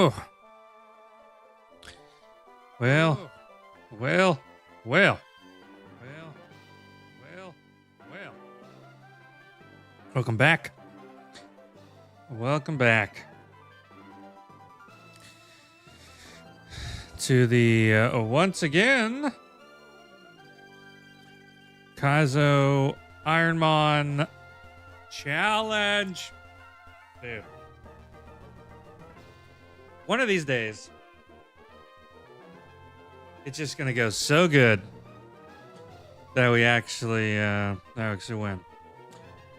Oh. Well. Well. Well. Well. Well. Well. Welcome back. Welcome back to the once again Kaizo Ironmon challenge. Dude. One of these days, it's just gonna go so good that we actually win.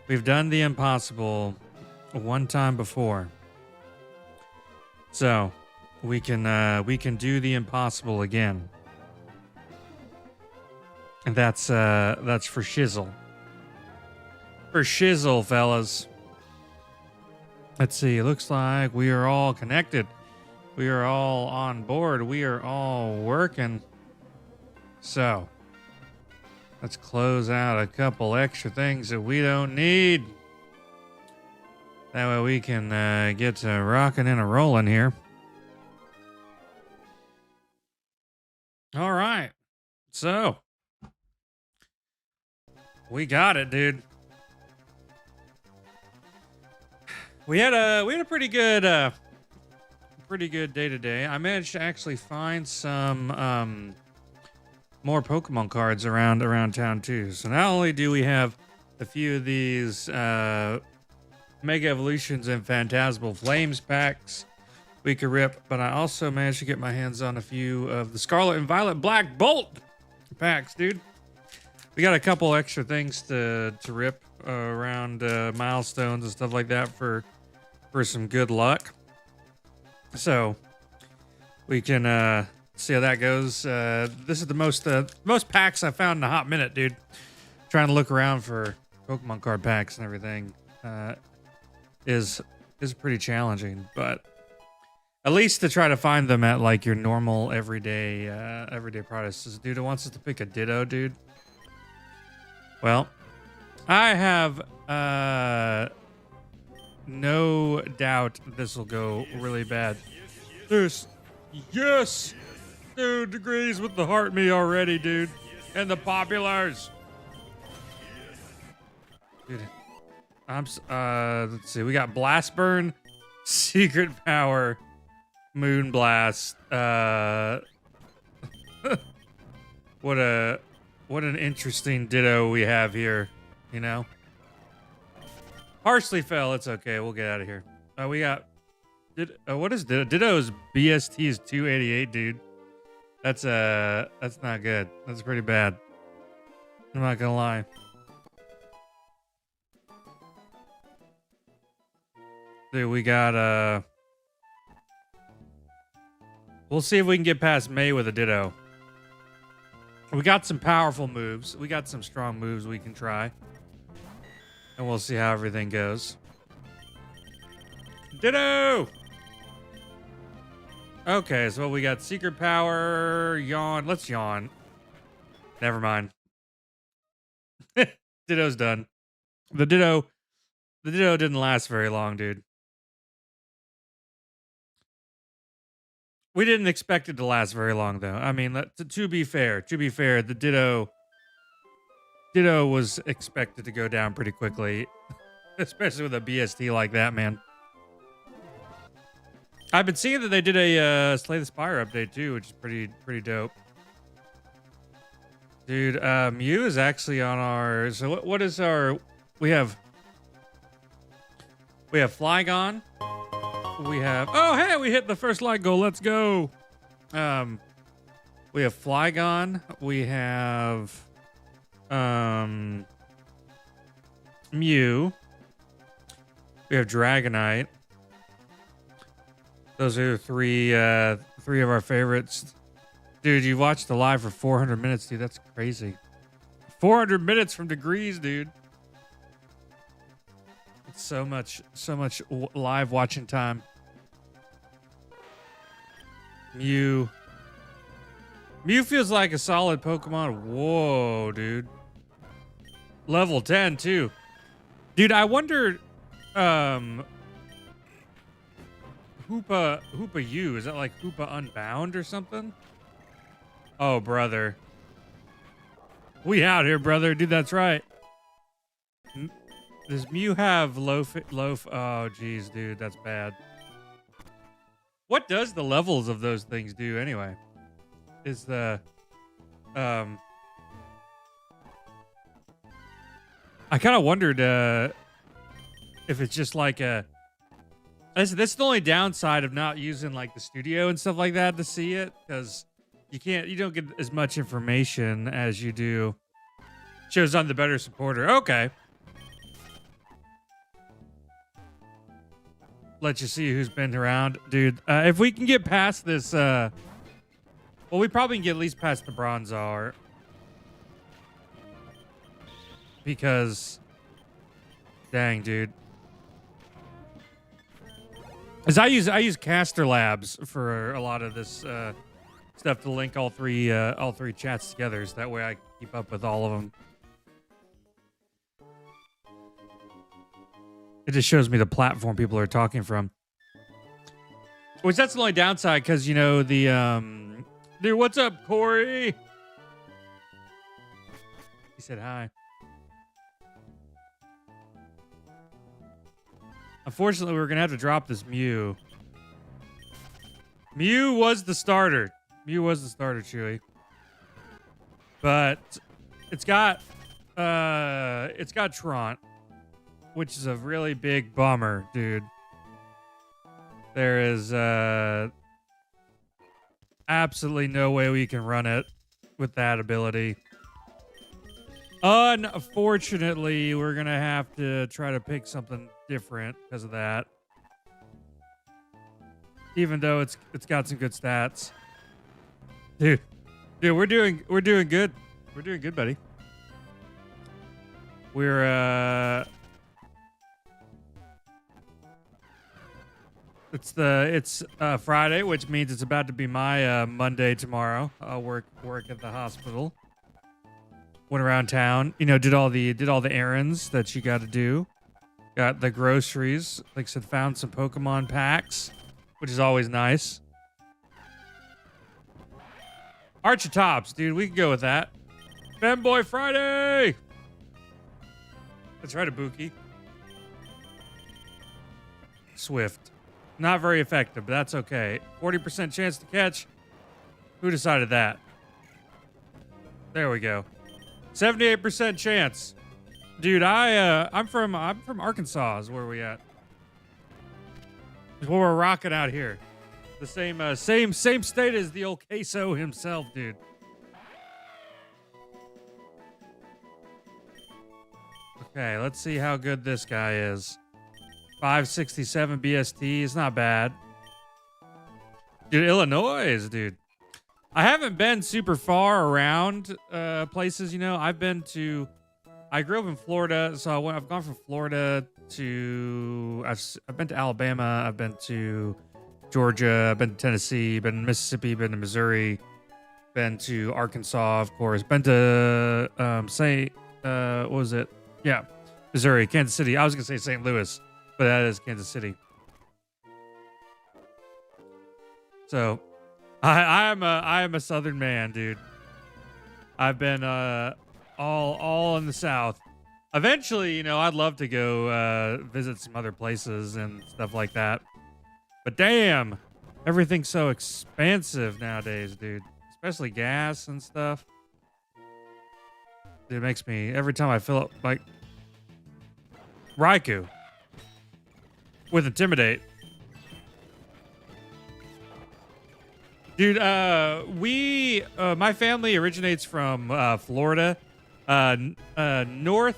We've done the impossible one time before, so we can do the impossible again, and that's for shizzle. For shizzle, fellas. Let's see. It looks like we are all connected. We are all on board. We are all working. So let's close out a couple extra things that we don't need. That way we can get to rocking and a rolling here. All right. So we got it, dude. We had a pretty good day today. I managed to actually find some more Pokemon cards around town too. So not only do we have a few of these Mega Evolutions and Phantasmal Flames packs we could rip, but I also managed to get my hands on a few of the Scarlet and Violet Black Bolt packs, dude. We got a couple extra things to rip around milestones and stuff like that for some good luck. So we can see how that goes. This is the most packs I found in a hot minute, dude. Trying to look around for Pokemon card packs and everything is pretty challenging, but at least to try to find them at like your normal everyday prices. Dude, it wants us to pick a Ditto, dude. Well, I have no doubt this will go really bad. Yes, dude, agrees with the heart me already, dude, and the populars. Dude, let's see, we got Blast Burn, Secret Power, Moon Blast. What an interesting Ditto we have here, you know. Harshly fell. It's okay. We'll get out of here. We got. What is Ditto? Ditto's BST is 288, dude. That's not good. That's pretty bad. I'm not gonna lie. Dude, we got we'll see if we can get past May with a Ditto. We got some powerful moves. We got some strong moves we can try. And we'll see how everything goes. Ditto! Okay, so we got Secret Power, Yawn. Let's Yawn. Never mind. Ditto's done. The Ditto didn't last very long, dude. We didn't expect it to last very long, though. I mean, to be fair, the Ditto was expected to go down pretty quickly, especially with a BST like that, man. I've been seeing that they did a Slay the Spire update too, which is pretty dope. Dude, Mew is actually on our. So what is our? We have Flygon. We have. Oh hey, we hit the first light goal. Let's go. We have Flygon. We have Mew. We have Dragonite. Those are three of our favorites. Dude, you watched the live for 400 minutes, dude. That's crazy. 400 minutes from Degrees, dude. It's so much live watching time. Mew feels like a solid Pokemon. Whoa, dude. Level 10 too. Dude, I wonder Hoopa U. Is that like Hoopa Unbound or something? Oh, brother. We out here, brother. Dude, that's right. Does Mew have loaf? Oh, geez, dude, that's bad. What does the levels of those things do anyway? Is the I kind of wondered if it's just like a. That's the only downside of not using like the studio and stuff like that to see it, because you don't get as much information as you do. Shows on the better supporter. Okay. Let you see who's been around, dude. If we can get past this, well, we probably can get at least past the bronze hour, because, dang, dude. As I use Caster Labs for a lot of this stuff to link all three chats together, so that way I keep up with all of them. It just shows me the platform people are talking from. Which that's the only downside, because, you know, the, dude, what's up, Corey? He said hi. Unfortunately, we're going to have to drop this Mew. Mew was the starter. Mew was the starter, Chewy. But it's got Trant, which is a really big bummer, dude. There is absolutely no way we can run it with that ability. Unfortunately, we're going to have to try to pick something different because of that. Even though it's got some good stats. Dude, we're doing good. We're doing good, buddy. We're It's Friday, which means it's about to be my Monday tomorrow. I'll work at the hospital. Went around town, you know, did all the errands that you got to do. Got the groceries. Like I said, found some Pokemon packs, which is always nice. Architops, dude, we can go with that. Fanboy Friday. Let's try to Ibuki. Swift. Not very effective, but that's okay. 40% chance to catch. Who decided that? There we go. 78% chance. Dude, I'm from Arkansas is where we at. Is where we're rocking out here. The same state as the old Kaizo himself, dude. Okay, let's see how good this guy is. 567 BST is not bad. Dude, Illinois, dude. I haven't been super far around places, you know. I grew up in Florida, so I've gone from Florida to I've been to Alabama, I've been to Georgia, I've been to Tennessee, been to Mississippi, been to Missouri, been to Arkansas, of course, been to what was it? Yeah, Missouri, Kansas City. I was gonna say St. Louis, but that is Kansas City. So I am a Southern man, dude. I've been all in the South. Eventually, you know, I'd love to go visit some other places and stuff like that. But damn, everything's so expensive nowadays, dude. Especially gas and stuff. It makes me, every time I fill up, like, Raikou with Intimidate. Dude, my family originates from Florida, north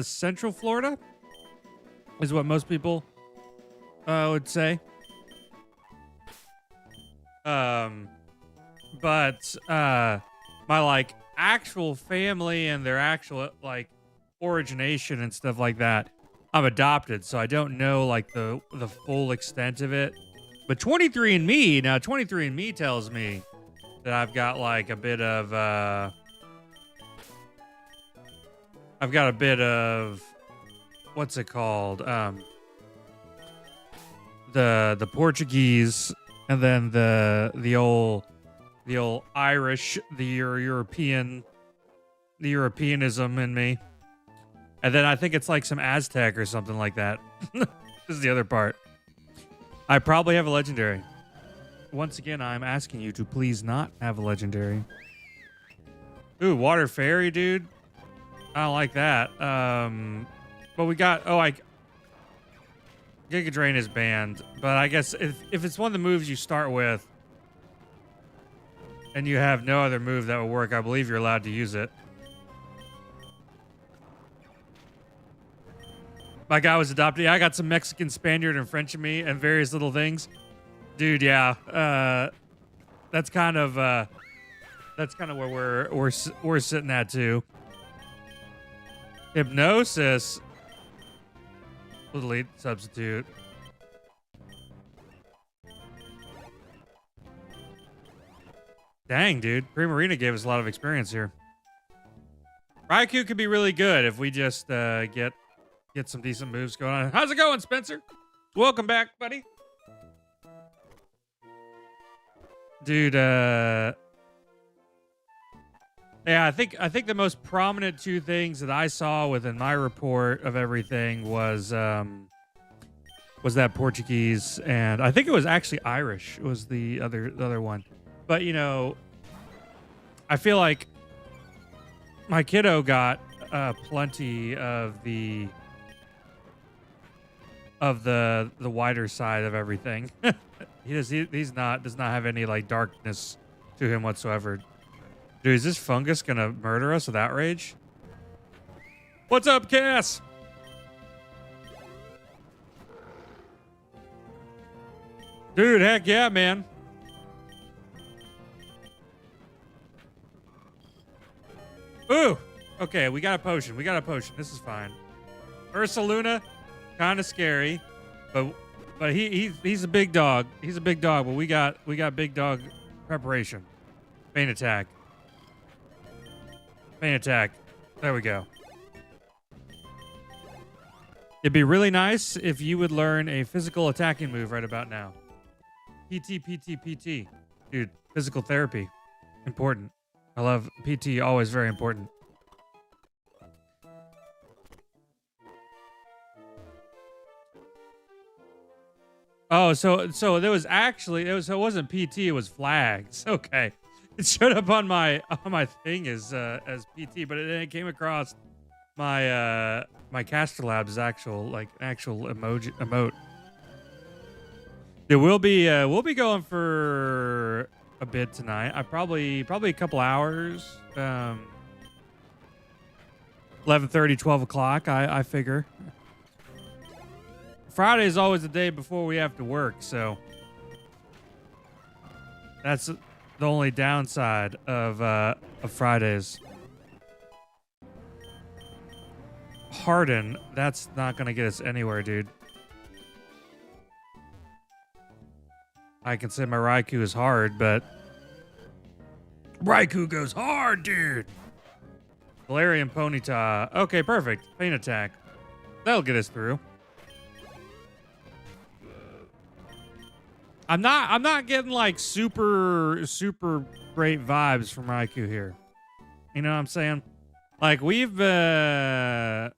central Florida is what most people would say. But my like actual family and their actual like origination and stuff like that, I'm adopted, so I don't know like the full extent of it. But 23andMe tells me that I've got like a bit of what's it called? the Portuguese, and then the old Irish, the Europeanism in me, and then I think it's like some Aztec or something like that. This is the other part. I probably have a legendary. Once again, I'm asking you to please not have a legendary. Ooh, water fairy, dude. I don't like that. But we got Giga Drain is banned, but I guess if it's one of the moves you start with and you have no other move that will work, I believe you're allowed to use it. My guy was adopted. Yeah, I got some Mexican, Spaniard, and French in me, and various little things. Dude, yeah. That's kind of where we're sitting at too. Hypnosis. Little elite substitute. Dang, dude. Primarina gave us a lot of experience here. Raikou could be really good if we just get some decent moves going on. How's it going, Spencer? Welcome back, buddy. Dude, yeah, I think the most prominent two things that I saw within my report of everything was that Portuguese, and I think it was actually Irish was the other one. But you know, I feel like my kiddo got plenty of the wider side of everything. Does not have any like darkness to him whatsoever. Dude, is this fungus gonna murder us with outrage? What's up, Cass? Dude, heck yeah, man. Ooh, okay, we got a potion. This is fine. Ursaluna, kind of scary, but he's a big dog. He's a big dog, but we got big dog preparation. Feint attack. Feint attack. There we go. It'd be really nice if you would learn a physical attacking move right about now. PT. Dude, physical therapy. Important. I love PT, always very important. Oh, so there was actually it wasn't PT, it was flags. Okay. It showed up on my thing as PT, but it came across my my Caster Labs actual emote. We'll be going for a bit tonight. I probably a couple hours. 11:30, 12 o'clock. I figure. Friday is always the day before we have to work, so that's the only downside of Fridays. Harden, that's not gonna get us anywhere, dude. I can say my Raikou is hard, but Raikou goes hard, dude. Valerian Ponyta. Okay, perfect. Feint attack. That'll get us through. I'm not getting like super great vibes from Raikou here. You know what I'm saying? Like we've had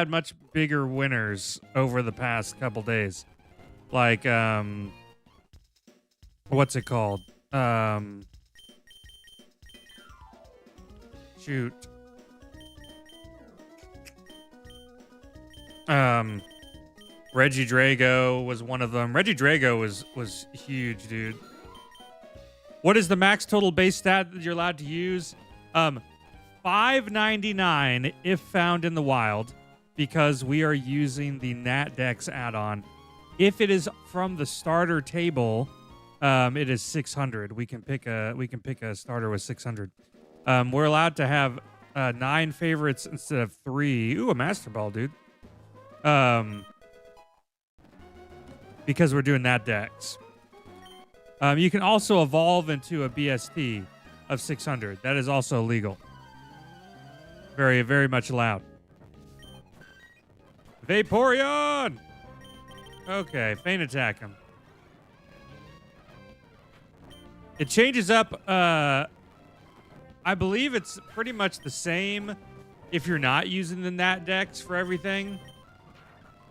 much bigger winners over the past couple days. Like what's it called? Shoot. Reggie Drago was one of them. Reggie Drago was huge, dude. What is the max total base stat that you're allowed to use? 599 if found in the wild, because we are using the Nat Dex add-on. If it is from the starter table, it is 600. We can pick a starter with 600. We're allowed to have 9 favorites instead of 3. Ooh, a Master Ball, dude. Because we're doing that Dex. You can also evolve into a BST of 600. That is also legal. Very, very much allowed. Vaporeon! Okay, feint attack him. It changes up. I believe it's pretty much the same if you're not using the Nat Dex for everything.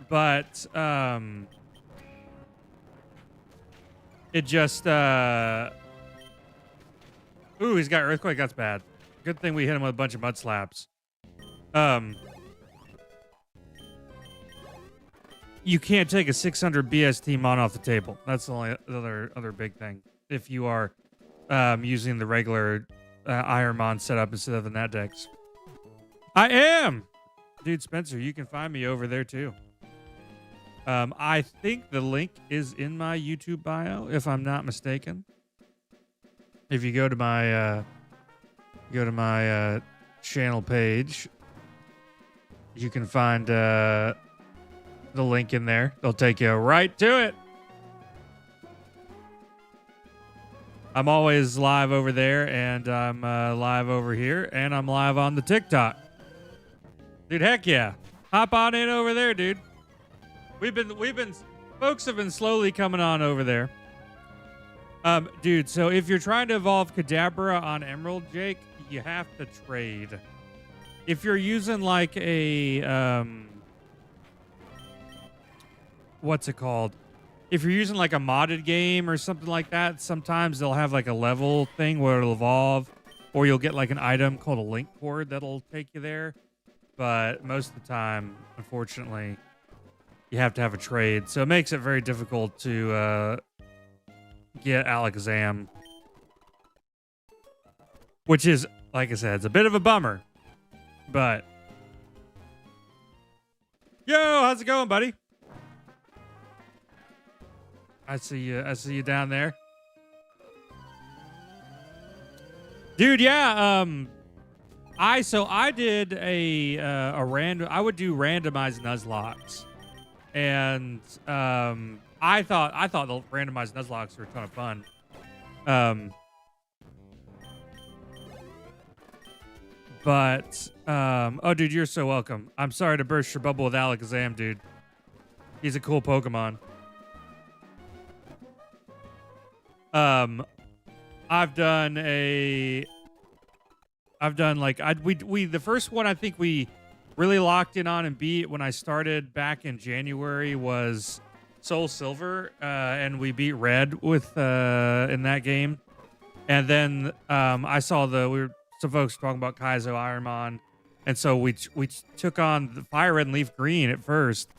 But it just ooh, he's got earthquake. That's bad. Good thing we hit him with a bunch of mud slaps. You can't take a 600 BST mon off the table. That's the only other big thing. If you are using the regular Iron Mon setup instead of the Nat Dex. I am! Dude, Spencer, you can find me over there too. I think the link is in my YouTube bio, if I'm not mistaken. If you go to my channel page, you can find the link in there. They'll take you right to it. I'm always live over there, and I'm live over here, and I'm live on the TikTok. Dude, heck yeah. Hop on in over there, dude. Folks have been slowly coming on over there. Dude, so if you're trying to evolve Kadabra on Emerald, Jake, you have to trade. If you're using like a, what's it called? If you're using like a modded game or something like that, sometimes they'll have like a level thing where it'll evolve, or you'll get like an item called a link cord that'll take you there. But most of the time, unfortunately, you have to have a trade. So it makes it very difficult to get Alakazam. Which is, like I said, it's a bit of a bummer. But yo, how's it going, buddy? I see you down there. Dude, yeah, I did a random. I would do randomized Nuzlocke, and I thought the randomized Nuzlocke were a ton of fun. But oh, dude, you're so welcome. I'm sorry to burst your bubble with Alakazam, dude. He's a cool Pokemon. I've done like the first one I think we really locked in on and beat when I started back in January was Soul Silver, and we beat Red with in that game. And then I saw some folks talking about Kaizo Ironmon, and so we took on the Fire Red and Leaf Green at first,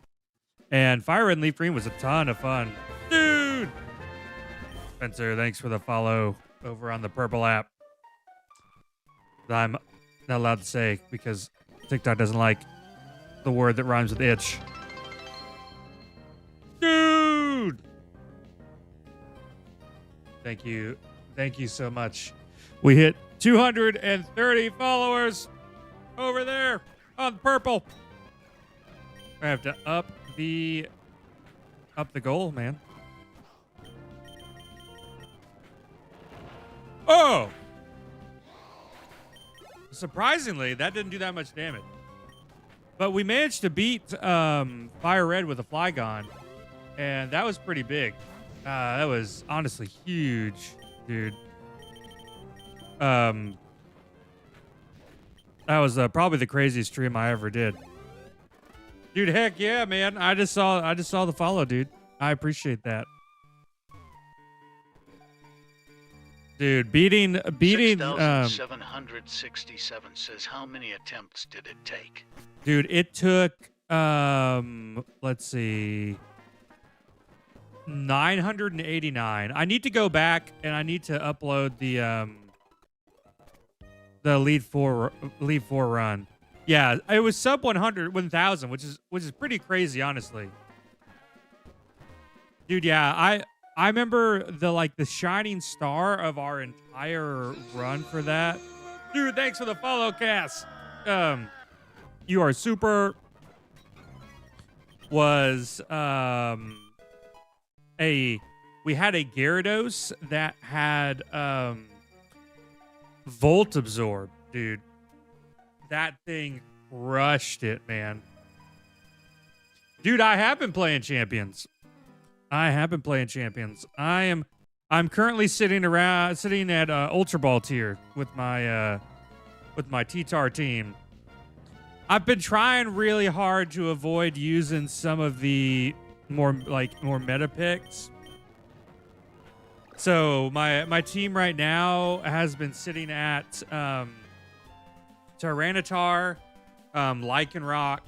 and Fire Red and Leaf Green was a ton of fun, dude. Spencer, thanks for the follow over on the Purple app. I'm not allowed to say because TikTok doesn't like the word that rhymes with itch. Dude! Thank you so much. We hit 230 followers over there on Purple. I have to up the goal, man. Oh! Surprisingly, that didn't do that much damage. But we managed to beat Fire Red with a Flygon, and that was pretty big. That was honestly huge, dude. That was probably the craziest stream I ever did. Dude, heck yeah, man. I just saw the follow, dude. I appreciate that. Dude, beating 6,767 says how many attempts did it take? Dude, it took let's see, 989. I need to go back and I need to upload the Elite Four run. Yeah, it was sub 1,000, which is pretty crazy, honestly. Dude, yeah, I remember the shining star of our entire run for that. Dude, thanks for the follow, Cass. You are super. Was we had a Gyarados that had Volt Absorb, dude. That thing crushed it, man. Dude, I have been playing Champions. I have been playing Champions. I'm currently sitting at Ultra Ball tier with my T-Tar team. I've been trying really hard to avoid using some of the more meta picks. So my team right now has been sitting at Tyranitar, Lycanroc,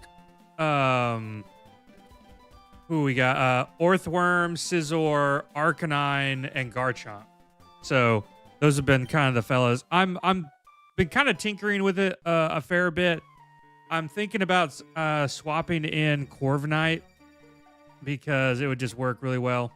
who we got? Orthworm, Scizor, Arcanine, and Garchomp. So those have been kind of the fellas. I'm been kind of tinkering with it a fair bit. I'm thinking about swapping in Corviknight because it would just work really well.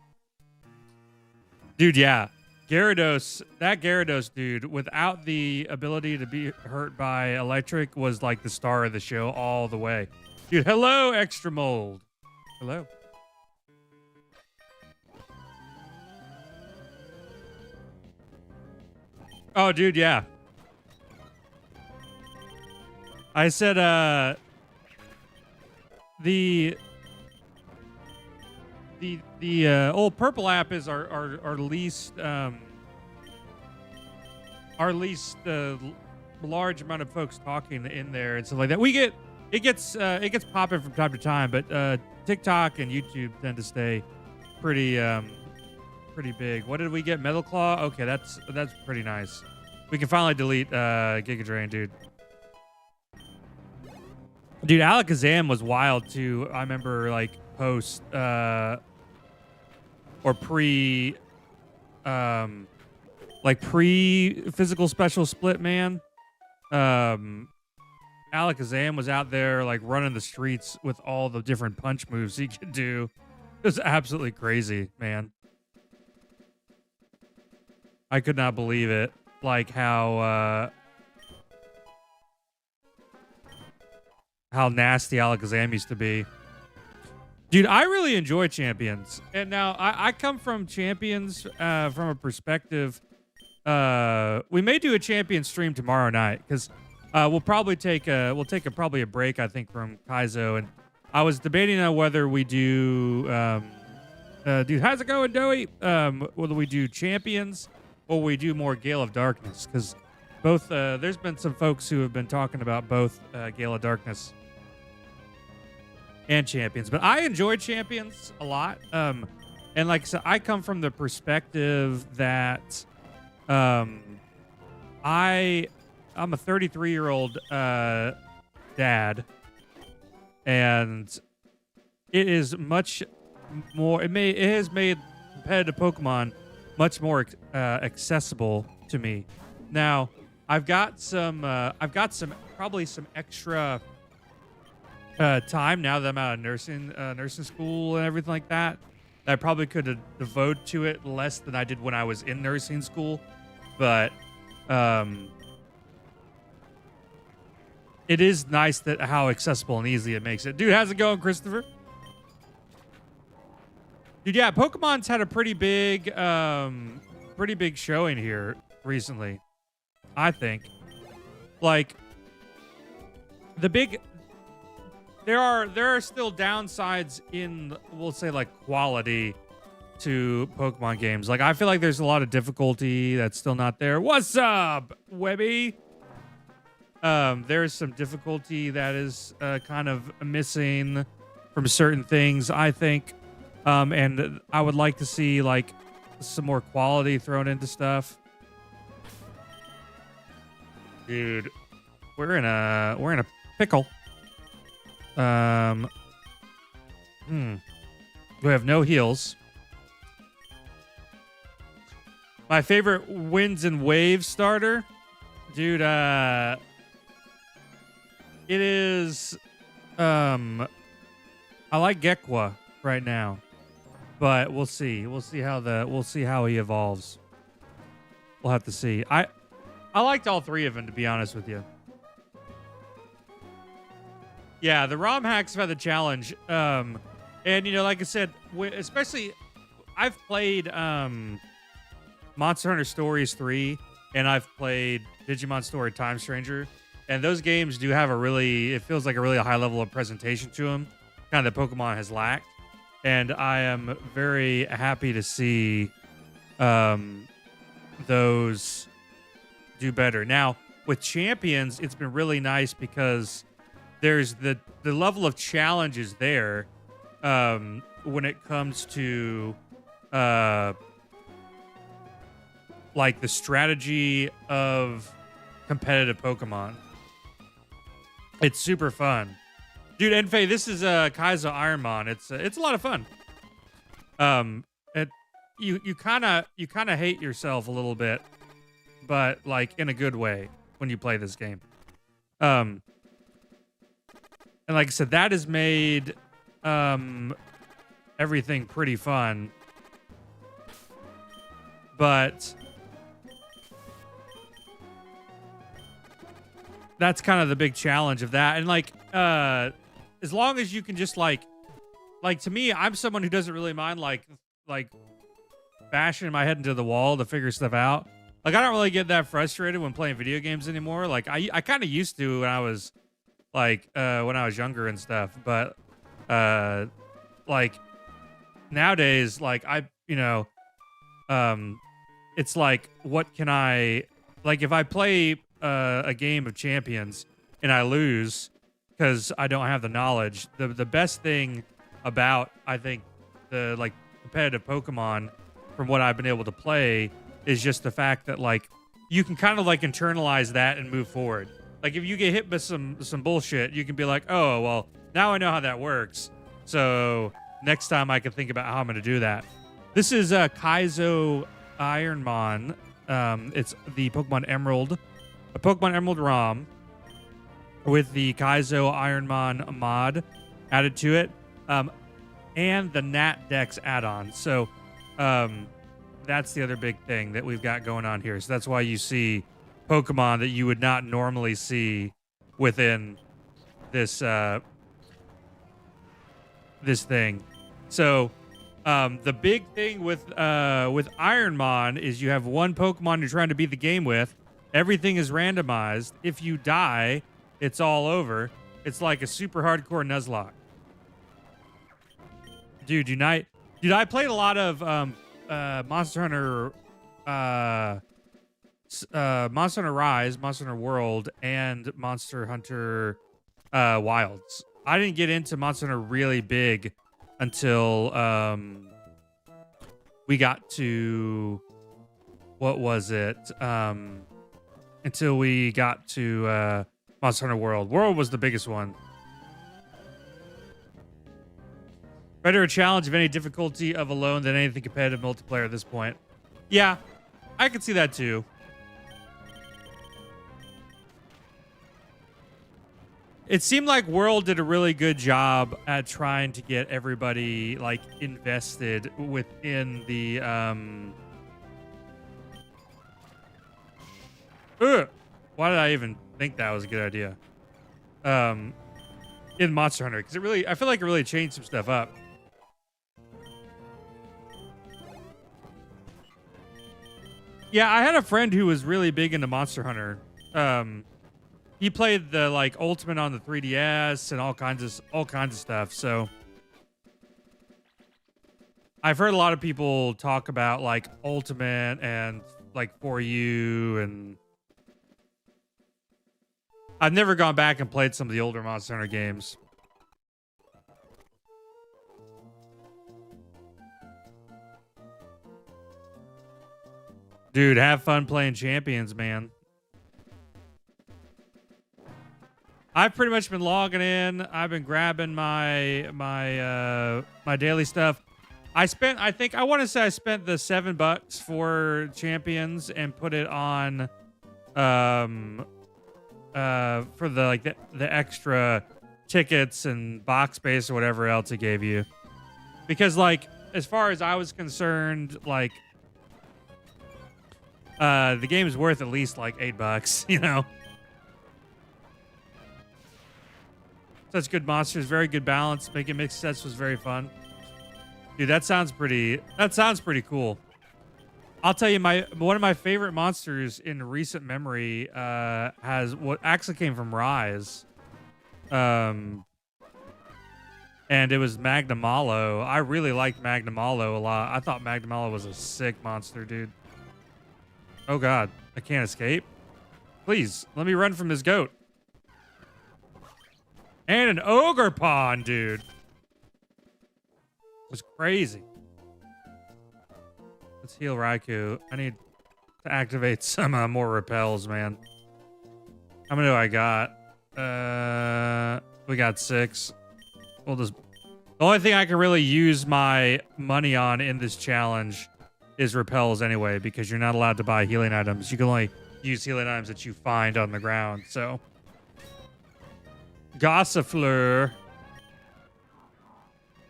Dude, yeah. That Gyarados dude, without the ability to be hurt by electric, was like the star of the show all the way. Dude, hello, Extra Mold. Hello. Oh, dude, yeah. I said, the old purple app is our least large amount of folks talking in there and stuff like that. It gets popping from time to time, but TikTok and YouTube tend to stay pretty big. What did we get? Metal Claw? Okay, that's pretty nice. We can finally delete Giga Drain, dude. Dude, Alakazam was wild too. I remember like post or pre physical special split, man. Alakazam was out there like running the streets with all the different punch moves he could do. It was absolutely crazy, man. I could not believe it. Like how nasty Alakazam used to be. Dude, I really enjoy Champions. And now I come from Champions from a perspective. We may do a Champions stream tomorrow night because we'll probably take probably a break, I think, from Kaizo. And I was debating on whether we do dude, how's it going, Doey? Whether we do Champions or we do more Gale of Darkness, because both there's been some folks who have been talking about both Gale of Darkness and Champions, but I enjoy Champions a lot. And like I said, I come from the perspective that I'm a 33-year-old dad, and it is much more. It has made competitive Pokemon much more accessible to me. Now, I've got probably some extra time now that I'm out of nursing school and everything like that. I probably could devote to it less than I did when I was in nursing school, but it is nice that how accessible and easy it makes it. Dude, how's it going, Christopher? Dude, yeah, Pokemon's had a pretty big showing here recently, I think. Like, there are still downsides in, we'll say, like, quality to Pokemon games. Like, I feel like there's a lot of difficulty that's still not there. What's up, Webby? There's some difficulty that is kind of missing from certain things, I think. And I would like to see like some more quality thrown into stuff. Dude, we're in a pickle. We have no heals. My favorite Winds and Waves starter, dude. It is. I like Gekwa right now, but we'll see. We'll see how he evolves. We'll have to see. I liked all three of them, to be honest with you. Yeah, the ROM hacks have had the challenge. And you know, like I said, especially I've played Monster Hunter Stories 3 and I've played Digimon Story Time Stranger, and those games do have it feels like a really high level of presentation to them, kind of that Pokemon has lacked. and I am very happy to see those do better. Now, with champions, it's been really nice because there's the level of challenges there when it comes to like the strategy of competitive Pokemon. It's super fun. Dude, Enfei, this is Kaizo Ironmon. It's a lot of fun. You kind of hate yourself a little bit, but like in a good way when you play this game. And like I said, that has made everything pretty fun. But that's kind of the big challenge of that. And like as long as you can just like to me, I'm someone who doesn't really mind like bashing my head into the wall to figure stuff out. Like, I don't really get that frustrated when playing video games anymore. Like, I kind of used to when I was, like, when I was younger and stuff. But, like, nowadays, like, it's like, what can I... Like, if I play a game of Champions and I lose because I don't have the knowledge, the best thing about, I think, the, like, competitive Pokemon from what I've been able to play is just the fact that like you can kind of like internalize that and move forward. Like if you get hit with some bullshit, you can be like, oh well, now I know how that works. So next time I can think about how I'm going to do that. This is Kaizo Ironmon. It's the Pokemon Emerald, a Pokemon Emerald ROM with the Kaizo Ironmon mod added to it, and the Nat Dex add-on. So that's the other big thing that we've got going on here. So that's why you see Pokemon that you would not normally see within this this thing. So the big thing with Ironmon is you have one Pokemon you're trying to beat the game with. Everything is randomized. If you die, it's all over. It's like a super hardcore Nuzlocke. Dude, I played a lot of Monster Hunter Monster Hunter Rise, Monster Hunter World, and Monster Hunter Wilds. I didn't get into Monster Hunter really big until we got to what was it? Until we got to Monster Hunter World. World was the biggest one. Better a challenge of any difficulty of alone than anything competitive multiplayer at this point. Yeah, I could see that too. It seemed like World did a really good job at trying to get everybody like invested within the why did I even think that was a good idea? In Monster Hunter, because I feel like it really changed some stuff up. Yeah, I had a friend who was really big into Monster Hunter. He played the like Ultimate on the 3DS and all kinds of stuff. So I've heard a lot of people talk about like Ultimate and like For You, and I've never gone back and played some of the older Monster Hunter games. Dude, have fun playing Champions, man. I've pretty much been logging in. I've been grabbing my daily stuff. I want to say I spent the $7 for Champions and put it on for the extra tickets and box space or whatever else it gave you. Because like as far as I was concerned, like the game is worth at least like $8, you know. Such good monsters, very good balance. Making mixed sets was very fun. Dude, that sounds pretty cool. I'll tell you, one of my favorite monsters in recent memory has what actually came from Rise. And and it was Magnamalo. I really liked Magnamalo a lot. I thought Magnamalo was a sick monster, dude. Oh god, I can't escape. Please, let me run from this goat. And an ogre pawn, dude. It was crazy. Let's heal Raikou. I need to activate some more repels, man. How many do I got? We got 6. We'll just... The only thing I can really use my money on in this challenge is repels anyway, because you're not allowed to buy healing items. You can only use healing items that you find on the ground, so... Gossifleur.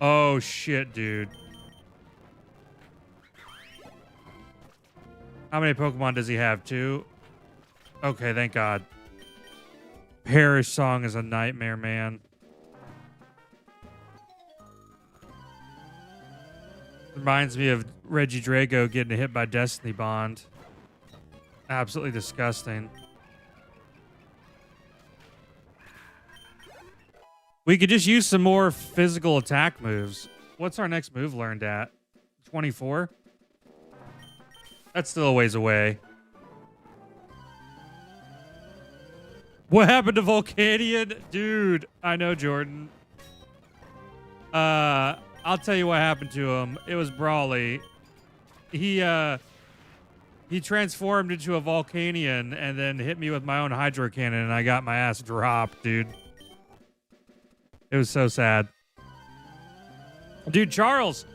Oh, shit, dude. How many Pokemon does he have? 2? Okay, thank God. Perish Song is a nightmare, man. Reminds me of Reggie Drago getting hit by Destiny Bond. Absolutely disgusting. We could just use some more physical attack moves. What's our next move learned at? 24? That's still a ways away. What happened to Volcanion? Dude, I know, Jordan. I'll tell you what happened to him. It was Brawly. He transformed into a Volcanion and then hit me with my own Hydro Cannon, and I got my ass dropped, dude. It was so sad. Dude, Charles,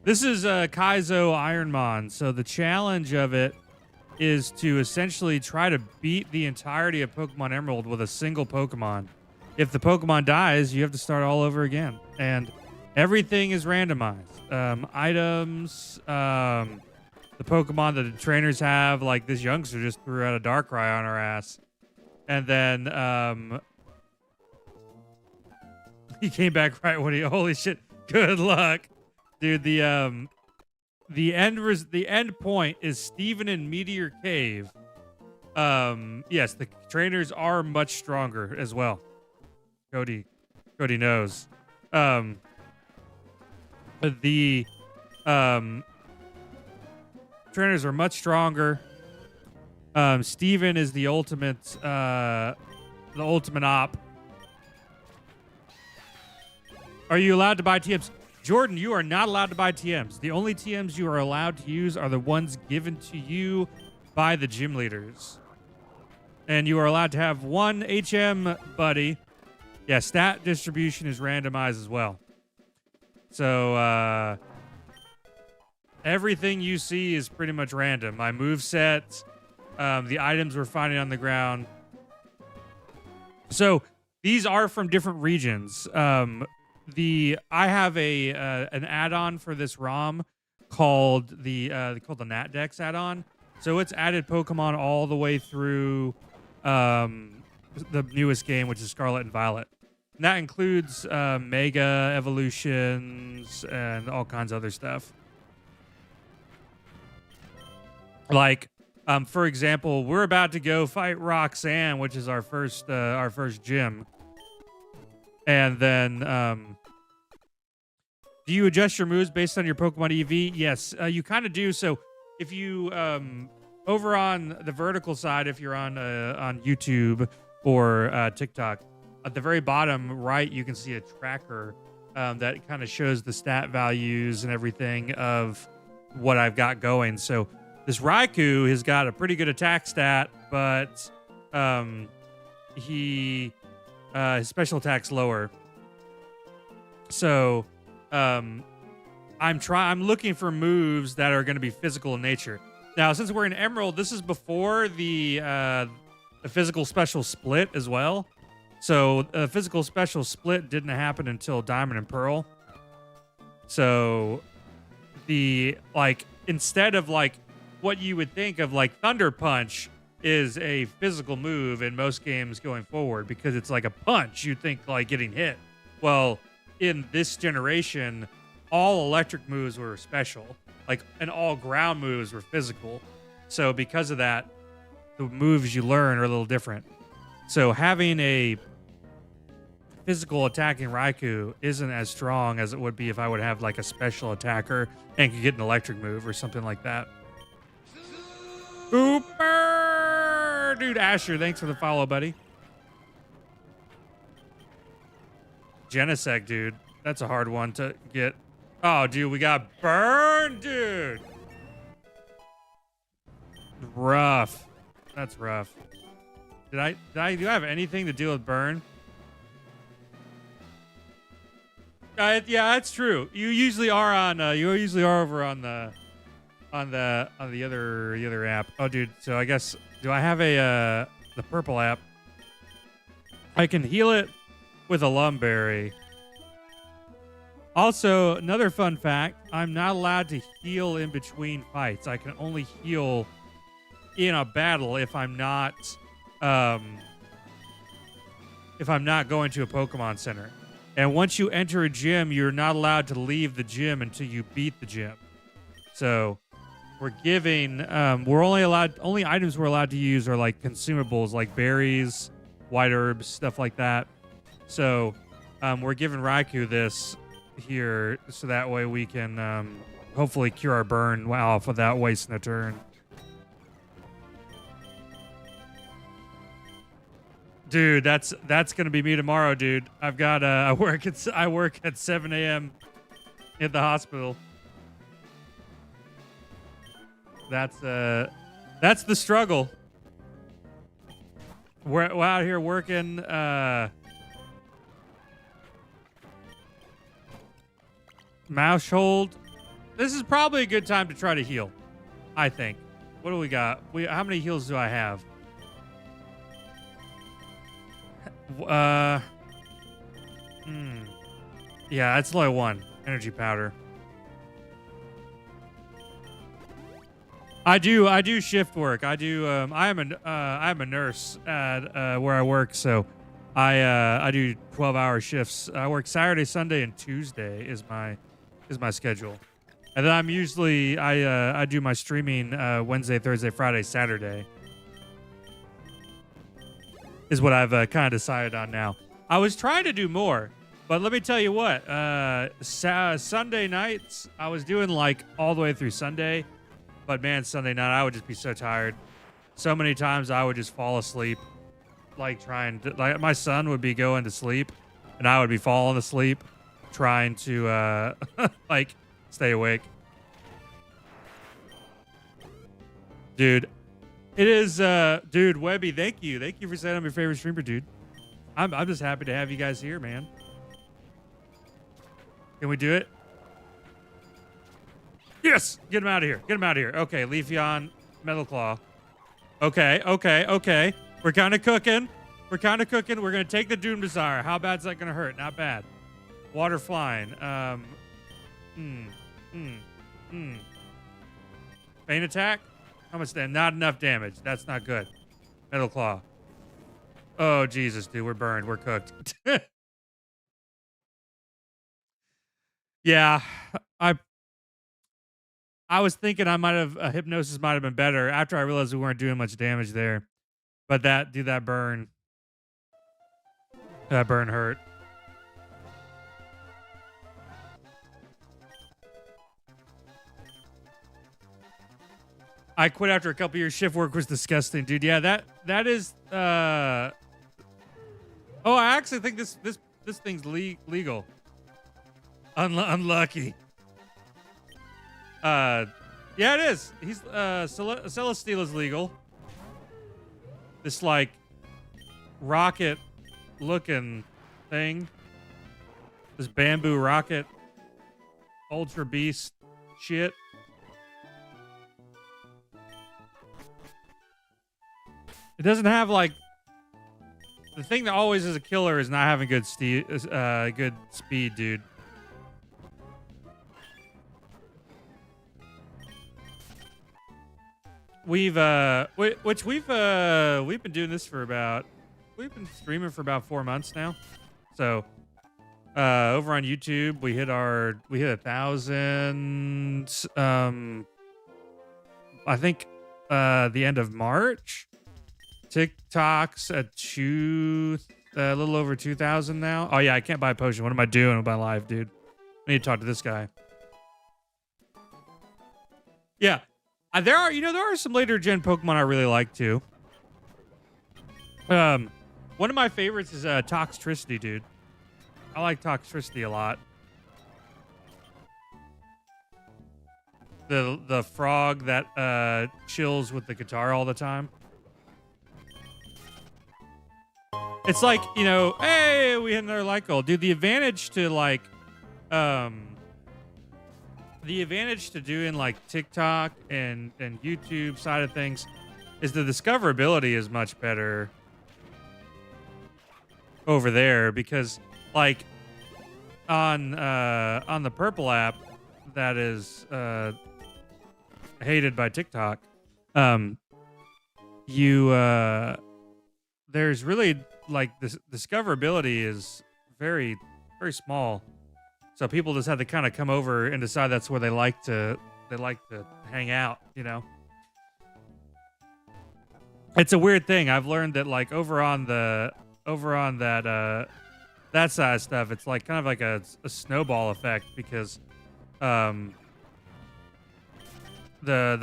this is Kaizo Ironmon. So the challenge of it is to essentially try to beat the entirety of Pokemon Emerald with a single Pokemon. If the Pokemon dies, you have to start all over again. And everything is randomized. Items, the Pokemon that the trainers have, like this youngster just threw out a Darkrai on our ass. And then he came back right when he, holy shit, good luck. Dude, the end point is Steven in Meteor Cave. Yes, the trainers are much stronger as well. Cody knows. The trainers are much stronger. Steven is the ultimate op. Are you allowed to buy TMs? Jordan, you are not allowed to buy TMs. The only TMs you are allowed to use are the ones given to you by the gym leaders. And you are allowed to have one HM buddy. Yeah, stat distribution is randomized as well. So, everything you see is pretty much random. My moveset, the items we're finding on the ground. So, these are from different regions. I have an add-on for this ROM called the Nat Dex add-on. So it's added Pokemon all the way through the newest game, which is Scarlet and Violet. And that includes Mega Evolutions and all kinds of other stuff. Like, for example, we're about to go fight Roxanne, which is our first gym. And then, do you adjust your moves based on your Pokemon EV? Yes, you kind of do. So if you, over on the vertical side, if you're on YouTube or TikTok, at the very bottom right, you can see a tracker that kind of shows the stat values and everything of what I've got going. So this Raikou has got a pretty good attack stat, but his special attack's lower. So I'm looking for moves that are going to be physical in nature. Now, since we're in Emerald, this is before the physical special split as well. So the physical special split didn't happen until Diamond and Pearl. So instead of what you would think of Thunder Punch is a physical move in most games going forward because it's like a punch. You'd think getting hit. Well, in this generation, all electric moves were special, and all ground moves were physical. So because of that, the moves you learn are a little different. So having a physical attacking Raikou isn't as strong as it would be if I would have like a special attacker and could get an electric move or something like that. Super! Dude, Asher, thanks for the follow, buddy. Genesect, dude. That's a hard one to get. Oh, dude, we got burned, dude. Rough. That's rough. Do I have anything to deal with burn? Yeah, that's true. You usually are on. You usually are over on the other app. Oh, dude. So I guess do I have a the purple app? I can heal it with a lumberry. Also, another fun fact: I'm not allowed to heal in between fights. I can only heal in a battle if I'm not going to a Pokemon Center. And once you enter a gym, you're not allowed to leave the gym until you beat the gym. So we're giving only items we're allowed to use are like consumables like berries, white herbs, stuff like that. So we're giving Raikou this here so that way we can hopefully cure our burn off without wasting a turn. Dude, that's gonna be me tomorrow, dude. I've got I work at 7 a.m. at the hospital. That's the struggle. We're out here working. Mouse hold. This is probably a good time to try to heal. I think. What do we got? How many heals do I have? Yeah, that's only one energy powder. I do shift work. I am a nurse at where I work, so I do 12-hour shifts. I work Saturday, Sunday, and Tuesday is my schedule. And then I'm usually I do my streaming Wednesday, Thursday, Friday, Saturday. Is what I've kind of decided on now. I was trying to do more, but let me tell you what. Sunday nights, I was doing like all the way through Sunday, but man, Sunday night I would just be so tired. So many times I would just fall asleep, like my son would be going to sleep, and I would be falling asleep, trying to like stay awake. Dude. It is, dude, Webby, thank you. Thank you for saying I'm your favorite streamer, dude. I'm just happy to have you guys here, man. Can we do it? Yes! Get him out of here. Get him out of here. Okay, Leafeon, Metal Claw. Okay. We're kind of cooking. We're going to take the Doom Desire. How bad's that going to hurt? Not bad. Water Flying. Faint Attack? How much damage? Not enough damage. That's not good. Metal Claw. Oh, Jesus, dude. We're burned. We're cooked. Yeah. I was thinking Hypnosis might have been better after I realized we weren't doing much damage there. But that burn hurt. I quit after a couple years. Shift work was disgusting, dude. Yeah, that is. Oh, I actually think this thing's legal. Unlucky. Yeah, it is. He's Celesteal is legal. This like rocket looking thing. This bamboo rocket. Ultra beast shit. It doesn't have like the thing that always is a killer is not having good speed, dude. We've been doing this for we've been streaming for about 4 months now. So over on YouTube we hit 1,000 I think the end of March. TikTok's at 2 a little over 2,000 now. Oh yeah, I can't buy a potion. What am I doing with my life, dude? I need to talk to this guy. Yeah, there are some later gen Pokemon I really like too. One of my favorites is Toxtricity, dude. I like Toxtricity a lot. The frog that chills with the guitar all the time. It's like, you know, hey, we hit another like goal. Dude, the advantage to like doing like TikTok and YouTube side of things is the discoverability is much better over there, because like on the purple app that is hated by TikTok, there's really like this discoverability is very, very small. So people just have to kind of come over and decide that's where they like to hang out, you know. It's a weird thing. I've learned that like over on that side of stuff, it's like kind of like a snowball effect, because the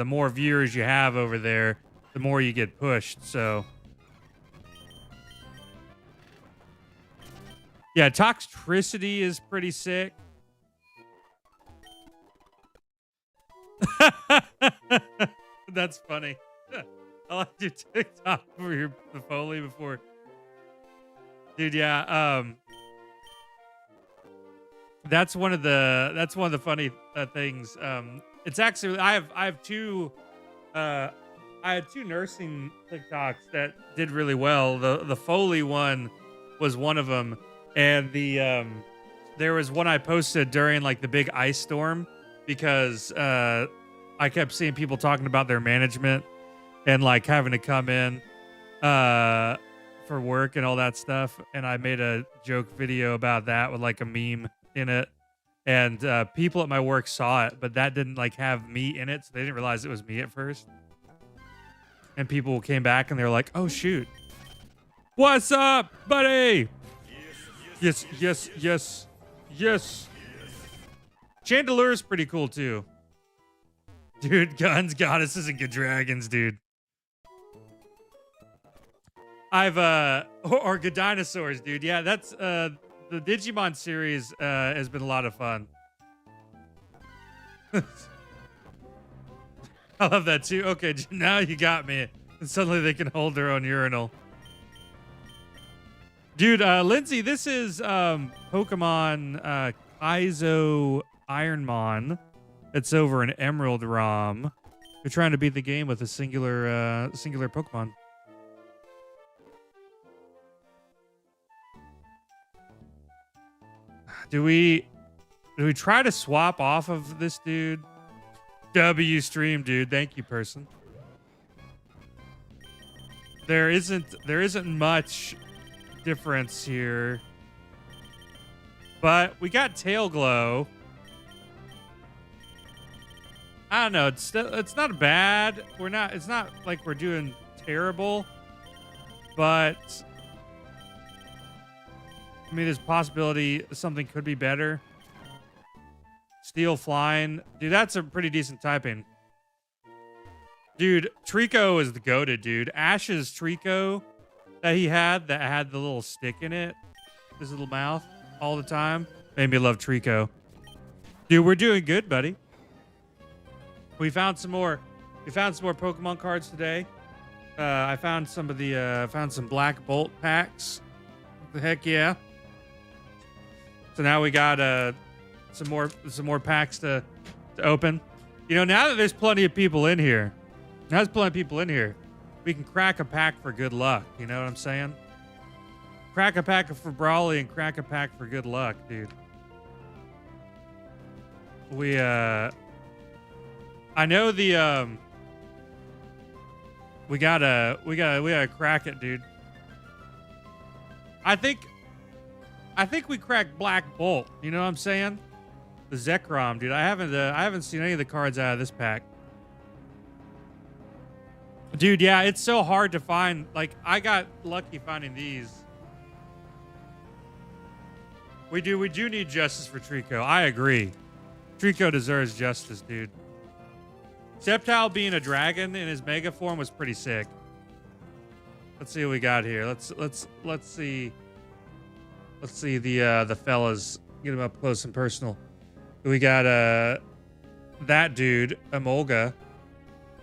more viewers you have over there, the more you get pushed. So yeah, Toxtricity is pretty sick. That's funny. I like your TikTok for the Foley before. Dude, yeah. That's one of the funny things. It's actually I had two nursing TikToks that did really well. The Foley one was one of them, and there was one I posted during like the big ice storm, because I kept seeing people talking about their management and like having to come in for work and all that stuff, and I made a joke video about that with like a meme in it, and people at my work saw it, but that didn't like have me in it, so they didn't realize it was me at first. And people came back and they were like, "Oh shoot, what's up, buddy?" Yes. Chandelure is pretty cool too, dude. Guns, goddesses, and good dragons, dude. Or good dinosaurs, dude. Yeah, that's the Digimon series has been a lot of fun. I love that too. Okay, now you got me. And suddenly they can hold their own urinal. Dude, Lindsay, this is Pokemon Kaizo Ironmon. It's over in Emerald ROM. You're trying to beat the game with a singular Pokemon. Do we try to swap off of this dude? W stream, dude. Thank you, person. There isn't much difference here, but we got Tail Glow. I don't know. It's not bad. It's not like we're doing terrible, but I mean, there's a possibility something could be better. Steel Flying. Dude, that's a pretty decent typing. Dude, Trico is the goated, dude. Ash's Trico that he had that had the little stick in it, his little mouth all the time, made me love Trico. Dude, we're doing good, buddy. We found some more Pokemon cards today. I found some of the found some Black Bolt packs. The heck yeah. So now we got some more packs to open. You know, now that there's plenty of people in here, we can crack a pack for good luck. You know what I'm saying? Crack a pack for Brawly and crack a pack for good luck, dude. I know the we gotta crack it, dude. I think we cracked Black Bolt. You know what I'm saying? The Zekrom, dude. I haven't seen any of the cards out of this pack. Dude, yeah, it's so hard to find. Like, I got lucky finding these. We do need justice for Trico. I agree. Trico deserves justice, dude. Sceptile being a dragon in his mega form was pretty sick. Let's see what we got here. Let's see. Let's see the fellas. Get them up close and personal. We got that dude, Emolga.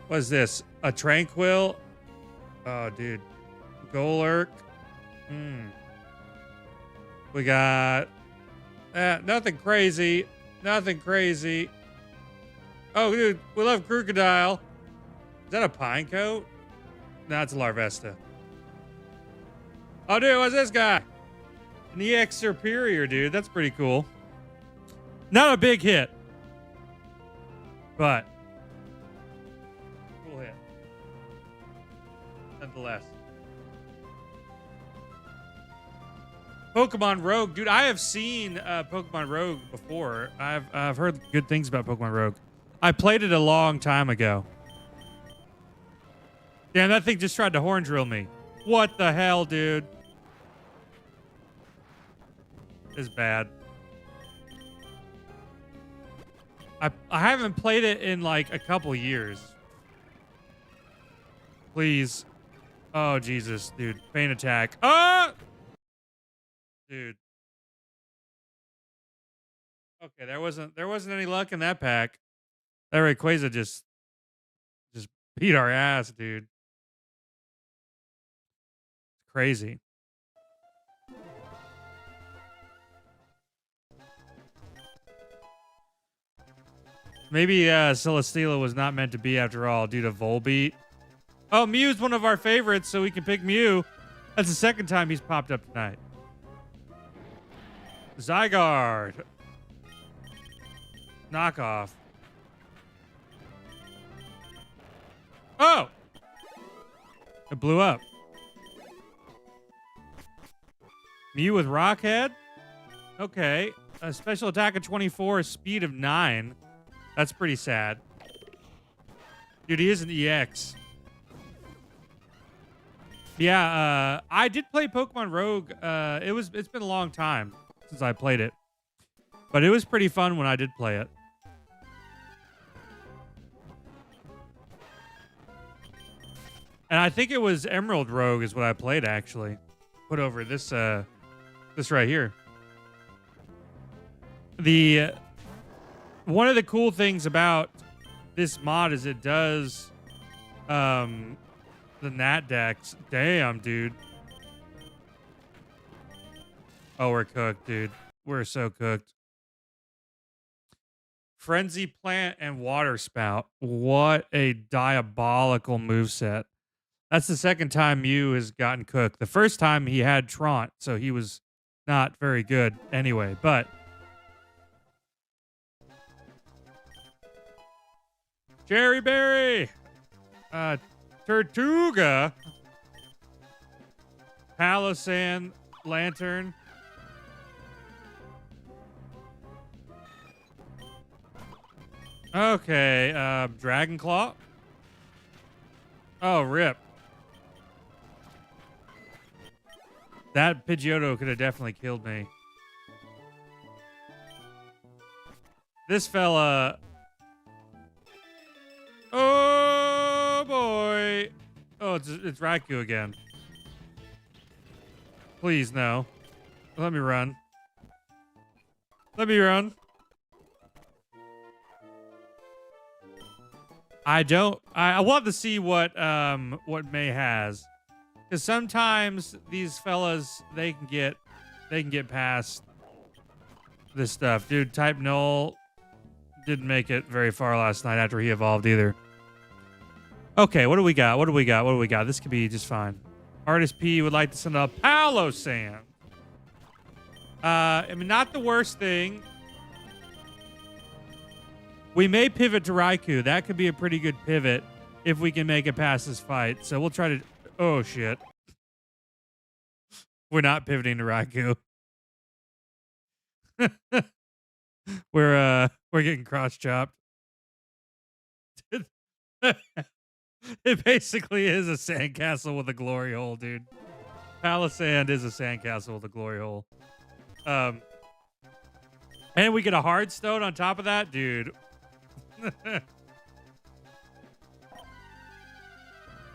What is this? A Tranquil? Oh, dude. Golurk. We got nothing crazy. Nothing crazy. Oh, dude, we love Crocodile. Is that a Pinecoat? No, it's a Larvesta. Oh, dude, what's this guy? An EX Superior, dude. That's pretty cool. Not a big hit, but cool hit. Nonetheless. Pokemon Rogue, dude. I have seen Pokemon Rogue before. I've heard good things about Pokemon Rogue. I played it a long time ago. Damn, that thing just tried to horn drill me. What the hell, dude? It's bad. I haven't played it in like a couple years. Please. Oh, Jesus, dude. Pain attack. Ah! Dude. Okay, there wasn't any luck in that pack. That Rayquaza just beat our ass, dude. Crazy. Maybe Celesteela was not meant to be after all due to Volbeat. Oh, Mew's one of our favorites, so we can pick Mew. That's the second time he's popped up tonight. Zygarde. Knockoff. Oh! It blew up. Mew with Rockhead? Okay. A special attack of 24, speed of 9. That's pretty sad. Dude, he is an EX. Yeah, I did play Pokemon Rogue. It's been a long time since I played it. But it was pretty fun when I did play it. And I think it was Emerald Rogue is what I played, actually. Put over this this right here. One of the cool things about this mod is it does the Nat Dex. Damn, dude. Oh, we're cooked, dude. We're so cooked. Frenzy Plant and Water Spout. What a diabolical moveset. That's the second time Mew has gotten cooked. The first time he had Traunt, so he was not very good anyway, but Cherry Berry, Tortuga, Palossand, Lantern. Okay, Dragon Claw. Oh, rip. That Pidgeotto could have definitely killed me. This fella. Oh, boy. Oh, it's Raikou again. Please, no. Let me run. Let me run. I want to see what May has. Because sometimes these fellas, they can get past this stuff. Dude, Type Null didn't make it very far last night after he evolved either. Okay, what do we got? What do we got? What do we got? This could be just fine. Artist P would like to send up Palossand. I mean, not the worst thing. We may pivot to Raikou. That could be a pretty good pivot if we can make it past this fight. So we'll try to... Oh, shit. We're not pivoting to Raikou. We're getting cross-chopped. It basically is a sandcastle with a glory hole, dude. Palossand is a sandcastle with a glory hole. And we get a hard stone on top of that, dude.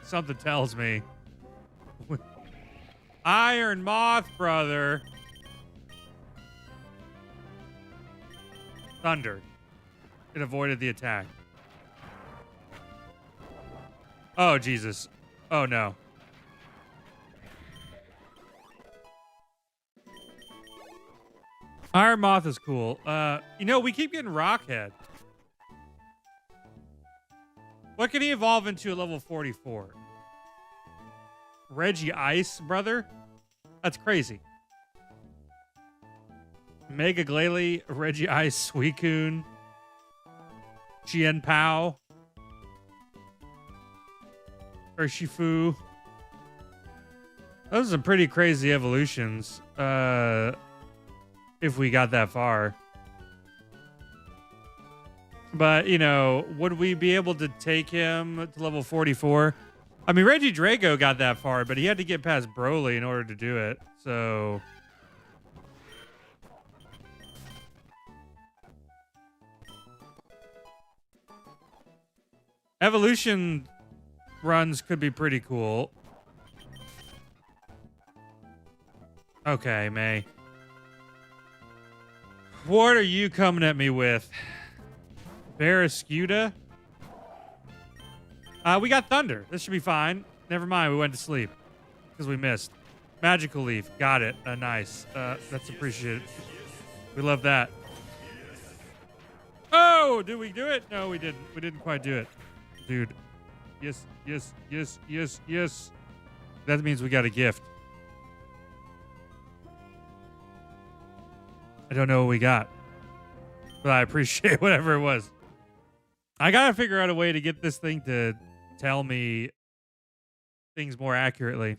Something tells me. Iron Moth, brother. Thunder. It avoided the attack. Oh, Jesus. Oh, no. Iron Moth is cool. You know, we keep getting Rockhead. What can he evolve into at level 44? Reggie Ice, brother? That's crazy. Mega Glalie, Reggie Ice, Suicune, Chien Pao, Urshifu. Those are some pretty crazy evolutions. If we got that far. But, you know, would we be able to take him to level 44? I mean, Reggie Drago got that far, but he had to get past Broly in order to do it. So... evolution runs could be pretty cool. Okay, May. What are you coming at me with? Barrascuda? We got Thunder. This should be fine. Never mind, we went to sleep. Because we missed. Magical Leaf. Got it. Nice. That's appreciated. We love that. Oh, did we do it? No, we didn't. We didn't quite do it. Dude. Yes, yes, yes, yes, yes. That means we got a gift. I don't know what we got, but I appreciate whatever it was. I gotta figure out a way to get this thing to tell me things more accurately.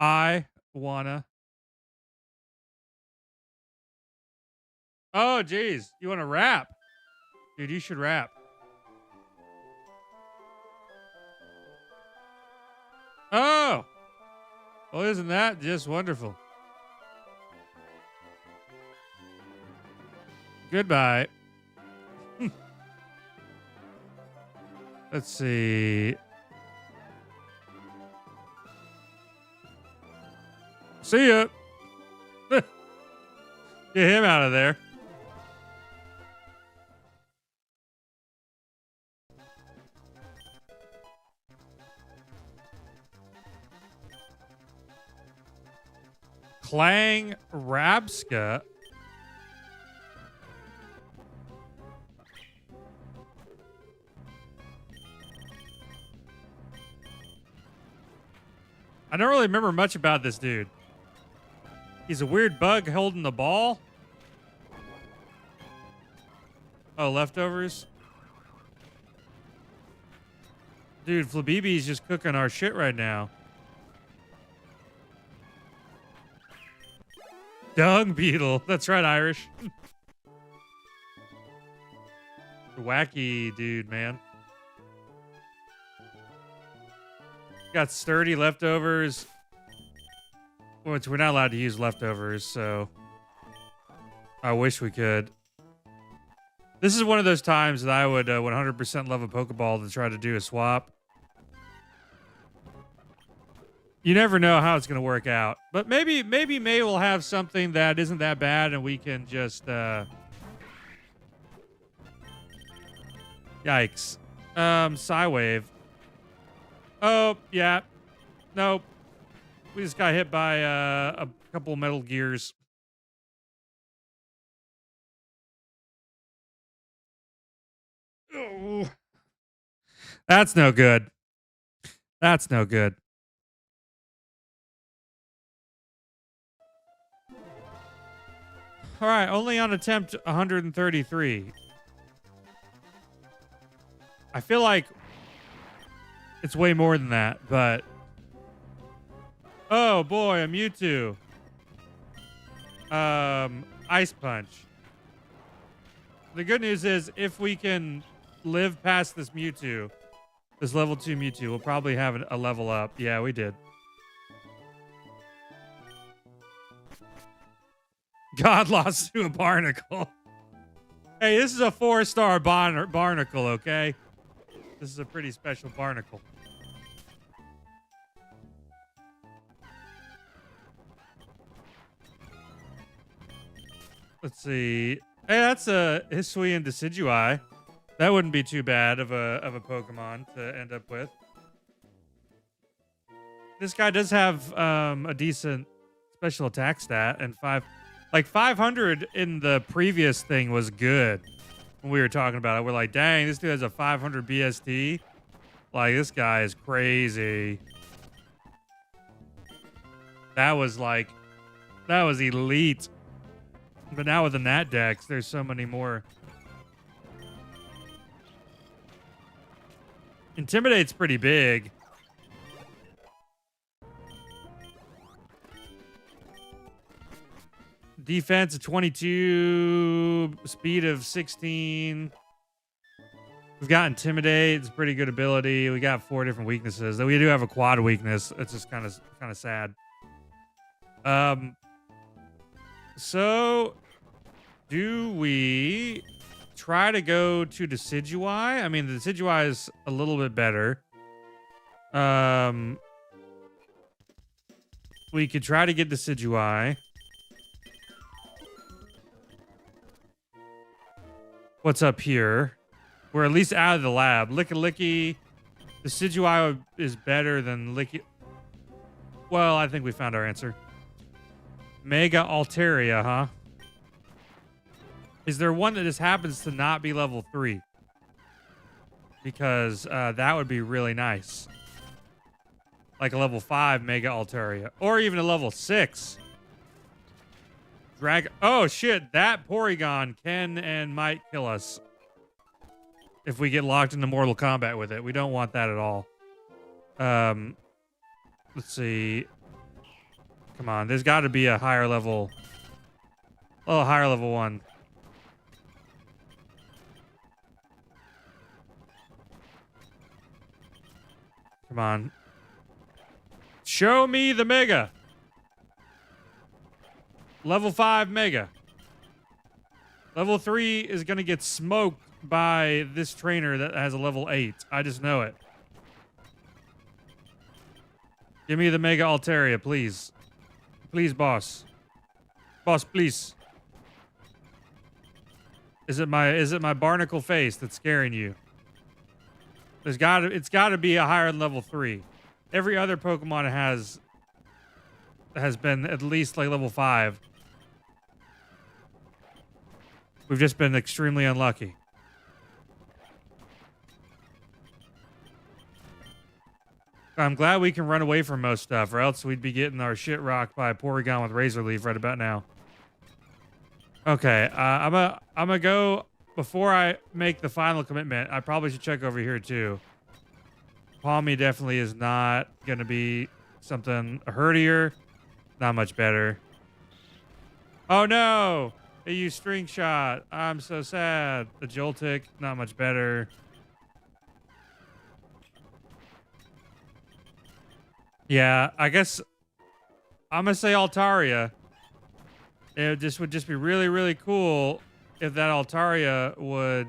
I wanna... oh, geez. You wanna rap? Dude, you should rap. Oh! Well, isn't that just wonderful? Goodbye. Let's see. See ya. Get him out of there. Clang Rabska. I don't really remember much about this dude. He's a weird bug holding the ball. Oh, leftovers. Dude, Flabibi's just cooking our shit right now. Dung beetle. That's right, Irish. Wacky dude, man. Got sturdy leftovers. Which we're not allowed to use leftovers, so I wish we could. This is one of those times that I would 100% love a Pokeball to try to do a swap. You never know how it's going to work out. But maybe May will have something that isn't that bad and we can just... Yikes. Psywave. Oh, yeah. Nope. We just got hit by a couple Metal Gears. Oh. That's no good. That's no good. All right, only on attempt 133. I feel like it's way more than that, but... oh, boy, a Mewtwo. Ice Punch. The good news is, if we can live past this Mewtwo, this level 2 Mewtwo, we'll probably have a level up. Yeah, we did. God lost to a barnacle. Hey, this is a 4-star barnacle, okay? This is a pretty special barnacle. Let's see. Hey, that's a Hisuian Decidueye. That wouldn't be too bad of a Pokemon to end up with. This guy does have a decent special attack stat, and 500 in the previous thing was good. When we were talking about it, we're like, dang, this dude has a 500 BST. Like, this guy is crazy. That was elite. But now with the Nat Dex, there's so many more. Intimidate's pretty big. Defense of 22, speed of 16. We've got Intimidate. It's a pretty good ability. We got 4 different weaknesses. Though we do have a quad weakness. It's just kind of sad. So do we try to go to Decidueye? I mean, the Decidueye is a little bit better. We could try to get Decidueye. What's up here? We're at least out of the lab. Licky. Decidueye is better than Licky. Well, I think we found our answer. Mega Altaria, huh? Is there one that just happens to not be level 3? Because that would be really nice. Like a level 5 Mega Altaria. Or even a level 6. Oh, shit. That Porygon can and might kill us. If we get locked into Mortal Kombat with it. We don't want that at all. Let's see. Come on. There's got to be a higher level. Oh, higher level one. Come on. Show me the Mega. Level 5 Mega. Level 3 is going to get smoked by this trainer that has a level 8. I just know it. Give me the Mega Altaria, please. Please, boss. Boss, please. Is it my barnacle face that's scaring you? It's got to be a higher than level 3. Every other Pokemon has been at least like level 5. We've just been extremely unlucky. I'm glad we can run away from most stuff, or else we'd be getting our shit rocked by a Porygon with Razor Leaf right about now. Okay, I'm gonna go before I make the final commitment. I probably should check over here too. Palmy definitely is not gonna be something hurtier. Not much better. Oh no! They used String Shot. I'm so sad. The Joltik, not much better. Yeah, I guess I'm gonna say Altaria. It would just be really, really cool if that Altaria would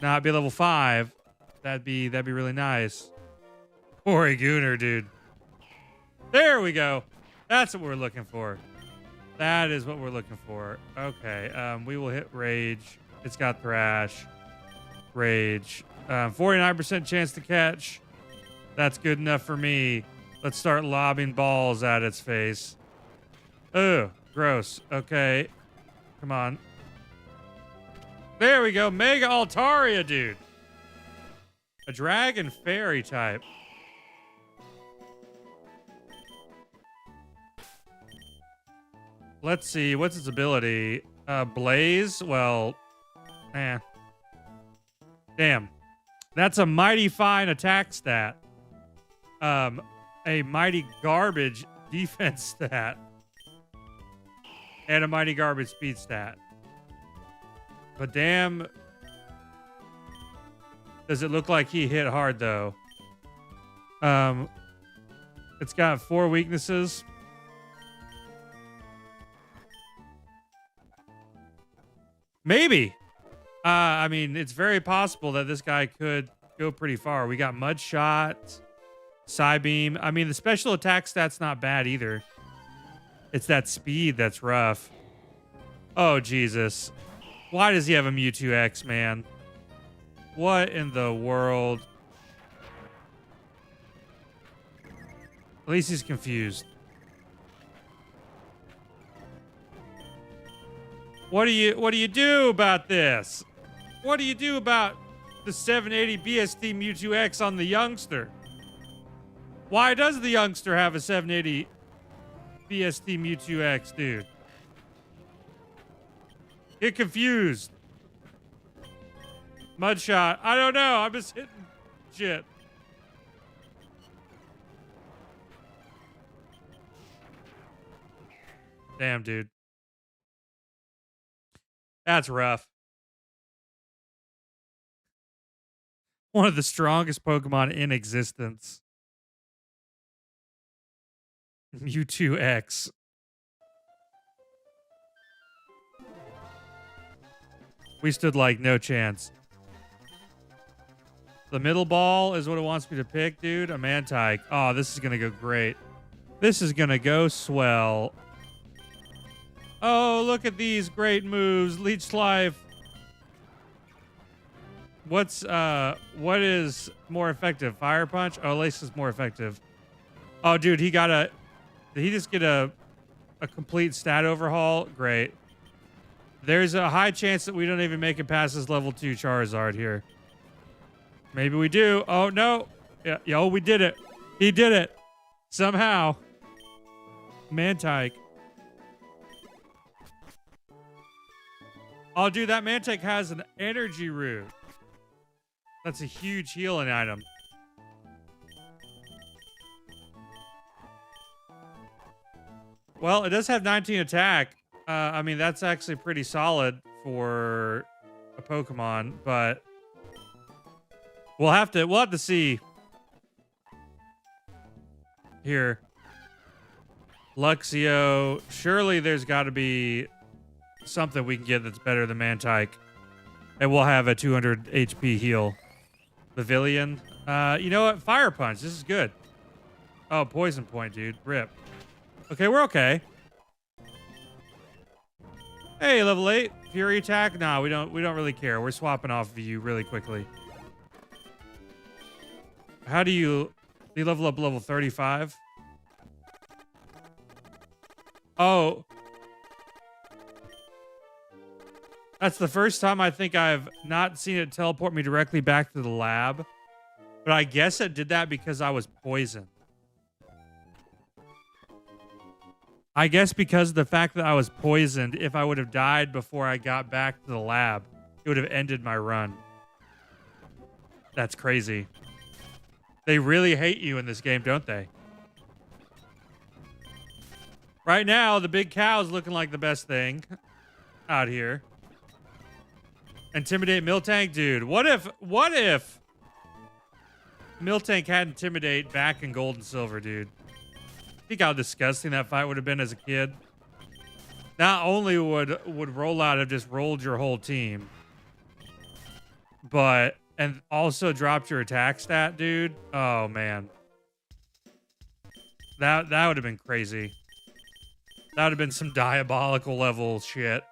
not be level 5. That'd be really nice. Porygunner, dude. There we go. That's what we're looking for. That is what we're looking for. Okay, we will hit Rage. It's got Thrash. Rage. 49% chance to catch. That's good enough for me. Let's start lobbing balls at its face. Ugh, gross. Okay. Come on. There we go. Mega Altaria, dude. A dragon fairy type. Let's see. What's its ability? Blaze? Well, damn. That's a mighty fine attack stat. A mighty garbage defense stat. And a mighty garbage speed stat. But damn, does it look like he hit hard though? It's got 4 weaknesses. Maybe. I mean, it's very possible that this guy could go pretty far. We got Mud Shot, Psybeam. I mean, the special attack stat's not bad either. It's that speed that's rough. Oh, Jesus. Why does he have a Mewtwo X, man? What in the world? At least he's confused. What do you do about this? What do you do about the 780 BST Mewtwo X on the youngster? Why does the youngster have a 780 BST Mewtwo X, dude? Get confused. Mudshot. I don't know. I'm just hitting shit. Damn, dude. That's rough. One of the strongest Pokemon in existence. Mewtwo X. We stood like no chance. The middle ball is what it wants me to pick, dude. A Mantike. Oh, this is going to go great. This is going to go swell. Oh, look at these great moves. Leech Life. What is more effective? Fire Punch? Oh, Lace is more effective. Oh, dude, did he just get a complete stat overhaul? Great. There's a high chance that we don't even make it past this level 2 Charizard here. Maybe we do. Oh, no. Yeah, oh, we did it. He did it. Somehow. Mantike. Oh, dude, that Mantike has an energy root. That's a huge healing item. Well, it does have 19 attack. I mean, that's actually pretty solid for a Pokemon, but we'll have to see here. Luxio. Surely there's got to be something we can get that's better than Mantike. And we'll have a 200 HP heal. Pavilion. You know what? Fire Punch. This is good. Oh, Poison Point, dude. Rip. Okay, we're okay. Hey, level 8. Fury attack? Nah, we don't really care. We're swapping off of you really quickly. How do you level up level 35? Oh. That's the first time I think I've not seen it teleport me directly back to the lab. But I guess it did that because I was poisoned. I guess because of the fact that I was poisoned, if I would have died before I got back to the lab, it would have ended my run. That's crazy. They really hate you in this game, don't they? Right now, the big cow's looking like the best thing out here. Intimidate Miltank? Dude, what if Miltank had Intimidate back in Gold and Silver, dude? Think how disgusting that fight would have been as a kid. Not only would Rollout have just rolled your whole team, but and also dropped your attack stat, dude. Oh man, that would have been crazy. That would have been some diabolical level shit.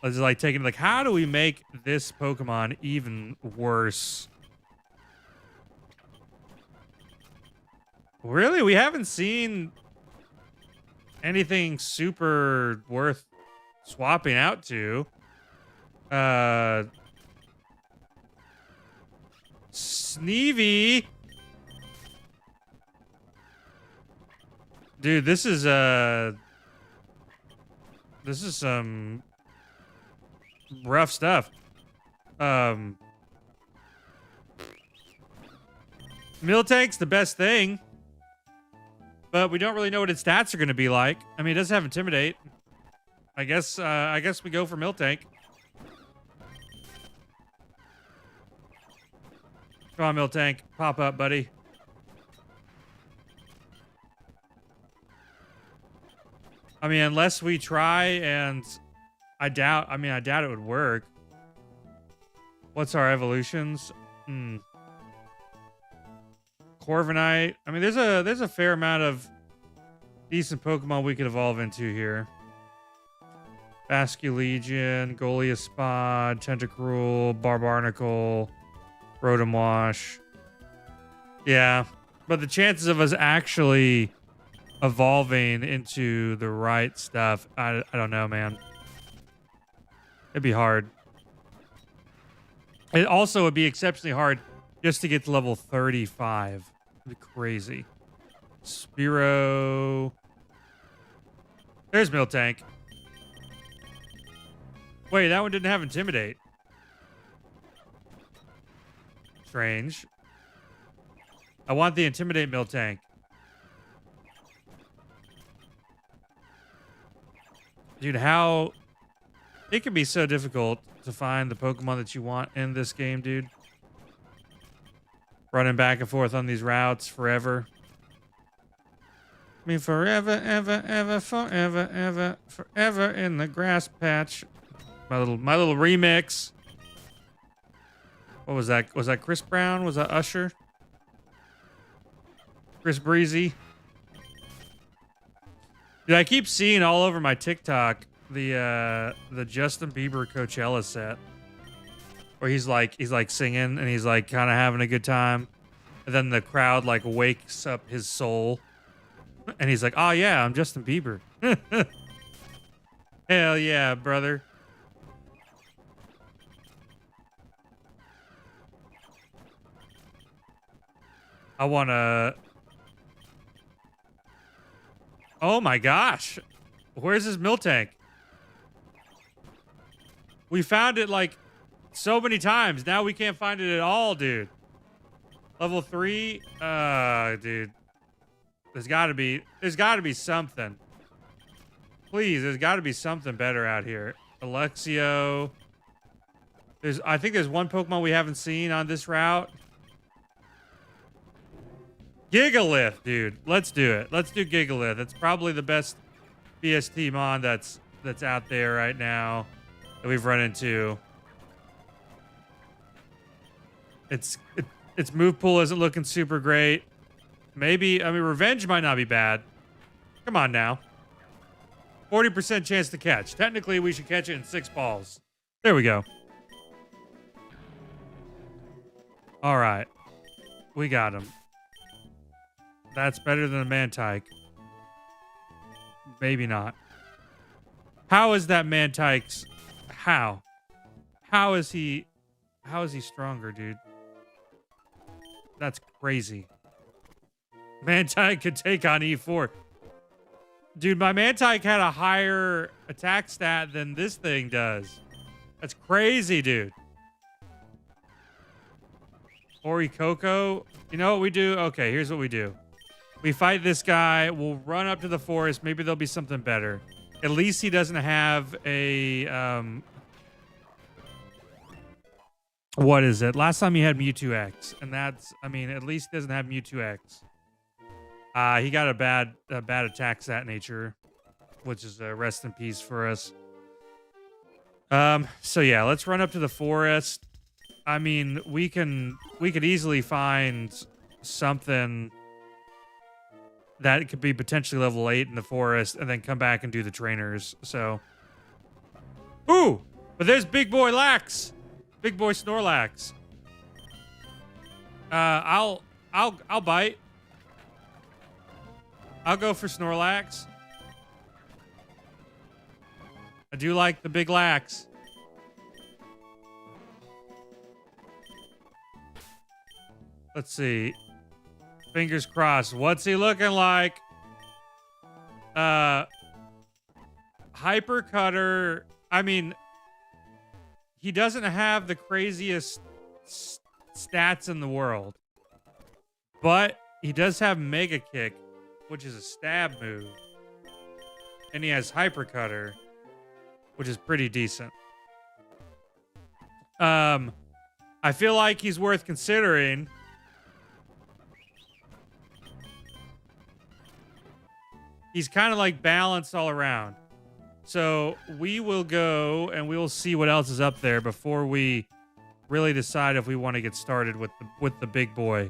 I was like taking how do we make this Pokemon even worse? Really? We haven't seen anything super worth swapping out to. Sneevy. Dude, this is some rough stuff. Miltank's the best thing. But we don't really know what its stats are going to be like. I mean, it does have Intimidate. I guess we go for Miltank. Come on, Miltank. Pop up, buddy. I mean, unless we try, and I doubt it would work. What's our evolutions? Corviknight. I mean, there's a fair amount of decent Pokemon we could evolve into here. Basculegion, Goliaspod, Tentacruel, Barbarnacle, Rotomwash. Yeah, but the chances of us actually evolving into the right stuff, I don't know, man. It'd be hard. It also would be exceptionally hard just to get to level 35. It'd be crazy. Spearow. There's Miltank. Wait, that one didn't have Intimidate. Strange. I want the Intimidate Miltank. Dude, how... It can be so difficult to find the Pokemon that you want in this game, dude. Running back and forth on these routes forever. I mean, forever, ever, ever, forever, ever, forever in the grass patch. My little remix. What was that? Was that Chris Brown? Was that Usher? Chris Breezy? Dude, I keep seeing all over my TikTok the Justin Bieber Coachella set, where he's like singing and he's like kind of having a good time, and then the crowd like wakes up his soul, and he's like, "Oh yeah, I'm Justin Bieber." Hell yeah, brother. I wanna. Oh my gosh, where's this Miltank? We found it like so many times. Now we can't find it at all, dude. Level 3? Dude. There's gotta be something. Please, there's gotta be something better out here. Alexio. I think there's one Pokemon we haven't seen on this route. Gigalith, dude. Let's do it. Let's do Gigalith. It's probably the best BST mon that's out there right now that we've run into. Its move pool isn't looking super great. Maybe, I mean, Revenge might not be bad. Come on now. 40% chance to catch. Technically, we should catch it in 6 balls. There we go. All right. We got him. That's better than a Mantike. Maybe not. How is that Mantike's... How? How is he stronger, dude? That's crazy. Mantike could take on E4. Dude, my Mantike had a higher attack stat than this thing does. That's crazy, dude. Ori Coco. You know what we do? Okay, here's what we do. We fight this guy. We'll run up to the forest. Maybe there'll be something better. At least he doesn't have a... what is it? Last time he had Mewtwo X. And that's... I mean, at least he doesn't have Mewtwo X. He got a bad attack stat nature, which is a rest in peace for us. So yeah, let's run up to the forest. I mean, we could easily find something that could be potentially level 8 in the forest and then come back and do the trainers. So, ooh, but there's Big Boy Lax, Big Boy Snorlax. I'll bite. I'll go for Snorlax. I do like the big Lax. Let's see. Fingers crossed. What's he looking like? Hyper Cutter. I mean, he doesn't have the craziest stats in the world, but he does have Mega Kick, which is a stab move, and he has Hyper Cutter, which is pretty decent. I feel like he's worth considering. He's kind of like balanced all around. So we will go and we will see what else is up there before we really decide if we want to get started with the big boy.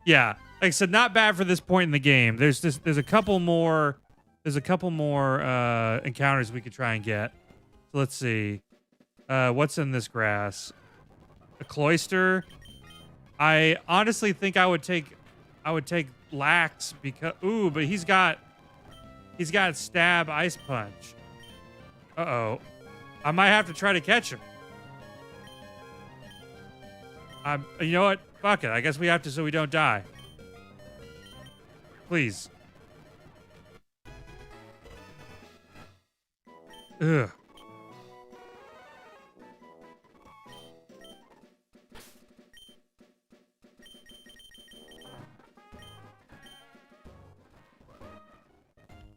Yeah, like I said, not bad for this point in the game. There's a couple more encounters we could try and get. So let's see. What's in this grass? A cloister. I honestly think I would take Lax because but he's got stab ice punch. Uh-oh. I might have to try to catch him. You know what? Fuck it. I guess we have to so we don't die. Please. Ugh.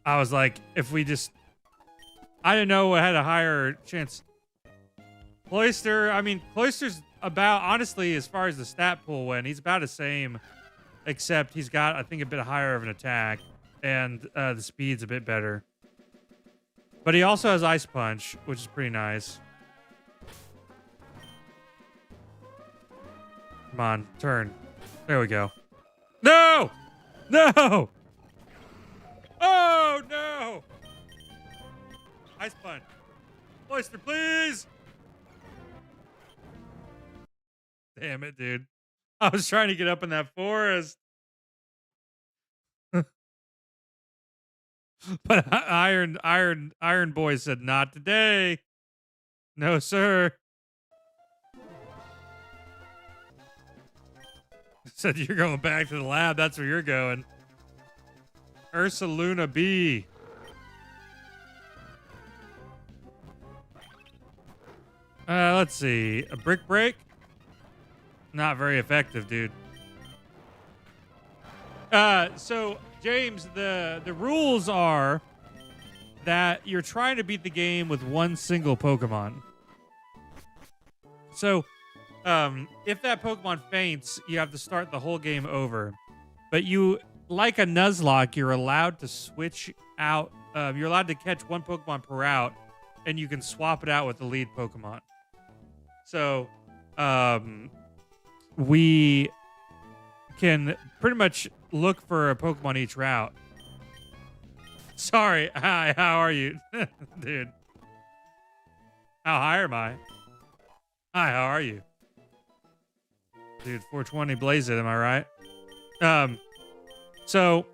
I was like, if we just... I didn't know I had a higher chance. Cloister, I mean, Cloister's about, honestly, as far as the stat pool went, he's about the same, except he's got, I think, a bit higher of an attack, and the speed's a bit better. But he also has Ice Punch, which is pretty nice. Come on, turn. There we go. No! No! Oh, no! Ice Punch. Cloister, please! Damn it, dude. I was trying to get up in that forest. But Iron Boy said, not today. No, sir. Said you're going back to the lab. That's where you're going. Ursaluna B. Let's see. A brick break? Not very effective, dude. So James, the rules are that you're trying to beat the game with one single Pokemon. So, if that Pokemon faints, you have to start the whole game over. But you, like a Nuzlocke, you're allowed to switch out. You're allowed to catch one Pokemon per route, and you can swap it out with the lead Pokemon. So, we can pretty much look for a Pokemon each route. Sorry. Hi, how are you? Dude. How high am I? Hi, how are you? Dude, 420 blaze it, am I right? So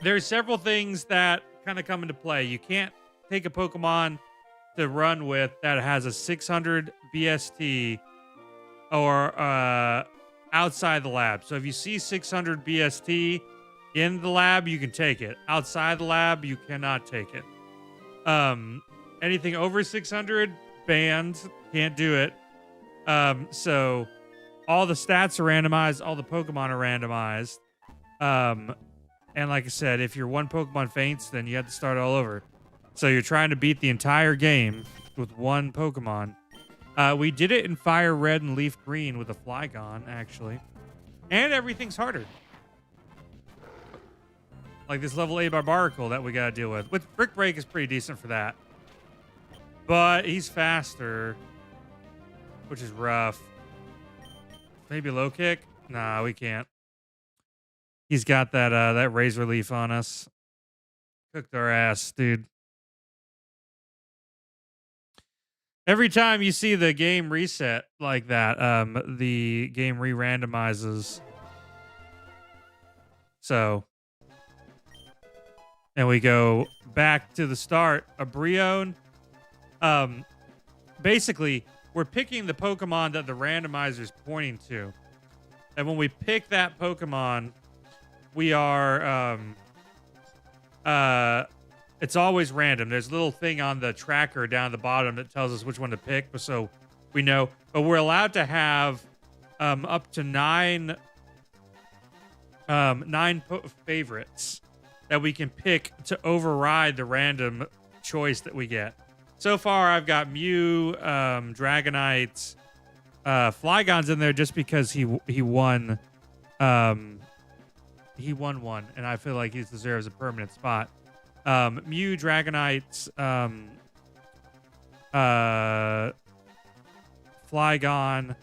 there's several things that kind of come into play. You can't take a Pokemon to run with that has a 600 BST or outside the lab. So if you see 600 BST in the lab, you can take it. Outside the lab, you cannot take it. Anything over 600, banned. Can't do it. So all the stats are randomized. All the Pokemon are randomized. And like I said, if your one Pokemon faints, then you have to start all over. So you're trying to beat the entire game with one Pokemon. We did it in Fire Red and Leaf Green with a Flygon, actually. And everything's harder. Like this level A Barbaracle that we gotta deal with. Which Brick Break is pretty decent for that. But he's faster, which is rough. Maybe low kick? Nah, we can't. He's got that Razor Leaf on us. Cooked our ass, dude. Every time you see the game reset like that, the game re-randomizes. So, and we go back to the start. A Brion. Basically, we're picking the Pokemon that the randomizer is pointing to. And when we pick that Pokemon, we are, it's always random. There's a little thing on the tracker down at the bottom that tells us which one to pick, so we know. But we're allowed to have up to nine favorites that we can pick to override the random choice that we get. So far, I've got Mew, Dragonite, Flygon's in there just because he won he won one, and I feel like he deserves a permanent spot. Mew, Dragonite, Flygon,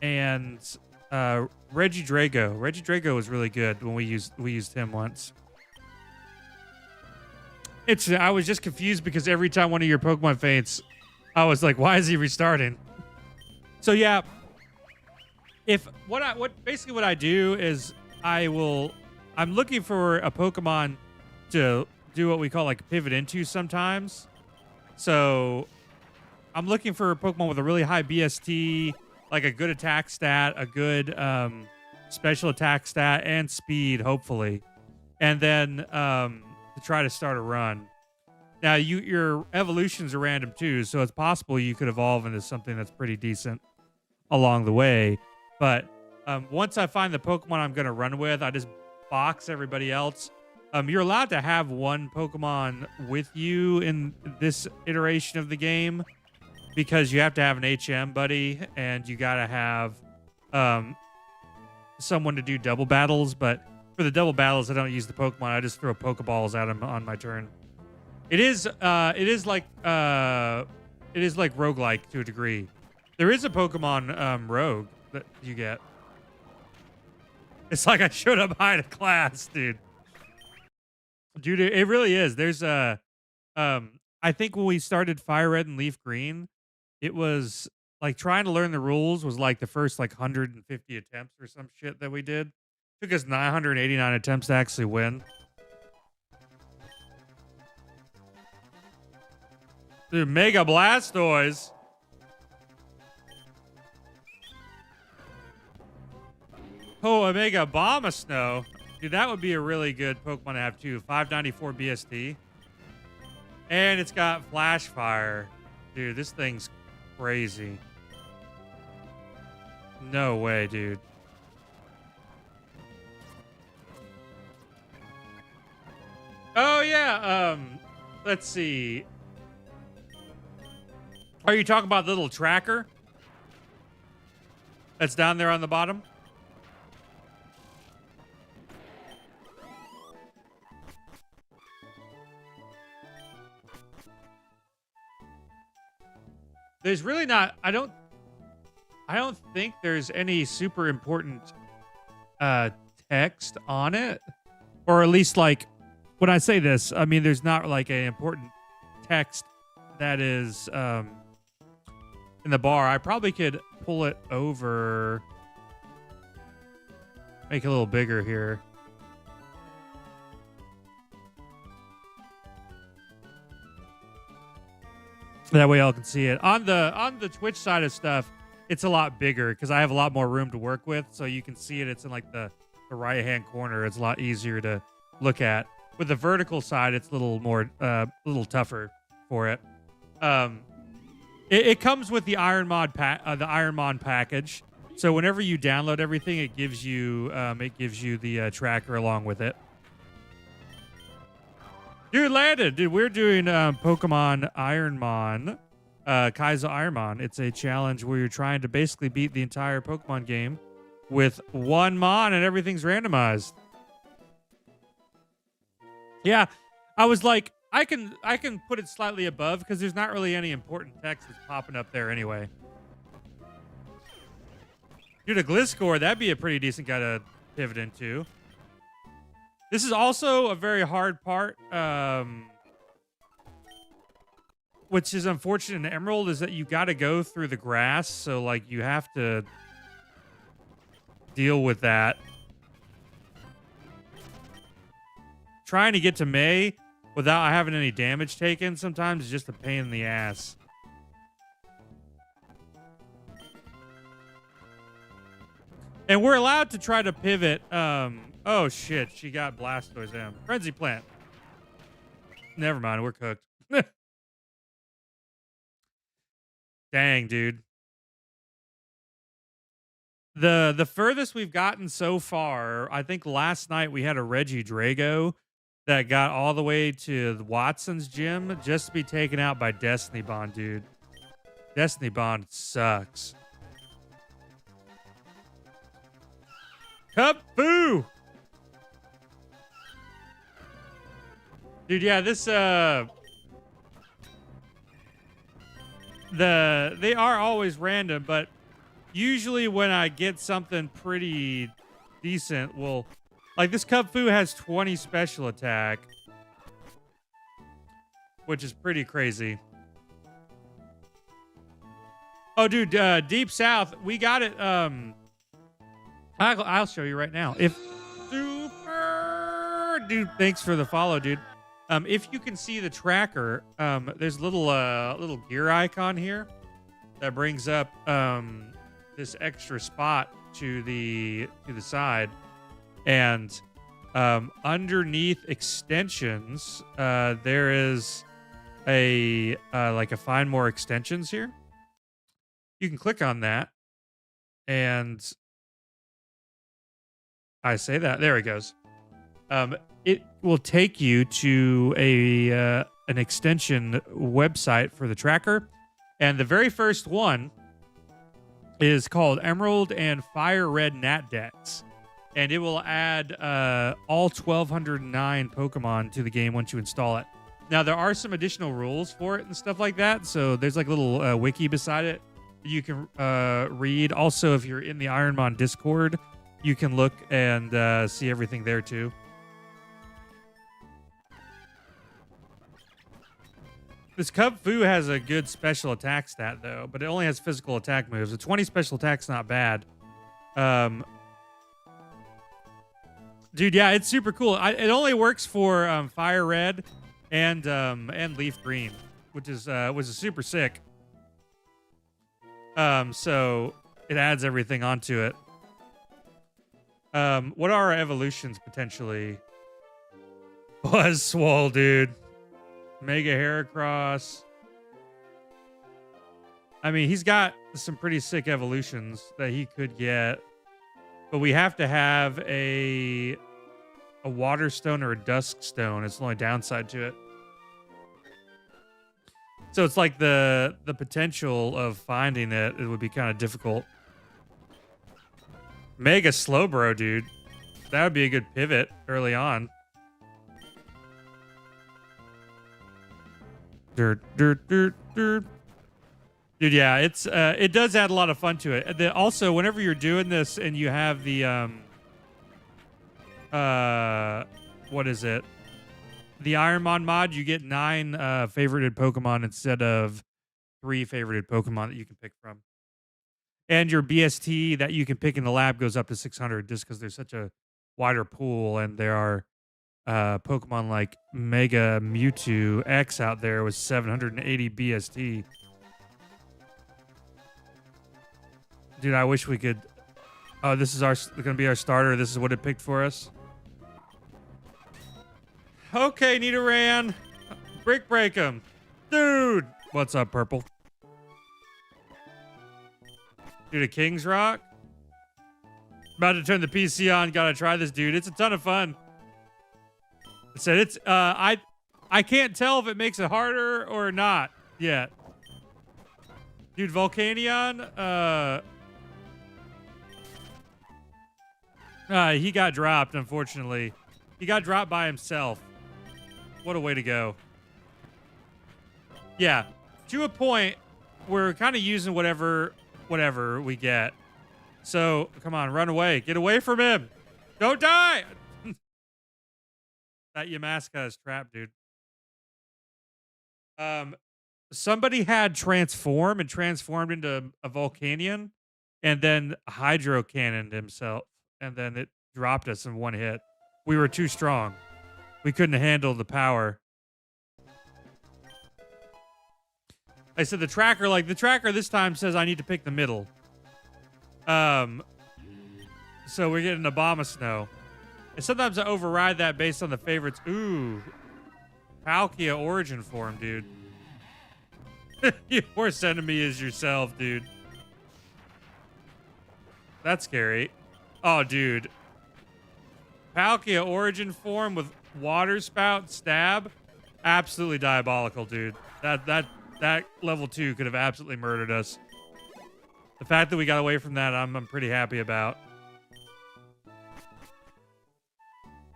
and Regidrago. Regidrago was really good when we used him once. I was just confused because every time one of your Pokemon faints, I was like, why is he restarting? So yeah, what I do is I'm looking for a Pokemon to do what we call like pivot into sometimes. So I'm looking for a Pokemon with a really high BST, like a good attack stat, a good special attack stat, and speed, hopefully. And then to try to start a run. Now, your evolutions are random too, so it's possible you could evolve into something that's pretty decent along the way. But once I find the Pokemon I'm going to run with, I just box everybody else. You're allowed to have one Pokemon with you in this iteration of the game because you have to have an HM buddy and you got to have someone to do double battles. But for the double battles, I don't use the Pokemon. I just throw Pokeballs at them on my turn. It is like roguelike to a degree. There is a Pokemon Rogue that you get. It's like I showed up high to class, dude. Dude, it really is. There's I think when we started Fire Red and Leaf Green, it was like trying to learn the rules was like the first like 150 attempts or some shit that we did. Took us 989 attempts to actually win. Dude, Mega Blastoise. Oh, Omega Abomasnow. Dude, that would be a really good Pokemon to have too. 594 BST. And it's got Flash Fire. Dude, this thing's crazy. No way, dude. Oh, yeah. Let's see. Are you talking about the little tracker that's down there on the bottom? There's really not. I don't think there's any super important text on it, or at least like when I say this, I mean there's not like an important text that is in the bar. I probably could pull it over, make it a little bigger here. That way y'all can see it. On the Twitch side of stuff, it's a lot bigger because I have a lot more room to work with, so you can see it. It's in like the right hand corner. It's a lot easier to look at. With the vertical side, it's a little more little tougher for it. It comes with the Iron Mod package. So whenever you download everything, it gives you the tracker along with it. Dude, landed. Dude, we're doing Pokemon Ironmon, Kaizo Ironmon. It's a challenge where you're trying to basically beat the entire Pokemon game with one Mon and everything's randomized. Yeah, I was like, I can put it slightly above because there's not really any important text that's popping up there anyway. Dude, a Gliscor, that'd be a pretty decent guy to pivot into. This is also a very hard part, which is unfortunate in Emerald, is that you got to go through the grass. So, like, you have to deal with that. Trying to get to May without having any damage taken sometimes is just a pain in the ass. And we're allowed to try to pivot. Oh, shit. She got Blastoise in. Frenzy Plant. Never mind. We're cooked. Dang, dude. The furthest we've gotten so far, I think last night we had a Regidrago that got all the way to Watson's gym just to be taken out by Destiny Bond, dude. Destiny Bond sucks. Cup Foo! Dude, yeah, this they are always random, but usually when I get something pretty decent, well, like this Kung Fu has 20 special attack, which is pretty crazy. Oh, dude, Deep South, we got it. I'll show you right now. If super dude, thanks for the follow, dude. If you can see the tracker, there's a little gear icon here that brings up this extra spot to the side, and underneath extensions, there is a like a find more extensions here. You can click on that, and I say that there it goes. It will take you to an extension website for the tracker, and the very first one is called Emerald and Fire Red Nat Decks, and it will add all 1,209 Pokemon to the game once you install it. Now there are some additional rules for it and stuff like that, so there's like a little wiki beside it you can read. Also, if you're in the Ironmon Discord, you can look and see everything there too. This Kung Fu has a good special attack stat though, but it only has physical attack moves. The 20 special attack's not bad. Dude, yeah, it's super cool. It only works for Fire Red and Leaf Green, which is super sick. So it adds everything onto it. What are our evolutions potentially? Buzzswole, dude. Mega Heracross. I mean, he's got some pretty sick evolutions that he could get, but we have to have a Water Stone or a Dusk Stone. It's the only downside to it. So it's like the potential of finding it would be kind of difficult. Mega Slowbro, dude. That would be a good pivot early on. Dude, yeah, it does add a lot of fun to it. Also, whenever you're doing this and you have the what is it? The Ironmon mod, you get 9 favorited Pokemon instead of 3 favorited Pokemon that you can pick from. And your BST that you can pick in the lab goes up to 600 just because there's such a wider pool, and there are Pokemon like Mega Mewtwo X out there with 780 BST. Dude, I wish we could. Oh, this is going to be our starter. This is what it picked for us. Okay, Nidoran. Break him. Dude. What's up, Purple? Dude, a King's Rock. About to turn the PC on. Gotta try this, dude. It's a ton of fun. It said it's I can't tell if it makes it harder or not yet. Dude, Volcanion, he got dropped, unfortunately. He got dropped by himself. What a way to go. Yeah, to a point, we're kind of using whatever we get. So, come on, run away. Get away from him. Don't die. That Yamaska is trapped, dude. Somebody had transformed into a Volcanion and then Hydro Cannoned himself, and then it dropped us in one hit. We were too strong. We couldn't handle the power. I said the tracker this time says I need to pick the middle. So we're getting Abomasnow. And sometimes I override that based on the favorites. Ooh. Palkia origin form, dude. Your worst enemy is yourself, dude. That's scary. Oh, dude. Palkia origin form with water spout stab. Absolutely diabolical, dude. That level 2 could have absolutely murdered us. The fact that we got away from that, I'm pretty happy about.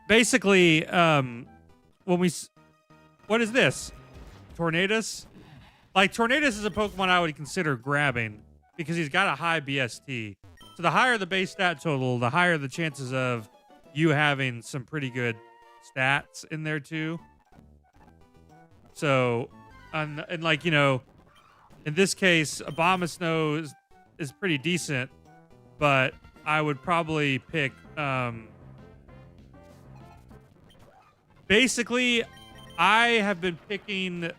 Basically, when What is this? Tornadus? Like, Tornadus is a Pokemon I would consider grabbing because he's got a high BST. So the higher the base stat total, the higher the chances of you having some pretty good stats in there too. So, and like, you know, in this case, Abomasnow is pretty decent, but I would probably pick, basically, I have been picking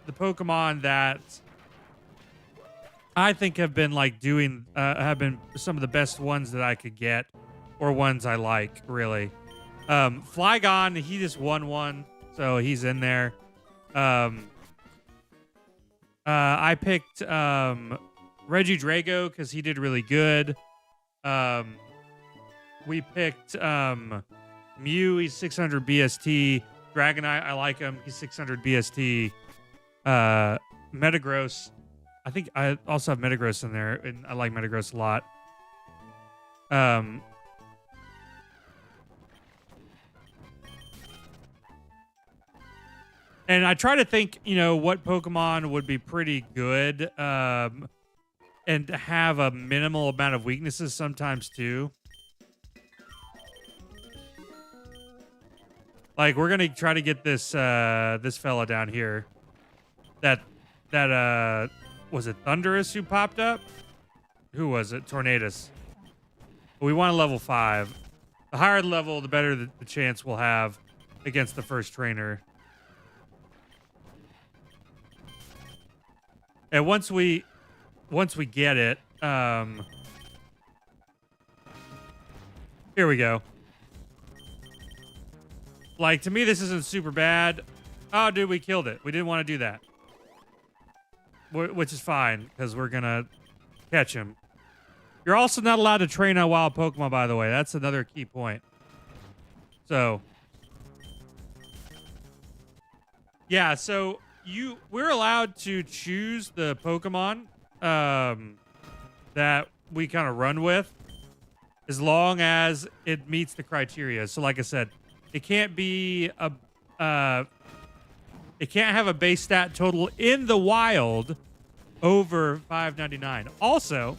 the Pokemon that I think have been like doing, have been some of the best ones that I could get, or ones I like, really. Flygon, he just won one, so he's in there. I picked Reggie Drago because he did really good. We picked Mew, he's 600 BST. Dragonite, I like him, he's 600 BST. Metagross, I think I also have Metagross in there, and I like Metagross a lot. And I try to think, you know, what Pokemon would be pretty good, and have a minimal amount of weaknesses sometimes too. Like, we're gonna try to get this this fella down here. That was it Thundurus who popped up? Who was it? Tornadus. We want a level 5. The higher the level, the better the chance we'll have against the first trainer. And once we get it, here we go. Like, to me, this isn't super bad. Oh, dude, we killed it. We didn't want to do that. Which is fine, because we're going to catch him. You're also not allowed to train on wild Pokemon, by the way. That's another key point. So, yeah, so we're allowed to choose the Pokemon that we kind of run with, as long as it meets the criteria. So, like I said, it can't be it can't have a base stat total in the wild over 599. Also,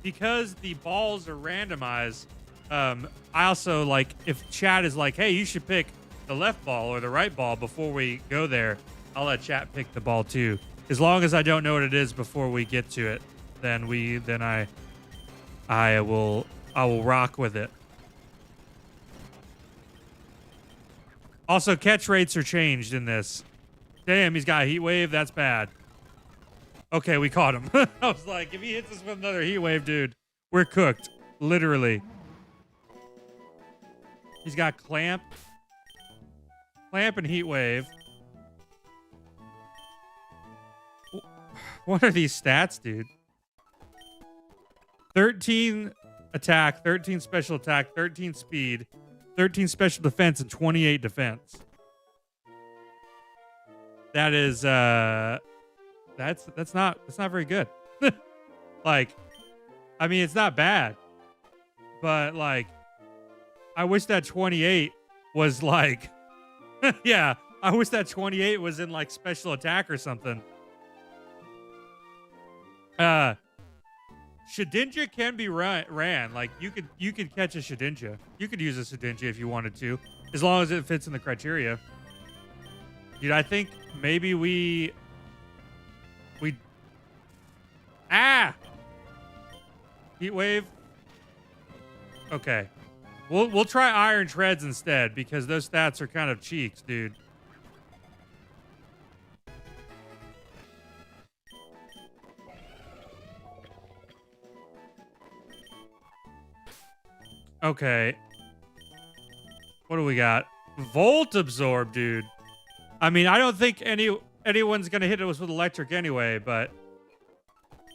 because the balls are randomized, I also, like, if chat is like, hey, you should pick the left ball or the right ball before we go there, I'll let chat pick the ball too. As long as I don't know what it is before we get to it, then I will rock with it. Also, catch rates are changed in this. Damn, he's got a heat wave. That's bad. Okay, we caught him. I was like, if he hits us with another heat wave, dude, we're cooked. Literally. He's got clamp. Clamp and heat wave. What are these stats, dude? 13 attack, 13 special attack, 13 speed, 13 special defense, and 28 defense. That is that's not very good. Like, I mean, it's not bad, but like, I wish that 28 was like yeah, I wish that 28 was in like special attack or something. Shedinja can be ran. Like, you could catch a Shedinja. You could use a Shedinja if you wanted to, as long as it fits in the criteria. Dude, I think maybe we heat wave. Okay, we'll try Iron Treads instead, because those stats are kind of cheeks, dude. Okay. What do we got? Volt Absorb, dude. I mean, I don't think anyone's gonna hit us with electric anyway, but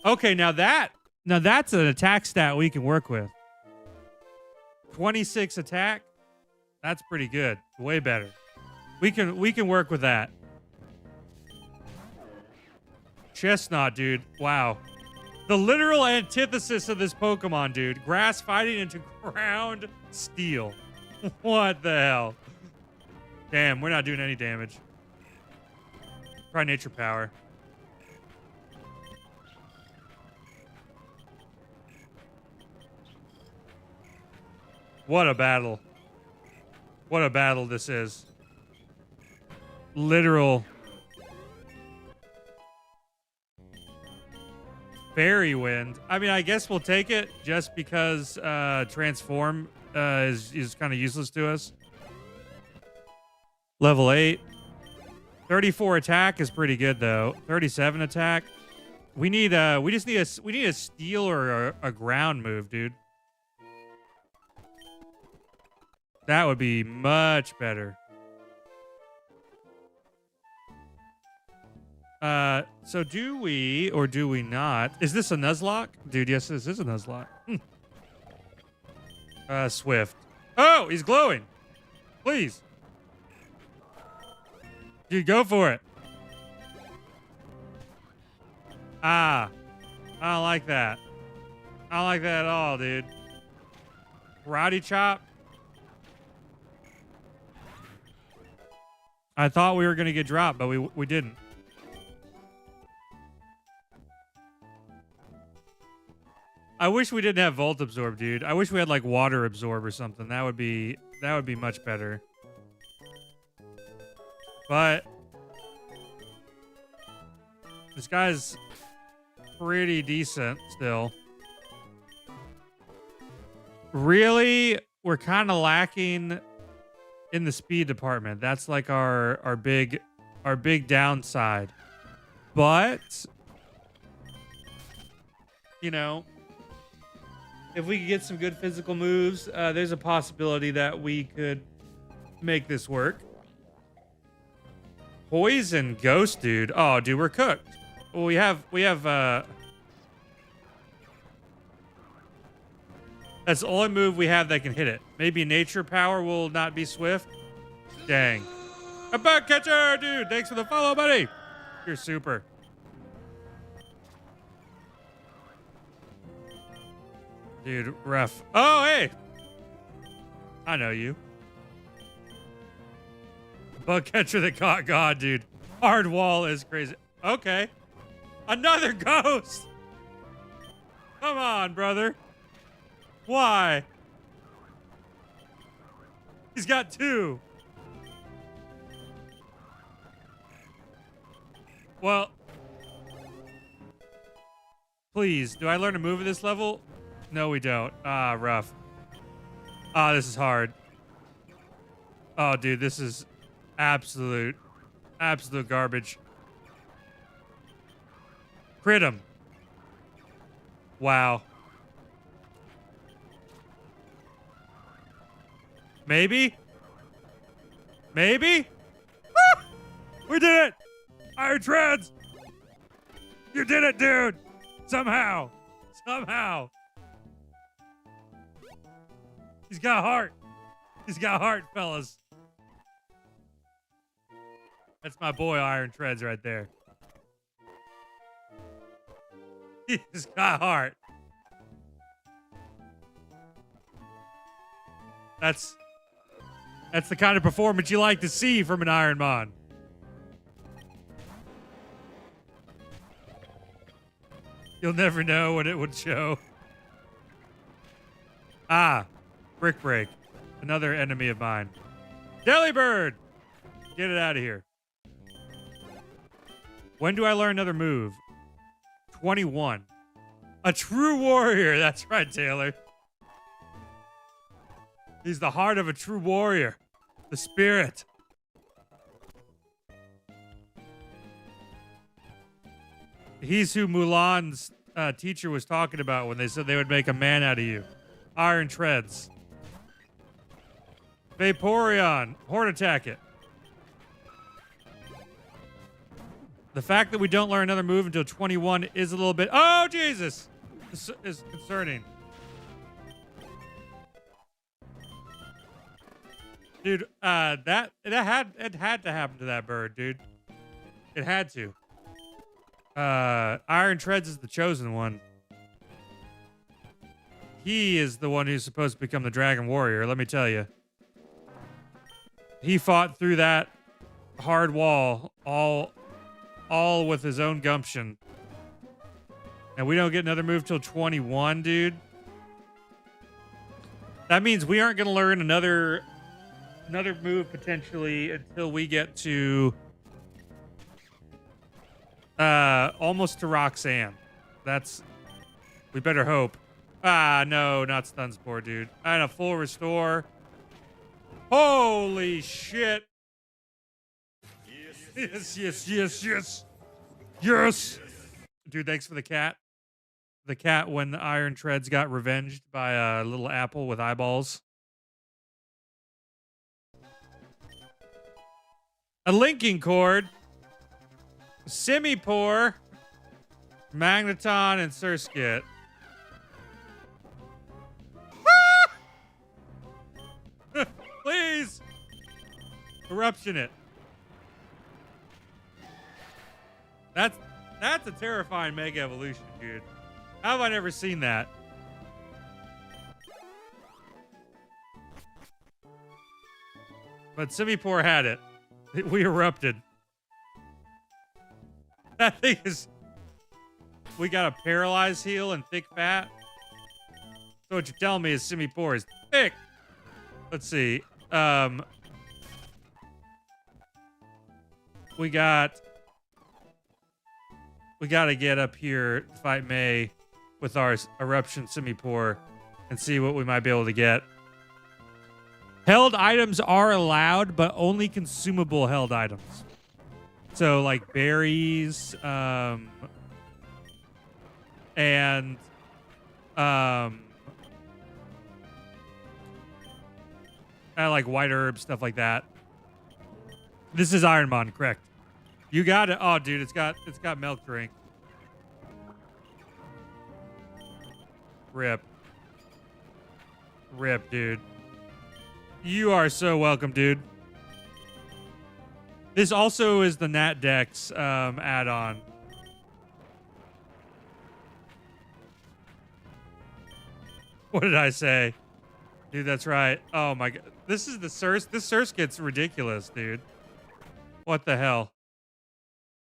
okay, now that's an attack stat we can work with. 26 attack. That's pretty good. Way better. We can work with that. Chestnut, dude. Wow. The literal antithesis of this Pokemon, dude. Grass fighting into ground steel. What the hell? Damn, we're not doing any damage. Try nature power. What a battle. What a battle this is. Literal fairy wind. I mean, I guess we'll take it just because transform is kind of useless to us. Level 8. 34 attack is pretty good though. 37 attack. We need we need a steel or a ground move, dude. That would be much better. So do we or do we not? Is this a Nuzlocke? Dude, yes, this is a Nuzlocke. Swift. Oh, he's glowing. Please. Dude, go for it. Ah. I don't like that. I don't like that at all, dude. Karate chop. I thought we were going to get dropped, but we didn't. I wish we didn't have Volt Absorb, dude. I wish we had like Water Absorb or something. That would be much better. But this guy's pretty decent still. Really, we're kind of lacking in the speed department. That's like our big downside. But you know, if we could get some good physical moves, there's a possibility that we could make this work. Poison Ghost, dude. Oh, dude, we're cooked. Well, we have that's the only move we have that can hit it. Maybe nature power will not be swift. Dang. A bug catcher, dude. Thanks for the follow, buddy. You're super. Dude, rough. Oh, hey. I know you. Bug catcher that caught God, dude. Hard wall is crazy. Okay. Another ghost. Come on, brother. Why? He's got two. Well, please, do I learn a move at this level? No, we don't. Ah, rough. Ah, this is hard. Oh, dude, this is absolute garbage. Crit him. Wow. Maybe? Maybe? Ah! We did it! Iron Treads! You did it, dude! Somehow! Somehow! He's got heart. He's got heart, fellas. That's my boy, Iron Treads, right there. He's got heart. That's the kind of performance you like to see from an Iron Mon. You'll never know when it would show. Ah, Brick Break. Another enemy of mine. Delibird! Get it out of here. When do I learn another move? 21. A true warrior. That's right, Taylor. He's the heart of a true warrior. The spirit. He's who Mulan's teacher was talking about when they said they would make a man out of you. Iron Treads. Vaporeon. Horde attack it. The fact that we don't learn another move until 21 is a little bit... Oh, Jesus! This is concerning. Dude, it had to happen to that bird, dude. It had to. Iron Treads is the chosen one. He is the one who's supposed to become the Dragon Warrior, let me tell you. He fought through that hard wall all with his own gumption. And we don't get another move till 21, dude. That means we aren't going to learn another move potentially until we get to almost to Roxanne. We better hope. Ah, no, not stun spore, dude. And a full restore. Holy shit. Yes. Dude, thanks for the cat. The cat when the Iron Treads got revenged by a little apple with eyeballs. A linking cord. Simipour. Magneton and Surskit. Please. Eruption it. That's a terrifying Mega Evolution, dude. How have I never seen that? But Simipour had it. We erupted. That thing is... We got a paralyzed heal and thick fat. So what you're telling me is Simipour is thick. Let's see. We got to get up here to fight May with our Eruption Simipour and see what we might be able to get. Held items are allowed, but only consumable held items. So like berries, and like white herbs, stuff like that. This is Ironmon, correct? You got it. Oh, dude, it's got milk drink. Rip, dude. You are so welcome, dude. This also is the Nat Dex add-on. What did I say? Dude, that's right. Oh my god. This is the Surskit. This Surskit's ridiculous, dude. What the hell?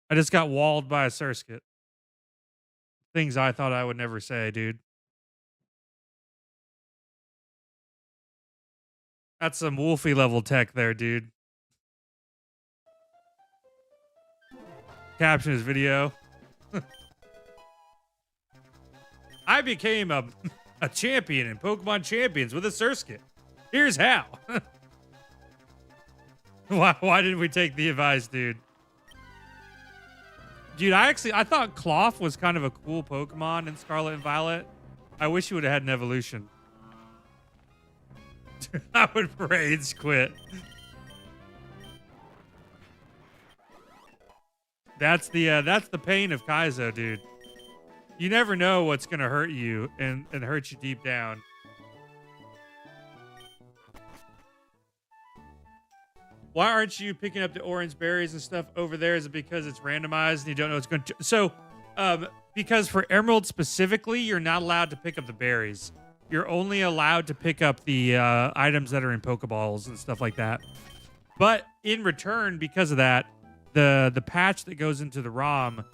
I just got walled by a Surskit. Things I thought I would never say, dude. That's some Wolfie level tech there, dude. Caption his video. I became a champion in Pokemon Champions with a Surskit. Here's how. Why didn't we take the advice, dude? Dude, I thought Cloth was kind of a cool Pokemon in Scarlet and Violet. I wish he would have had an evolution. I would rage quit. That's the pain of Kaizo, dude. You never know what's gonna hurt you and hurt you deep down. Why aren't you picking up the orange berries and stuff over there? Is it because it's randomized and you don't know what's going to... So, because for Emerald specifically, you're not allowed to pick up the berries. You're only allowed to pick up the items that are in Pokeballs and stuff like that. But in return, because of that, the patch that goes into the ROM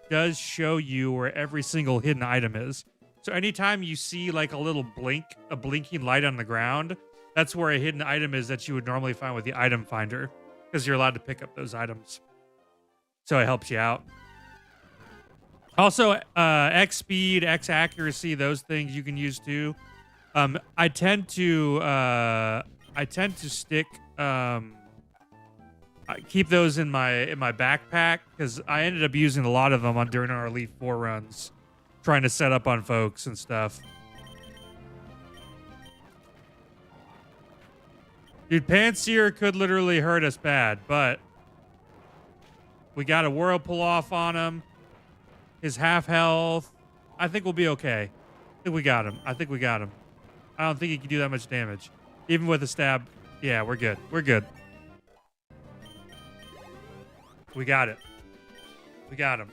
does show you where every single hidden item is. So anytime you see like a little blinking light on the ground, that's where a hidden item is that you would normally find with the item finder, because you're allowed to pick up those items. So it helps you out. Also, X speed, X accuracy, those things you can use too. I tend to stick I keep those in my backpack because I ended up using a lot of them during our Elite Four runs, trying to set up on folks and stuff. Dude, Panseer could literally hurt us bad, but we got a Whirlpool off on him. His half health. I think we'll be okay. I think we got him. I don't think he can do that much damage. Even with a stab. Yeah, we're good. We're good. We got it. We got him.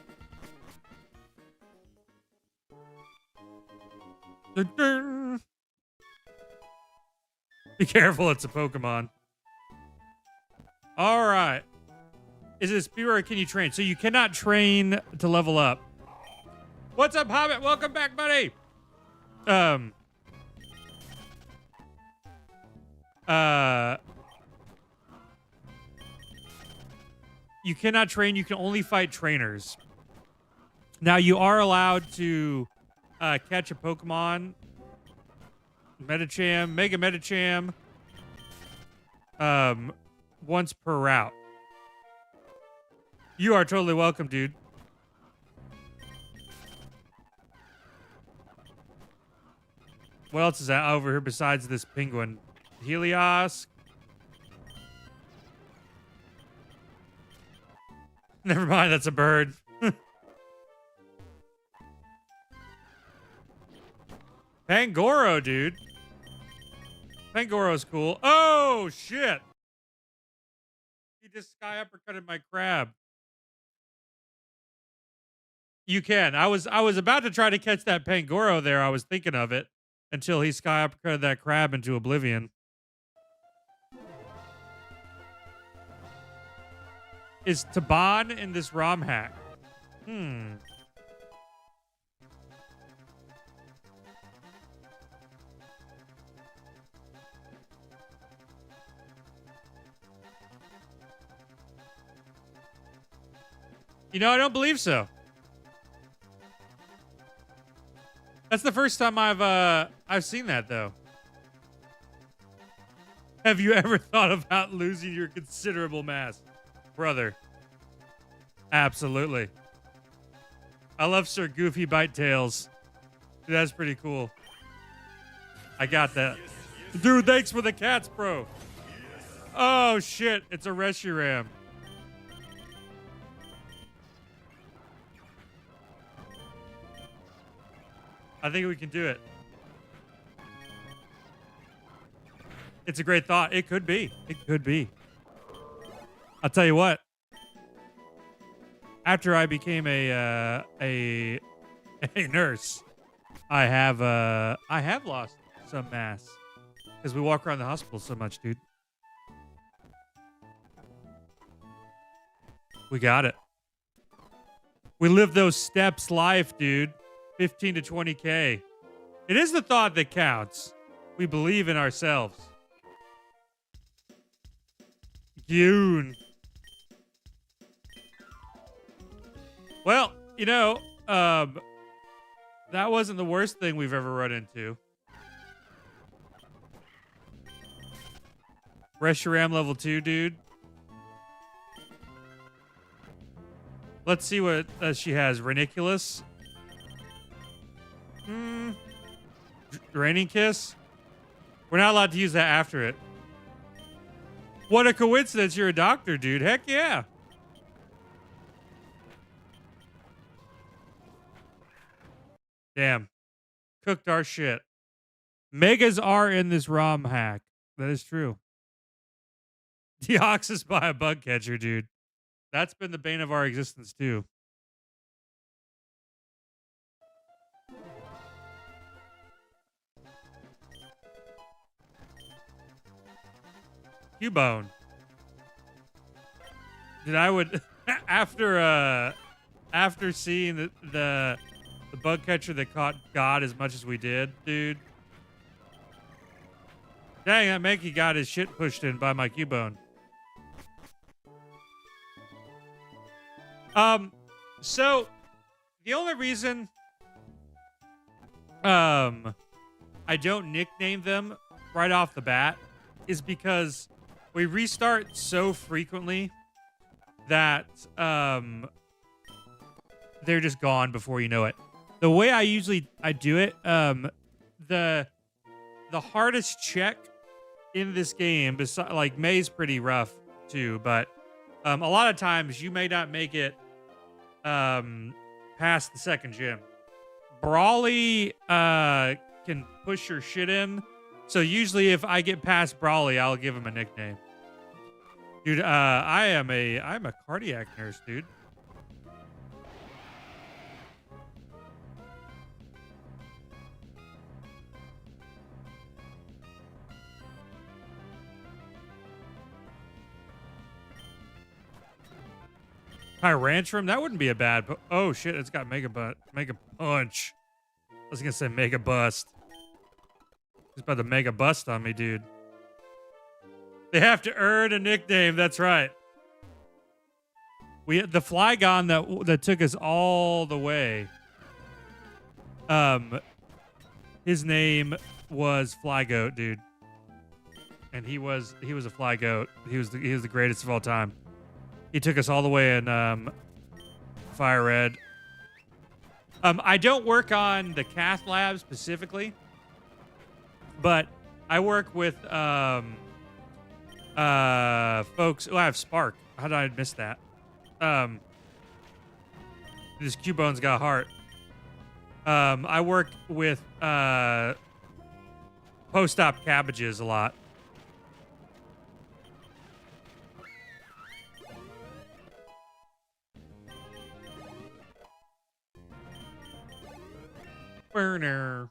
Be careful, it's a Pokemon. All right. Is it a spear or can you train? So you cannot train to level up. What's up, Hobbit? Welcome back, buddy. You cannot train. You can only fight trainers. Now you are allowed to catch a Pokemon, Medicham, Mega Medicham, once per route. You are totally welcome, dude. What else is that over here besides this penguin? Helios. Never mind, that's a bird. Pangoro, dude. Pangoro's cool. Oh, shit. He just sky uppercutted my crab. You can. I was about to try to catch that Pangoro there. I was thinking of it until he sky uppercutted that crab into oblivion. Is Taban in this ROM hack? You know, I don't believe so. That's the first time I've seen that though. Have you ever thought about losing your considerable mass, brother? Absolutely. I love Sir Goofy Bite Tails. Dude, that's pretty cool. I got that. Dude, thanks for the cats, bro. Oh shit, it's a Reshiram. I think we can do it. It's a great thought. It could be. It could be. I'll tell you what. After I became a nurse, I have lost some mass because we walk around the hospital so much, dude. We got it. We live those steps life, dude. 15 to 20K. It is the thought that counts. We believe in ourselves. Yoon. Well, you know, that wasn't the worst thing we've ever run into. Reshiram level 2, dude. Let's see what she has. Reniculus. Draining Kiss? We're not allowed to use that after it. What a coincidence you're a doctor, dude. Heck yeah. Damn. Cooked our shit. Megas are in this ROM hack. That is true. Deoxys by a bug catcher, dude. That's been the bane of our existence, too. Cubone. Dude, I would after seeing the bug catcher that caught God as much as we did, dude. Dang, that Mankey got his shit pushed in by my Cubone. So the only reason I don't nickname them right off the bat is because we restart so frequently that they're just gone before you know it. The way I do it, the hardest check in this game, like May's pretty rough too, but a lot of times you may not make it past the second gym. Brawly can push your shit in. So usually if I get past Brawly, I'll give him a nickname. Dude, I'm a cardiac nurse, dude. Tyrantrum? That wouldn't be a bad. Oh shit! It's got Mega Punch. I was gonna say Mega Bust. He's about to Mega Bust on me, dude. They have to earn a nickname. That's right. The Flygon that took us all the way. His name was Flygoat, dude, and he was a Flygoat. He was the greatest of all time. He took us all the way in Fire Red. I don't work on the Cath Lab specifically, but I work with folks. Oh, I have Spark. How did I miss that? This Cubone's got heart. I work with post-op cabbages a lot. Burner.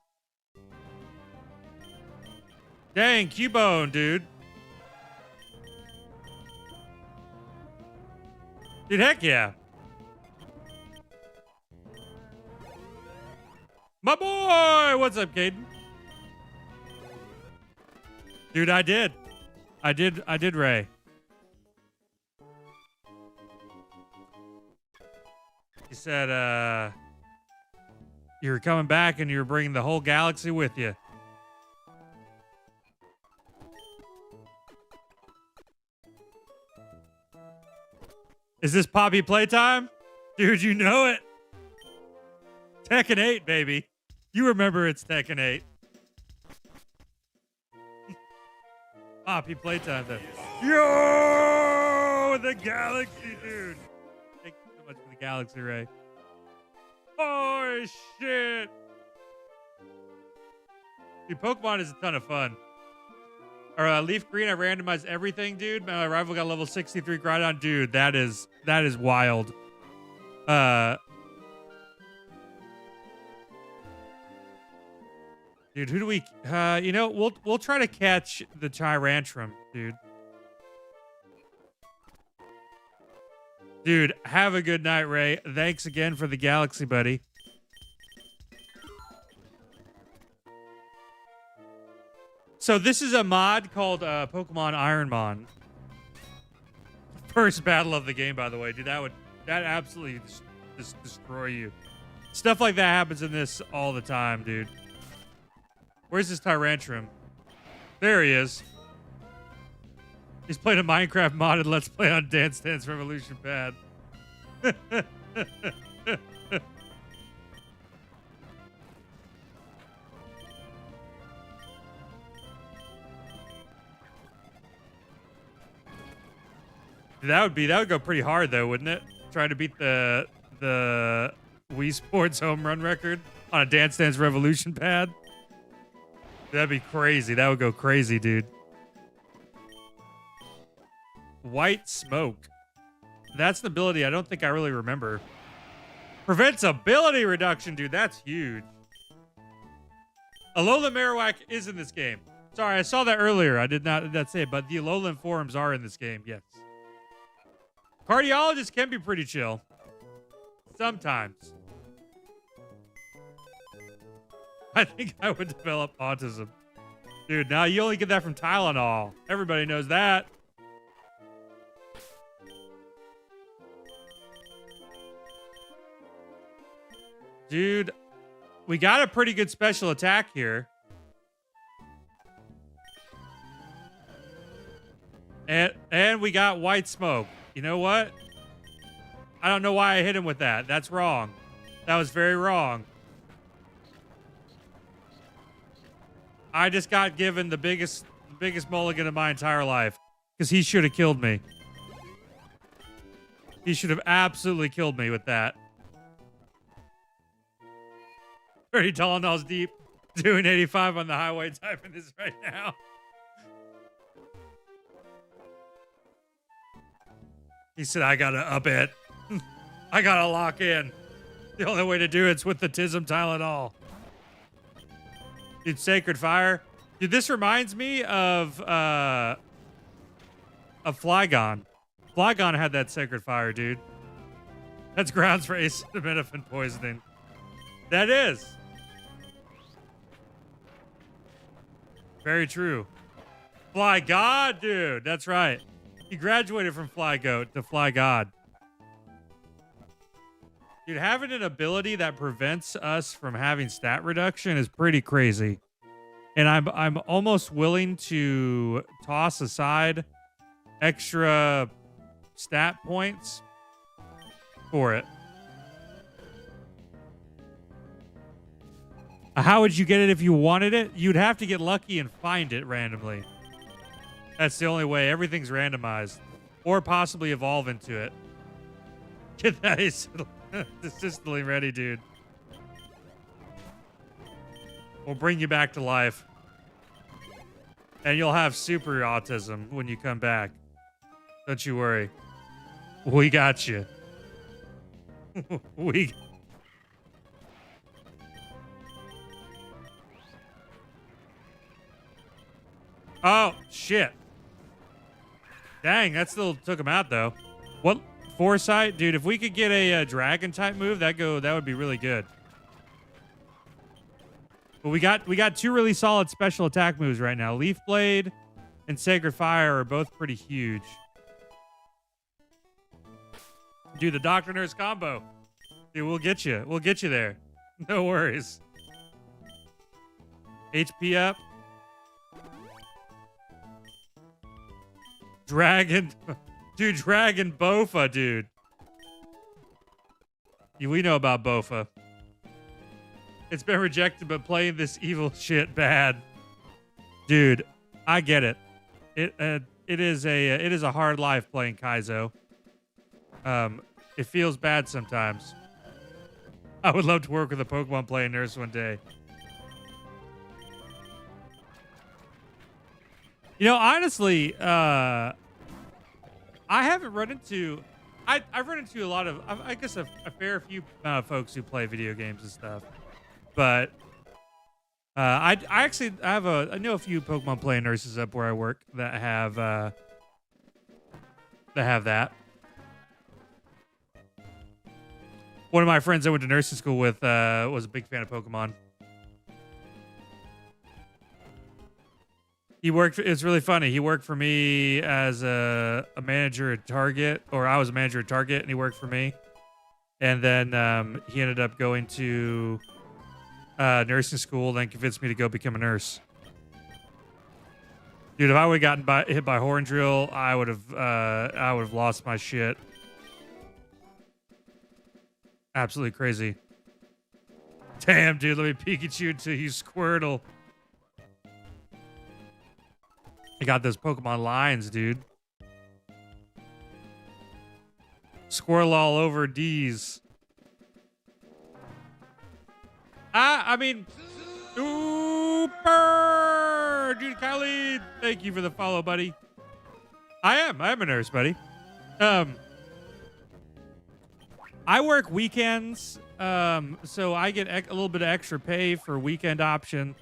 Dang, Cubone, dude. Dude, heck yeah. My boy! What's up, Caden? Dude, I did, Ray. He said, you were coming back and you were bringing the whole galaxy with you. Is this Poppy playtime? Dude, you know it. Tekken 8, baby. You remember it's Tekken 8. Poppy playtime, though. Yo! The galaxy, dude. Thank you so much for the galaxy, Ray. Oh, shit. Dude, Pokemon is a ton of fun. Or Leaf Green, I randomized everything, dude. My rival got level 63 Groudon. Dude, that is wild. Dude, who do we you know, we'll try to catch the Tyrantrum, dude. Dude, have a good night, Ray. Thanks again for the galaxy, buddy. So this is a mod called Pokemon Ironmon. First battle of the game, by the way. Dude, that absolutely just destroy you. Stuff like that happens in this all the time, dude. Where's this Tyrantrum? There he is. He's playing a Minecraft modded Let's Play on Dance Dance Revolution pad. That would go pretty hard though, wouldn't it? Trying to beat the Wii Sports home run record on a Dance Dance Revolution pad. That'd be crazy. That would go crazy, dude. White Smoke. That's an ability I don't think I really remember. Prevents ability reduction, dude. That's huge. Alolan Marowak is in this game. Sorry, I saw that earlier. I did not say it, but the Alolan forums are in this game, yes. Cardiologists can be pretty chill. Sometimes. I think I would develop autism. Dude, now you only get that from Tylenol. Everybody knows that. Dude, we got a pretty good special attack here. And we got White Smoke. You know what? I don't know why I hit him with that. That's wrong. That was very wrong. I just got given the biggest mulligan of my entire life because he should have killed me. He should have absolutely killed me with that. 30 Tylenols deep, doing 85 on the highway, typing this right now. He said, I gotta up it. I gotta lock in. The only way to do it's with the Tism Tylenol. Dude, Sacred Fire. Dude, this reminds me of Flygon. Flygon had that Sacred Fire, dude. That's grounds for acetaminophen poisoning. That is. Very true. Fly God, dude. That's right. He graduated from Fly Goat to Fly God. Dude, having an ability that prevents us from having stat reduction is pretty crazy. And I'm almost willing to toss aside extra stat points for it. How would you get it if you wanted it? You'd have to get lucky and find it randomly. That's the only way. Everything's randomized. Or possibly evolve into it. Get that consistently ready, dude. We'll bring you back to life. And you'll have super autism when you come back. Don't you worry. We got you. Oh, shit. Dang, that still took him out, though. What? Foresight? Dude, if we could get a dragon type move, that would be really good. But we got two really solid special attack moves right now. Leaf Blade and Sacred Fire are both pretty huge. Dude, the Doctor Nurse combo. Dude, we'll get you. We'll get you there. No worries. HP up. Dragon. Dude, Dragon Bofa, dude. We know about Bofa. It's been rejected, but playing this evil shit bad. Dude, I get it. It is a hard life playing Kaizo. It feels bad sometimes. I would love to work with a Pokemon playing nurse one day. You know, honestly, I haven't run into... I've run into a lot of... I guess a fair few folks who play video games and stuff. But I know a few Pokemon playing nurses up where I work that have that. One of my friends I went to nursing school with was a big fan of Pokemon. It's really funny. He worked for me as a manager at Target, or I was a manager at Target, and he worked for me. And then he ended up going to nursing school, then convinced me to go become a nurse. Dude, if I would have gotten hit by horn drill, I would have lost my shit. Absolutely crazy. Damn, dude, let me Pikachu until you Squirtle. I got those Pokemon lines, dude. Squirrel all over D's. I mean, super! Dude, Khalid, thank you for the follow, buddy. I'm a nurse, buddy. I work weekends, so I get a little bit of extra pay for weekend option.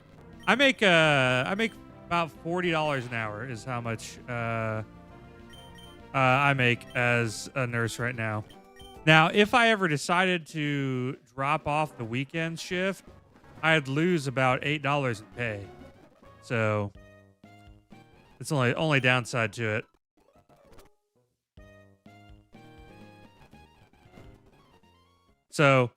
I make about $40 an hour is how much I make as a nurse right now. Now, if I ever decided to drop off the weekend shift, I'd lose about $8 in pay. So it's only downside to it. So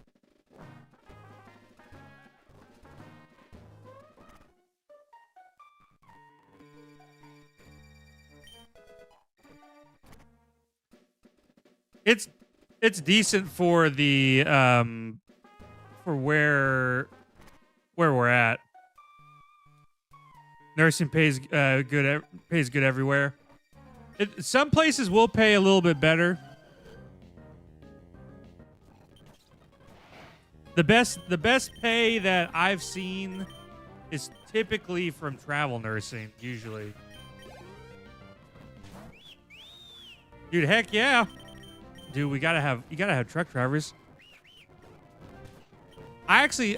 it's decent for the for where we're at. Nursing pays good everywhere. Some places will pay a little bit better. The best pay that I've seen is typically from travel nursing, usually. Dude, heck yeah. Dude, you gotta have truck drivers. I actually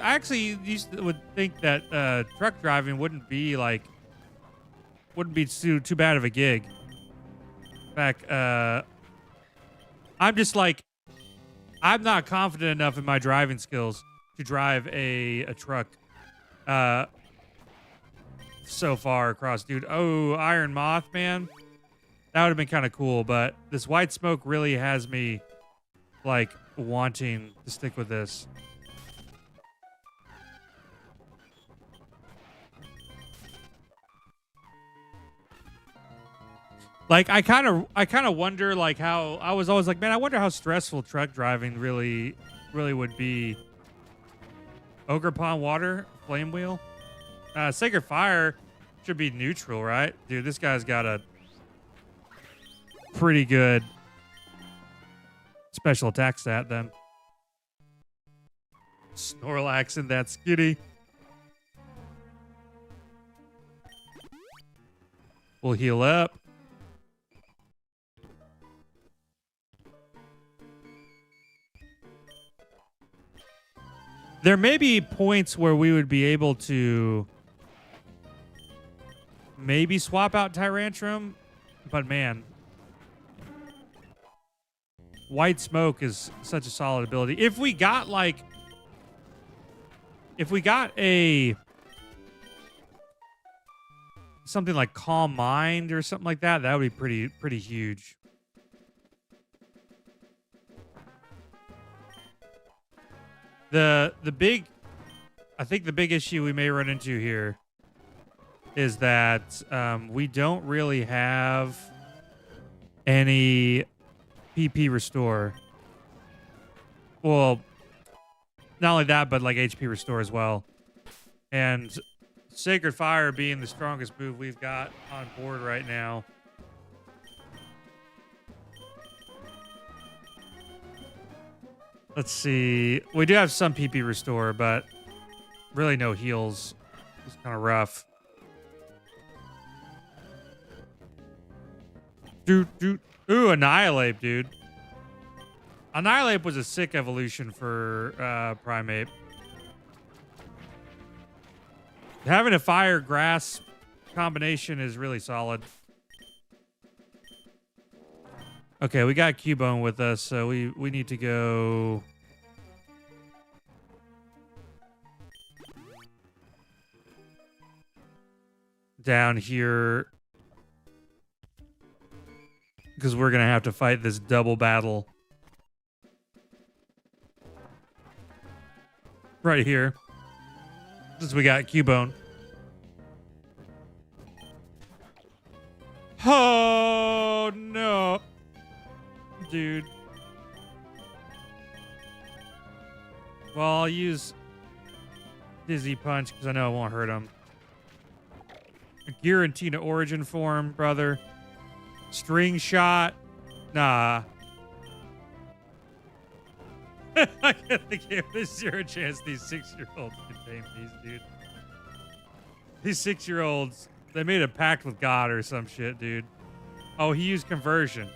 would think that truck driving wouldn't be too bad of a gig. In fact, I'm just like, I'm not confident enough in my driving skills to drive a truck so far across, dude. Oh, Iron Moth, man. That would have been kind of cool, but this white smoke really has me like wanting to stick with this. Like I kind of wonder like how I was always like, man, I wonder how stressful truck driving really would be. Ogre Pond Water, Flame Wheel. Sacred Fire should be neutral, right? Dude, this guy's got a pretty good special attack stat then. Snorlax in that skitty. We'll heal up. There may be points where we would be able to maybe swap out Tyrantrum, but man, White Smoke is such a solid ability. If we got a something like Calm Mind or something like that, that would be pretty huge. I think the big issue we may run into here is that we don't really have any PP restore. Well, not only that, but like HP restore as well. And Sacred Fire being the strongest move we've got on board right now. Let's see. We do have some PP restore, but really no heals. It's kind of rough. Ooh, Annihilate, dude. Annihilate was a sick evolution for Primate. Having a fire grass combination is really solid. Okay, we got Cubone with us, so we need to go down here because we're gonna have to fight this double battle right here. Since we got Cubone. Oh no. Dude. Well, I'll use Dizzy Punch because I know it won't hurt him. Giratina Origin Form, brother. String Shot. Nah. I can't think there's zero chance these 6-year-olds can tame these, dude. These 6-year-olds, they made a pact with God or some shit, dude. Oh, he used Conversion.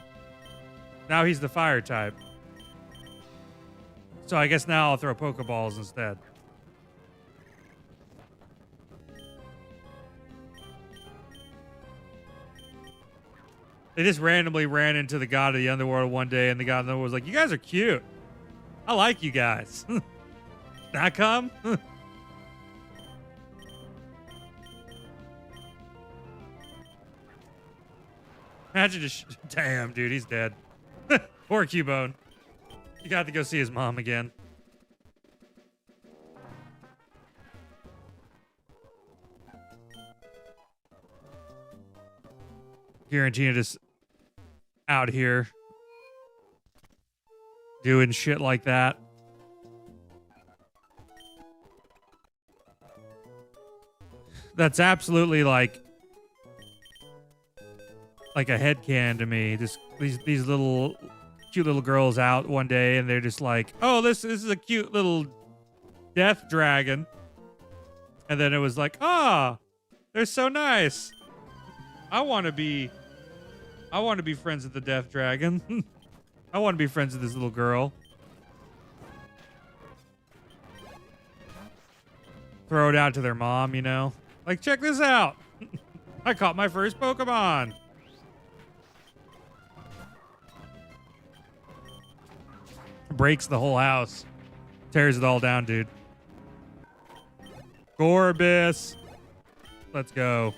Now he's the fire type. So I guess now I'll throw Pokeballs instead. They just randomly ran into the god of the underworld one day, and the god of the underworld was like, "You guys are cute. I like you guys." That come? Imagine just... Damn, dude, he's dead. Poor Cubone. You got to go see his mom again. Giratina just out here doing shit like that. That's absolutely like a headcanon to me. Just these little cute little girls out one day and they're just like, "Oh, this is a cute little death dragon." And then it was like, "Ah, oh, they're so nice. I want to be friends with the death dragon." I want to be friends with this little girl. Throw it out to their mom, you know? Like, check this out. I caught my first Pokemon. Breaks the whole house. Tears it all down, dude. Gorbis. Let's go.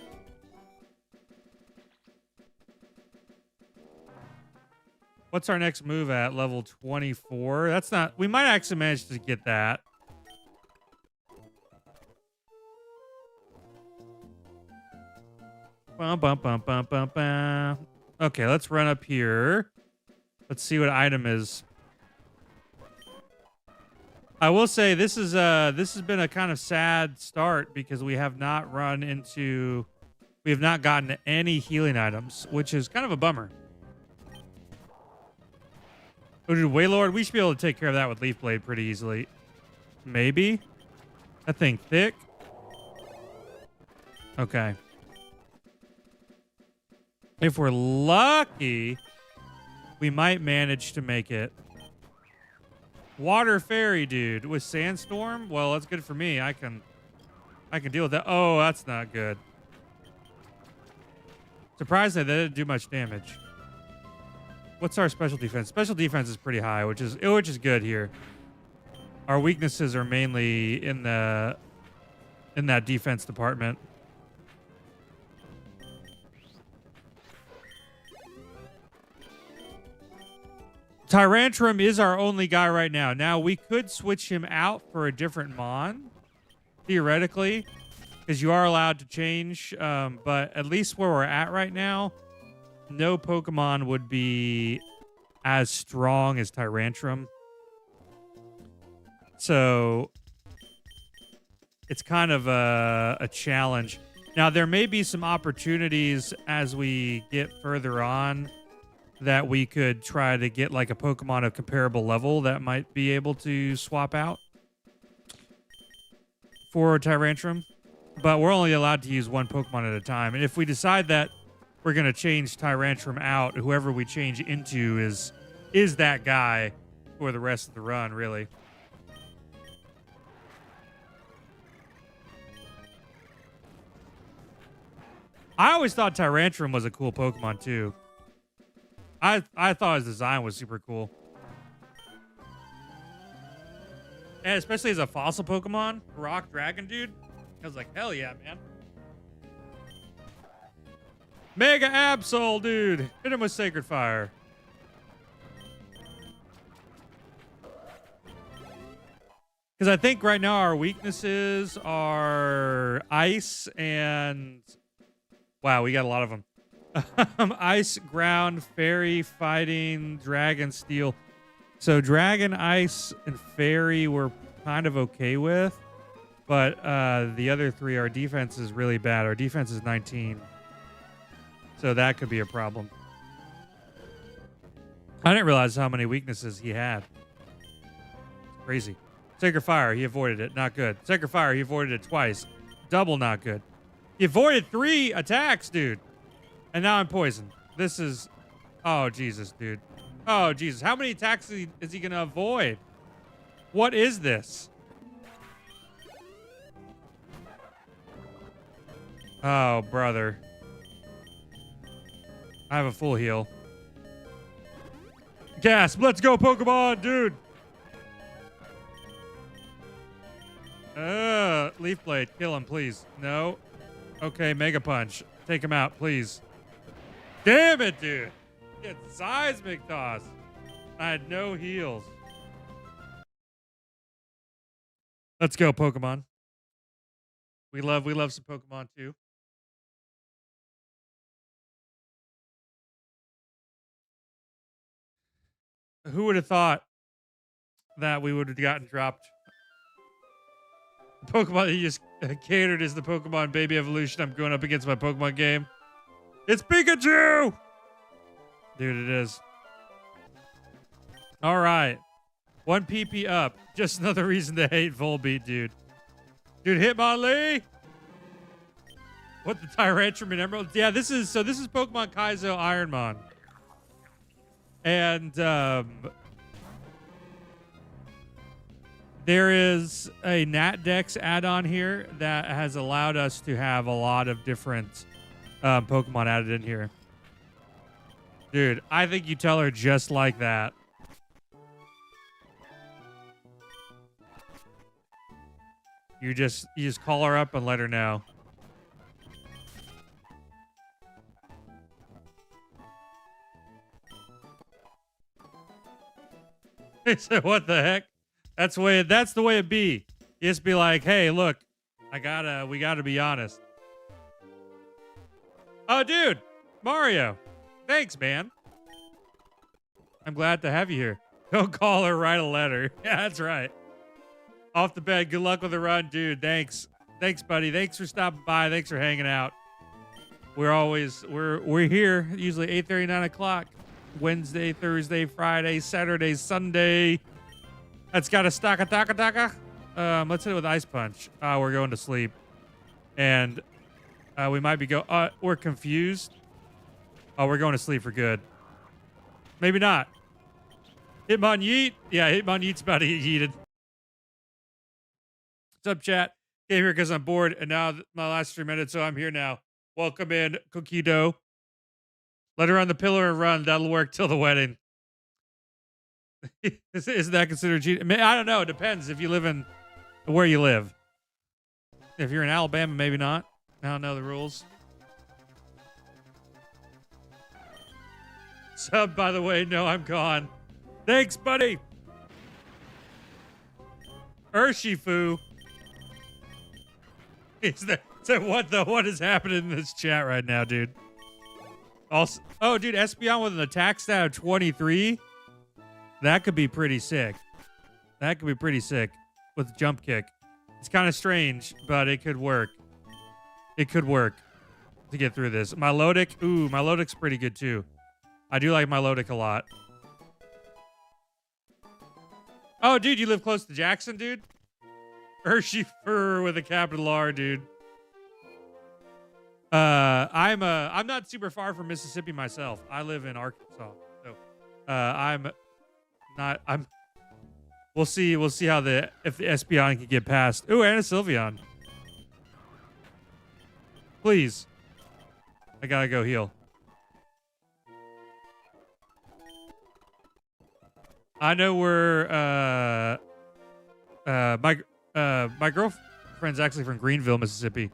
What's our next move at? Level 24? That's not... We might actually manage to get that. Bum, bum, bum, bum, bum, bum. Okay, let's run up here. Let's see what item is. I will say this has been a kind of sad start because we have not gotten any healing items, which is kind of a bummer. Oh, dude, Waylord, we should be able to take care of that with Leaf Blade pretty easily. Maybe? That thing thick? Okay. If we're lucky, we might manage to make it. Water Fairy, dude, with Sandstorm? Well, that's good for me. I can deal with that. Oh, that's not good. Surprised that didn't do much damage. What's our special defense? Special defense is pretty high, which is good here. Our weaknesses are mainly in that defense department. Tyrantrum is our only guy right now. Now, we could switch him out for a different Mon, theoretically, because you are allowed to change. But at least where we're at right now, no Pokemon would be as strong as Tyrantrum. So it's kind of a challenge. Now, there may be some opportunities as we get further on that we could try to get like a Pokemon of comparable level that might be able to swap out for Tyrantrum. But we're only allowed to use one Pokemon at a time. And if we decide that we're going to change Tyrantrum out, whoever we change into is that guy for the rest of the run, really. I always thought Tyrantrum was a cool Pokemon, too. I thought his design was super cool. And especially as a fossil Pokemon, Rock Dragon, dude. I was like, hell yeah, man. Mega Absol, dude. Hit him with Sacred Fire. Because I think right now our weaknesses are Ice and... Wow, we got a lot of them. Ice, Ground, Fairy, Fighting, Dragon, Steel. So Dragon, Ice, and Fairy we're kind of okay with. But the other three, our defense is really bad. Our defense is 19. So that could be a problem. I didn't realize how many weaknesses he had. Crazy. Sacred Fire, he avoided it. Not good. Sacred Fire, he avoided it twice. Double not good. He avoided 3 attacks, dude. And now I'm poisoned. This is... Oh, Jesus, dude. Oh, Jesus. How many attacks is he going to avoid? What is this? Oh, brother. I have a full heal. Gasp. Let's go, Pokemon, dude. Leaf Blade. Kill him, please. No. Okay, Mega Punch. Take him out, please. Damn it, dude. Get Seismic Toss. I had no heals. Let's go, Pokemon. We love some Pokemon too. Who would have thought that we would have gotten dropped? The Pokemon that you just catered is the Pokemon Baby Evolution I'm going up against my Pokemon game. It's Pikachu! Dude, it is. All right. 1 PP up. Just another reason to hate Volbeat, dude. Dude, Hitmonlee! What, the Tyrantrum and Emerald? Yeah, this is Pokemon Kaizo Ironmon. And there is a NatDex add-on here that has allowed us to have a lot of different Pokemon added in here. Dude, I think you tell her just like that. You just call her up and let her know. He said, "What the heck? That's the way it be. You just be like, hey, look, we gotta be honest." Oh, dude, Mario, thanks, man. I'm glad to have you here. Don't call her, write a letter. Yeah, that's right. Off the bed. Good luck with the run, dude. Thanks, buddy. Thanks for stopping by. Thanks for hanging out. We're here usually 8:30, 9 o'clock. Wednesday, Thursday, Friday, Saturday, Sunday. That's got a taka. Let's hit it with Ice Punch. We're going to sleep. And we might be we're confused. Oh, we're going to sleep for good. Maybe not. Hitmon Yeet. Yeah, Hitmon Yeet's about to get yeeted. What's up, chat? Came here because I'm bored, and now my last 3 minutes, so I'm here now. Welcome in, Cookie Dough. Let her on the pillar and run. That'll work till the wedding. Isn't that considered cheating? I don't know. It depends if you live in where you live. If you're in Alabama, maybe not. I don't know the rules. Sub, by the way. No, I'm gone. Thanks, buddy. Urshifu. So what is happening in this chat right now, dude? Also, oh, dude, Espeon with an attack stat of 23. That could be pretty sick. That could be pretty sick with jump kick. It's kind of strange, but it could work. It could work to get through this. Milotic, ooh, Milotic's pretty good too. I do like Milotic a lot. Oh, dude, you live close to Jackson, dude? Urshifu with a capital R, dude. I'm not super far from Mississippi myself. I live in Arkansas. So we'll see how if the Espeon can get past. Ooh, and a Sylveon. Please. I gotta go heal. I know where my girlfriend's actually from Greenville, Mississippi.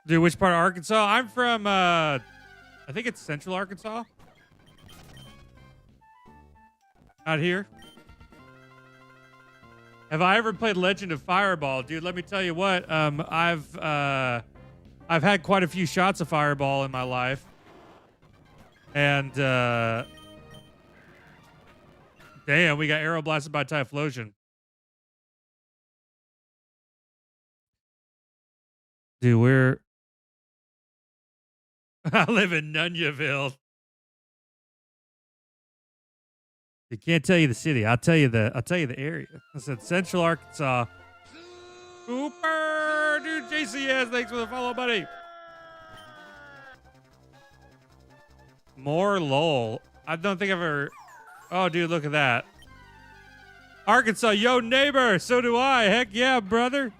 Dude, which part of Arkansas? I'm from, I think it's Central Arkansas. Out here. Have I ever played Legend of Fireball? Dude, let me tell you what. I've had quite a few shots of Fireball in my life. And, damn, we got arrow blasted by Typhlosion. Dude, I live in Nunyaville. I can't tell you the city. I'll tell you the area. I said Central Arkansas. Super dude, JCS. Thanks for the follow, buddy. More lol. I don't think I've ever. Oh, dude, look at that. Arkansas, yo, neighbor. So do I. Heck yeah, brother.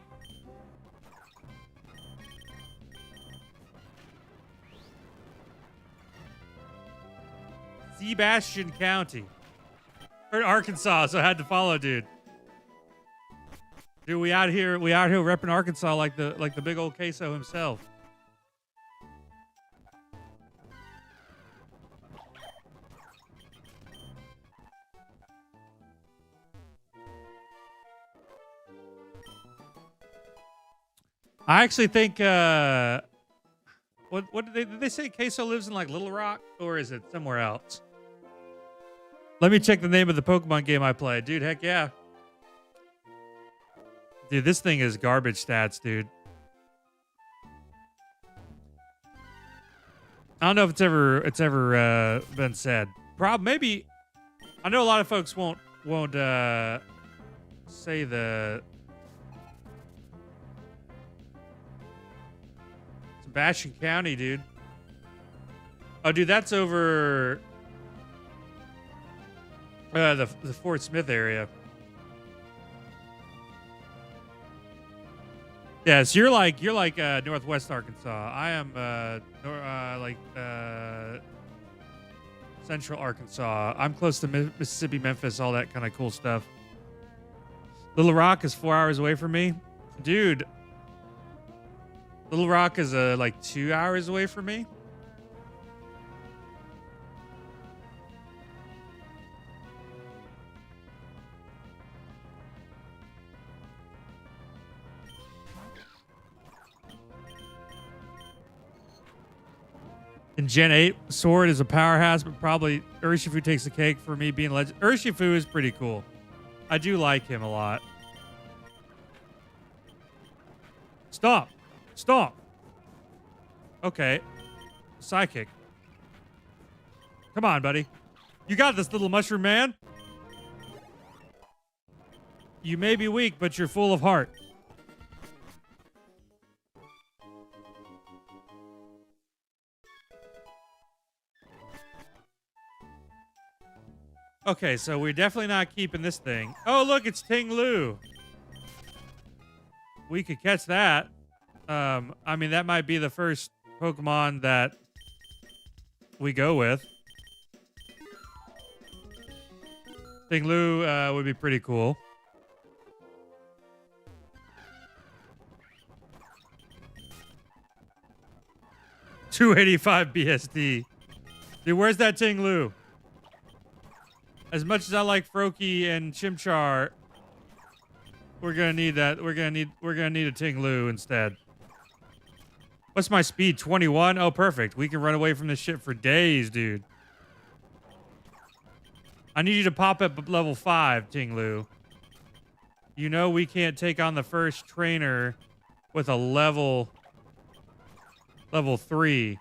Sebastian County. Or Arkansas, so I had to follow, dude. Dude, we out here repping Arkansas like the big old queso himself. I actually think what did they say queso lives in like Little Rock, or is it somewhere else? Let me check the name of the Pokemon game I played. Dude, heck yeah. Dude, this thing is garbage stats, dude. I don't know if it's ever been said. Maybe. I know a lot of folks won't say the Sebastian County, dude. Oh, dude, that's over the Fort Smith area. Yeah, so you're like Northwest Arkansas. I am Central Arkansas. I'm close to Mississippi, Memphis, all that kind of cool stuff. Little Rock is 4 hours away from me. Dude, Little Rock is like 2 hours away from me. In Gen 8, Sword is a powerhouse, but probably Urshifu takes the cake for me being legend. Urshifu is pretty cool. I do like him a lot. Stop. Stop. Okay. Psychic. Come on, buddy. You got this, little mushroom man. You may be weak, but you're full of heart. Okay, so we're definitely not keeping this thing. Oh, look, it's Ting Lu. We could catch that. I mean, that might be the first Pokemon that we go with. Ting Lu would be pretty cool. $285 BSD. Dude, where's that Ting Lu? As much as I like Froakie and Chimchar, we're gonna need that. We're gonna need a Ting Lu instead. What's my speed? 21? Oh, perfect. We can run away from this shit for days, dude. I need you to pop up level 5, Ting Lu. You know we can't take on the first trainer with a level 3.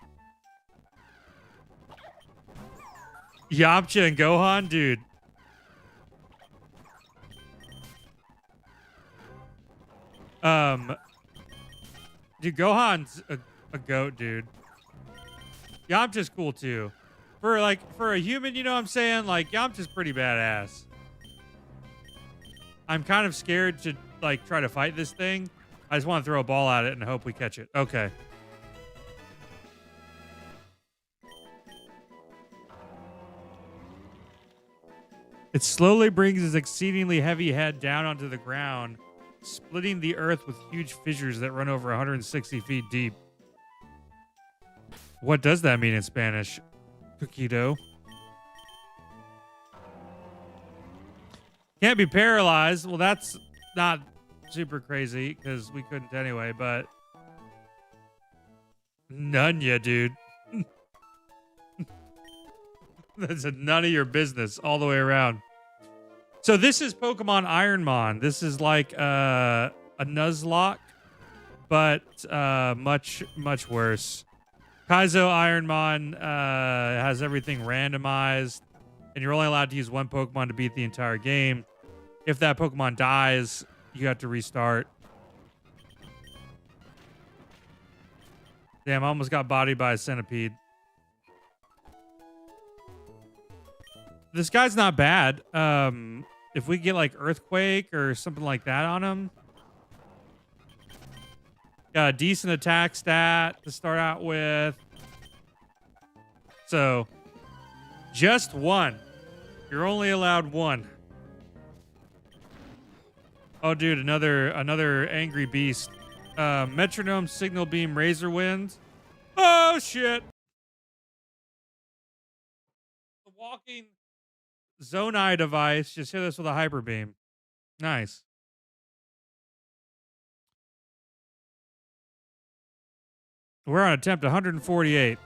Yamcha and Gohan, dude. Dude, Gohan's a goat, dude. Yamcha's cool too. For a human, you know what I'm saying? Like, Yamcha's pretty badass. I'm kind of scared to like try to fight this thing. I just want to throw a ball at it and hope we catch it. Okay. It slowly brings its exceedingly heavy head down onto the ground, splitting the earth with huge fissures that run over 160 feet deep. What does that mean in Spanish? Cookie dough. Can't be paralyzed. Well, that's not super crazy because we couldn't anyway, but none ya, dude. That's none of your business all the way around. So this is Pokemon Ironmon. This is like a Nuzlocke, but much worse. Kaizo Ironmon has everything randomized, and you're only allowed to use one Pokemon to beat the entire game. If that Pokemon dies, you have to restart. Damn, I almost got bodied by a centipede. This guy's not bad. If we get like Earthquake or something like that on him. Got a decent attack stat to start out with. So, just one. You're only allowed one. Oh, dude, another angry beast. Metronome, Signal Beam, Razor Wind. Oh, shit. The walking Zonai device just hit us with a Hyper Beam. Nice. We're on attempt 148.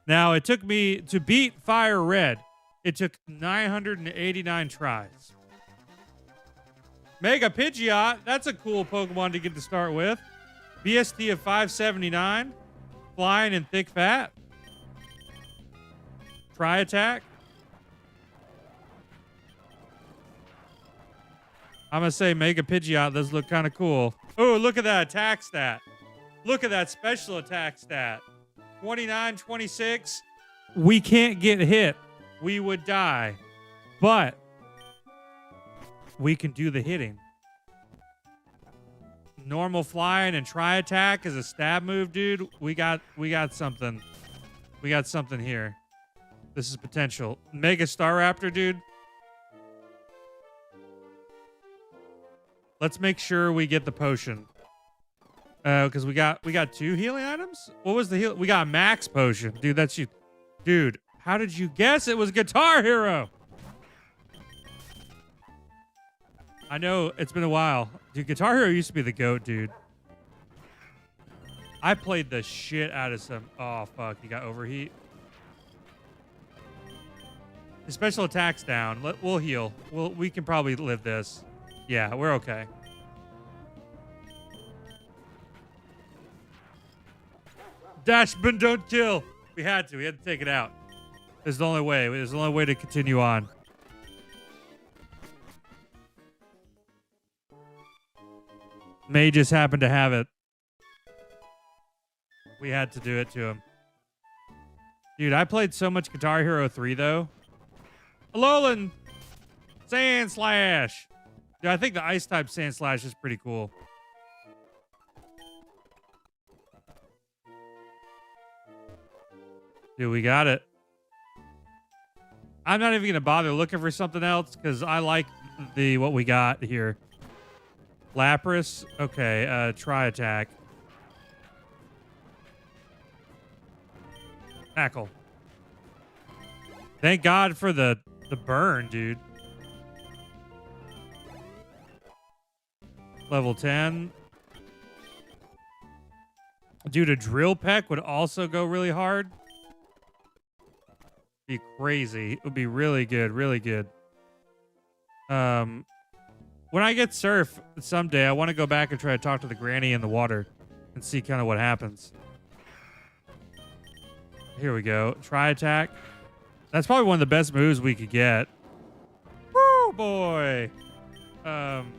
Now, it took me to beat Fire Red. It took 989 tries. Mega Pidgeot. That's a cool Pokemon to get to start with. BST of 579. Flying and thick fat. Try attack. I'm going to say Mega Pidgeot does look kind of cool. Oh, look at that attack stat. Look at that special attack stat. 29, 26. We can't get hit. We would die. But we can do the hitting. Normal flying and try attack is a stab move, dude. We got something. We got something here. This is potential. Mega Staraptor, dude. Let's make sure we get the potion. Because we got 2 healing items. What was the heal? We got a max potion, dude. That's you, dude. How did you guess it was Guitar Hero? I know it's been a while, dude. Guitar Hero used to be the GOAT, dude. I played the shit out of some. Oh fuck, you got overheat. His special attack's down. We'll heal. We can probably live this. Yeah, we're okay. Dashman, don't kill. We had to take it out. There's the only way. There's the only way to continue on. May just happened to have it. We had to do it to him. Dude, I played so much Guitar Hero 3 though. Alolan Sand Slash. Dude, I think the ice type Sand Slash is pretty cool. Dude, we got it. I'm not even gonna bother looking for something else because I like what we got here. Lapras. Okay, try attack. Tackle. Thank God for the burn, dude. Level 10. Dude, a drill peck would also go really hard. Be crazy. It would be really good, really good. When I get surf someday, I want to go back and try to talk to the granny in the water and see kind of what happens. Here we go. Try attack. That's probably one of the best moves we could get. Woo, boy. I'm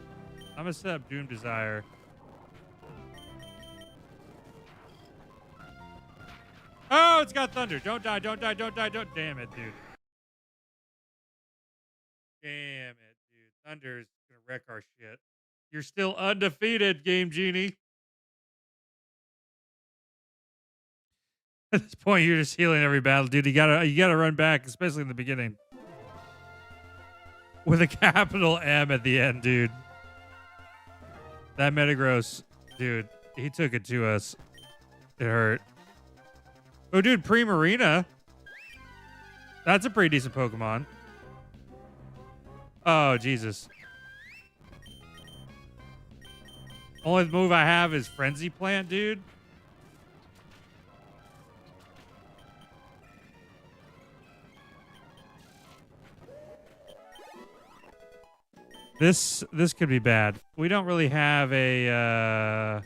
gonna set up Doom Desire. Oh, it's got thunder. Don't die, don't die, don't die, don't. Damn it, dude. Damn it, dude. Thunder's gonna wreck our shit. You're still undefeated, Game Genie. At this point, you're just healing every battle, dude. You gotta run back, especially in the beginning. With a capital M at the end, dude. That Metagross, dude, he took it to us. It hurt. Oh, dude, Primarina. That's a pretty decent Pokemon. Oh, Jesus. Only move I have is Frenzy Plant, dude. This could be bad. We don't really have a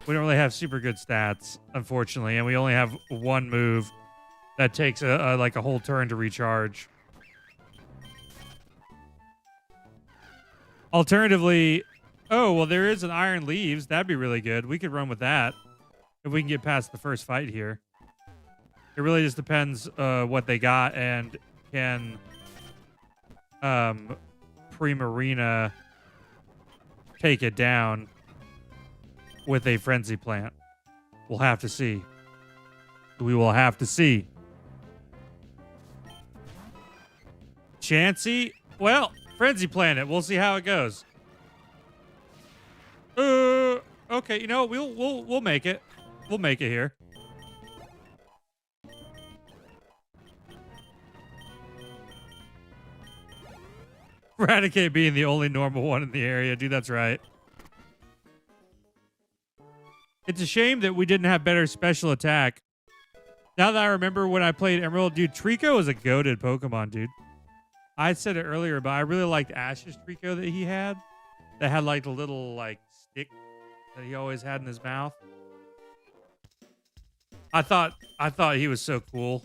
we don't really have super good stats, unfortunately, and we only have one move that takes like a whole turn to recharge. Alternatively, oh, well, there is an Iron Leaves. That'd be really good. We could run with that if we can get past the first fight here. It really just depends what they got, and can Primarina take it down with a Frenzy Plant. We'll have to see. We will have to see. Chansey? Well, Frenzy Plant it. We'll see how it goes. Okay, you know, we'll make it. We'll make it here. Eradicate being the only normal one in the area. Dude, that's right. It's a shame that we didn't have better special attack. Now that I remember when I played Emerald, dude, Trico is a goated Pokemon, dude. I said it earlier, but I really liked Ash's Trico that he had. That had like the little like stick that he always had in his mouth. I thought he was so cool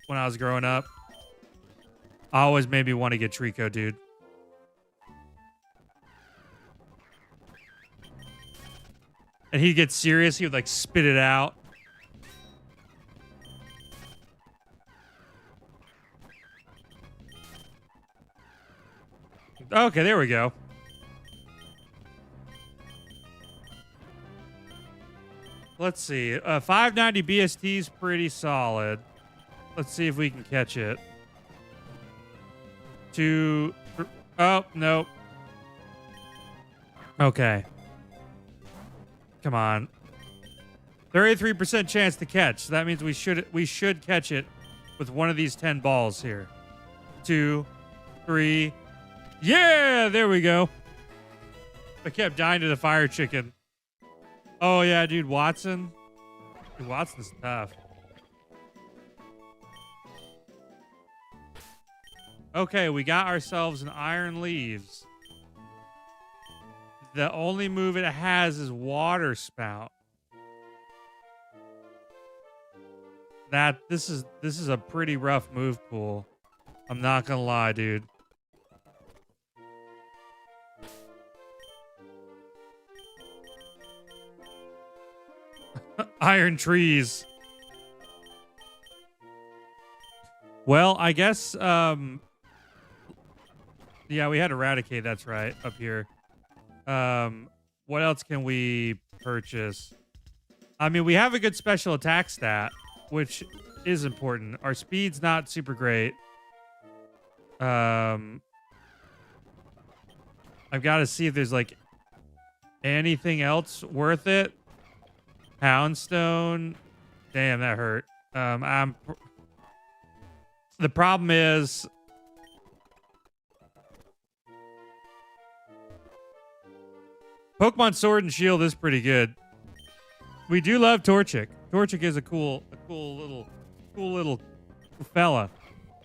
when I was growing up. I always made me want to get Trico, dude. And he'd get serious. He would like spit it out. Okay, there we go. Let's see. 590 BST is pretty solid. Let's see if we can catch it. Oh, nope. Okay. Come on. 33% chance to catch. So that means we should catch it with one of these 10 balls here. 2, 3. Yeah, there we go. I kept dying to the fire chicken. Oh yeah, dude, Watson. Dude, Watson's tough. Okay, we got ourselves an Iron Leaves. The only move it has is Water Spout. This is a pretty rough move pool. I'm not gonna lie, dude. Iron trees. Well, I guess yeah, we had Eradicate, that's right, up here. What else can we purchase? I mean, we have a good special attack stat, which is important. Our speed's not super great. I've got to see if there's like anything else worth it. Houndstone. Damn, that hurt. The problem is Pokemon Sword and Shield is pretty good. We do love Torchic. Torchic is a cool little fella.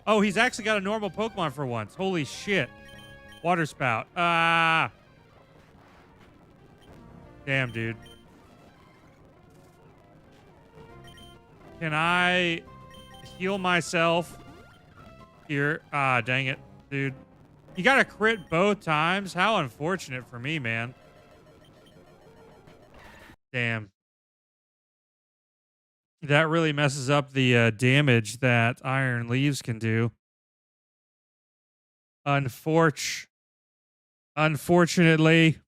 Oh, he's actually got a normal Pokemon for once. Holy shit. Water Spout. Ah. Damn, dude. Can I heal myself here? Ah, dang it, dude. You got to crit both times? How unfortunate for me, man. Damn. That really messes up the damage that Iron Leaves can do. Unfortunately.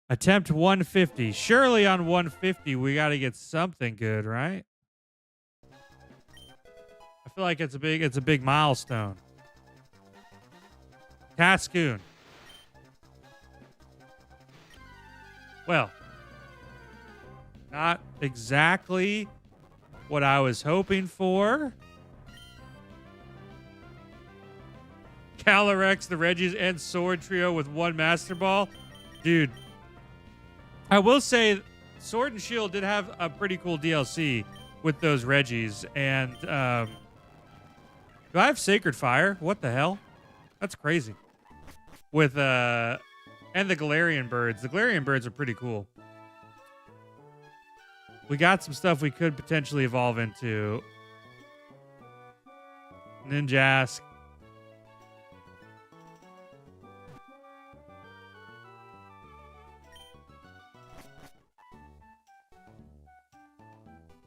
Attempt 150. Surely on 150, we got to get something good, right? I feel like it's a big milestone. Cascoon. Well, not exactly what I was hoping for. Calyrex, the Regis, and Sword Trio with one Master Ball. Dude, I will say Sword and Shield did have a pretty cool DLC with those Regis. And do I have Sacred Fire? What the hell? That's crazy. With and the Galarian birds. The Galarian birds are pretty cool. We got some stuff we could potentially evolve into. Ninjask.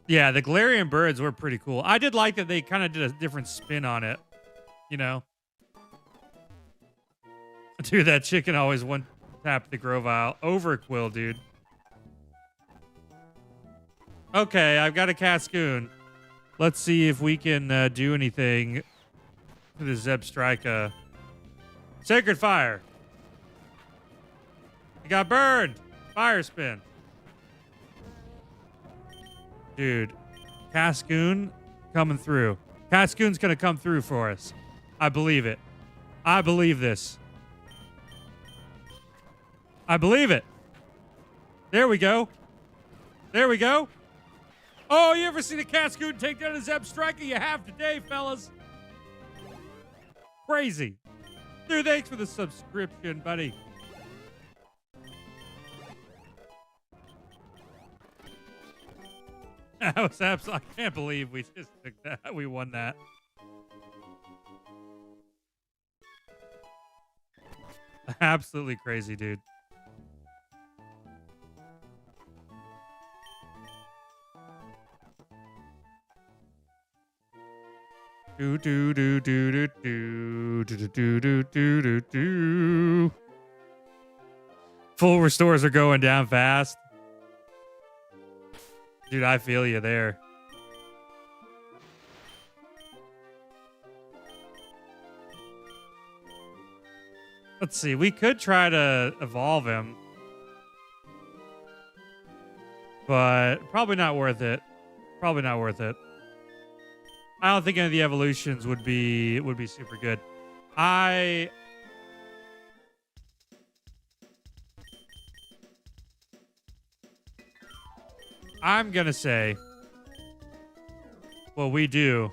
Yeah, the Galarian birds were pretty cool. I did like that they kind of did a different spin on it. You know? Dude, that chicken always one-tap the Grovyle. Overquill, dude. Okay, I've got a Cascoon. Let's see if we can do anything to the Zebstrika. Sacred Fire. You got burned. Fire spin. Dude, Cascoon coming through. Cascoon's going to come through for us. I believe it. I believe this. I believe it. There we go. There we go. Oh, you ever seen a Cascoon take down a Zebstrika? You have today, fellas. Crazy. Dude, thanks for the subscription, buddy. That was absolutely, I can't believe we just took that. We won that. Absolutely crazy, dude. Do do do do do do do do do do do do. Full restores are going down fast. Dude, I feel you there. Let's see. We could try to evolve him, but probably not worth it. Probably not worth it. I don't think any of the evolutions would be super good. I'm gonna say what we do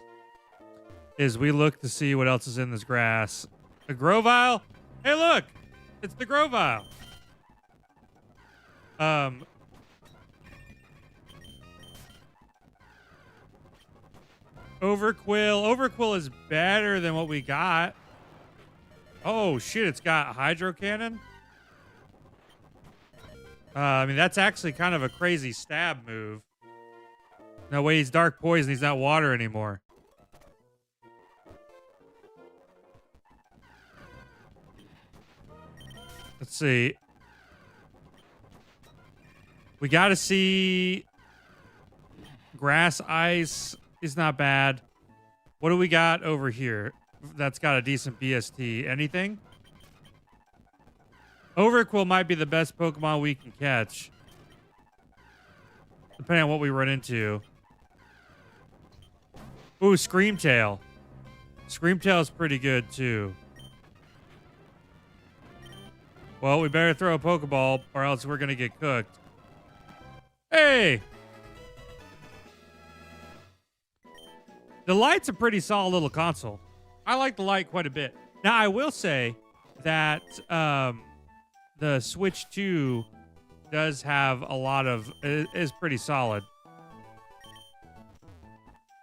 is we look to see what else is in this grass. A Grovile? Hey, look! It's the Grovile. Overquill. Overquill is better than what we got. Oh, shit. It's got Hydro Cannon. I mean, that's actually kind of a crazy stab move. No way, he's Dark Poison. He's not water anymore. Let's see. We got to see... Grass Ice is not bad. What do we got over here that's got a decent BST? Anything? Overquill might be the best Pokemon we can catch, depending on what we run into. Ooh, Screamtail. Screamtail is pretty good, too. Well, we better throw a Pokeball, or else we're going to get cooked. Hey! The Lite's a pretty solid little console. I like the Lite quite a bit. Now, I will say that the Switch 2 does have a lot of... is pretty solid.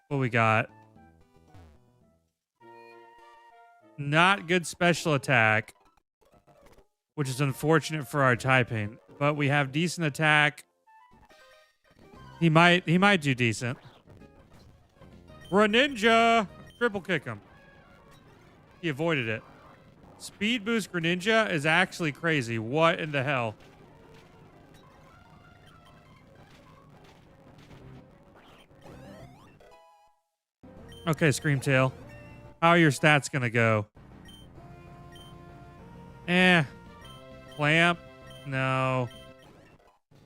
What we got? Not good special attack, which is unfortunate for our typing. But we have decent attack. He might do decent. Greninja! Triple kick him. He avoided it. Speed boost Greninja is actually crazy. What in the hell? Okay, Screamtail. How are your stats gonna go? Clamp? No.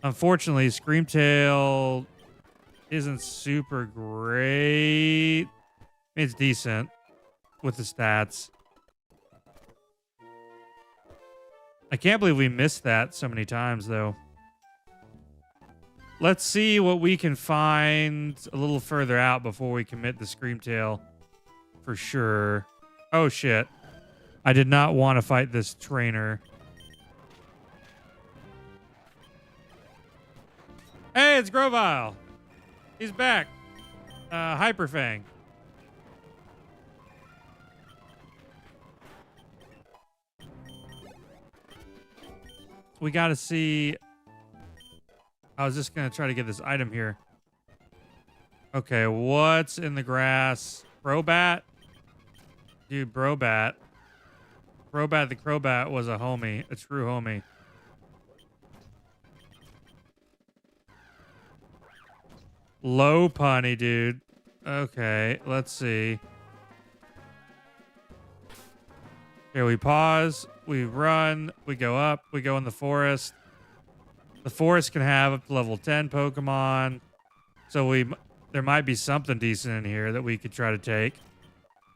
Unfortunately, Screamtail isn't super great. It's decent with the stats. I can't believe we missed that so many times, though. Let's see what we can find a little further out before we commit the Screamtail for sure. Oh, shit. I did not want to fight this trainer. Hey, it's Grovile. He's back. Hyperfang. We got to see... I was just going to try to get this item here. Okay, what's in the grass? Brobat? Dude, Brobat. Brobat the Crobat was a homie. A true homie. Low punny, dude. Okay, let's see. Here we pause. We run. We go up. We go in the forest. The forest can have up to level 10 Pokemon. So there might be something decent in here that we could try to take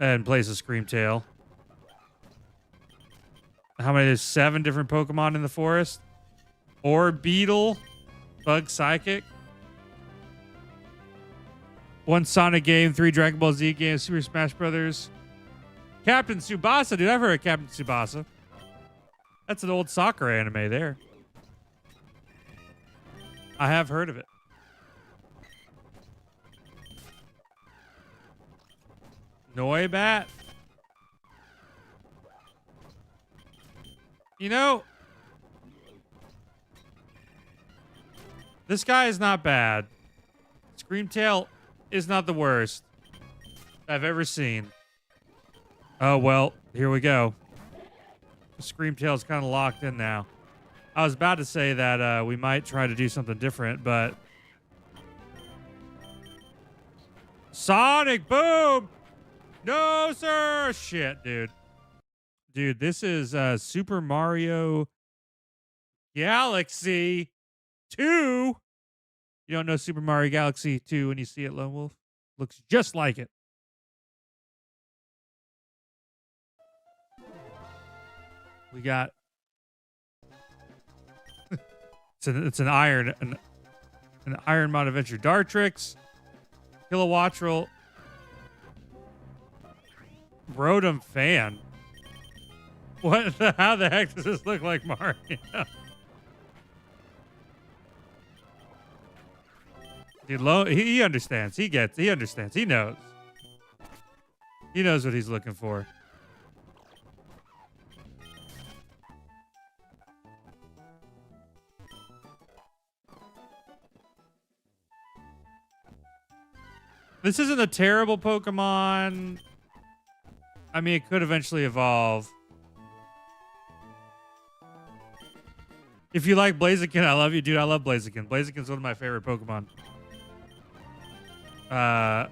and place a Screamtail. How many? There's 7 different Pokemon in the forest. Beetle. Bug Psychic. 1 Sonic game, 3 Dragon Ball Z games, Super Smash Brothers. Captain Tsubasa, dude. I've heard of Captain Tsubasa. That's an old soccer anime there. I have heard of it. Noibat. You know, this guy is not bad. Screamtail is not the worst I've ever seen. Oh, well, here we go. Screamtail's kind of locked in now. I was about to say that we might try to do something different, but... Sonic Boom! No, sir! Shit, dude. Dude, this is Super Mario Galaxy 2. You don't know Super Mario Galaxy 2 when you see it, Lone Wolf? Looks just like it. We got it's an Iron Mod Adventure Dartrix, Kilowattrel, Rotom Fan. How the heck does this look like Mario? Dude, he understands. He understands. He knows. He knows what he's looking for. This isn't a terrible Pokemon. I mean, it could eventually evolve. If you like Blaziken, I love you, dude. I love Blaziken. Blaziken's one of my favorite Pokemon. Oh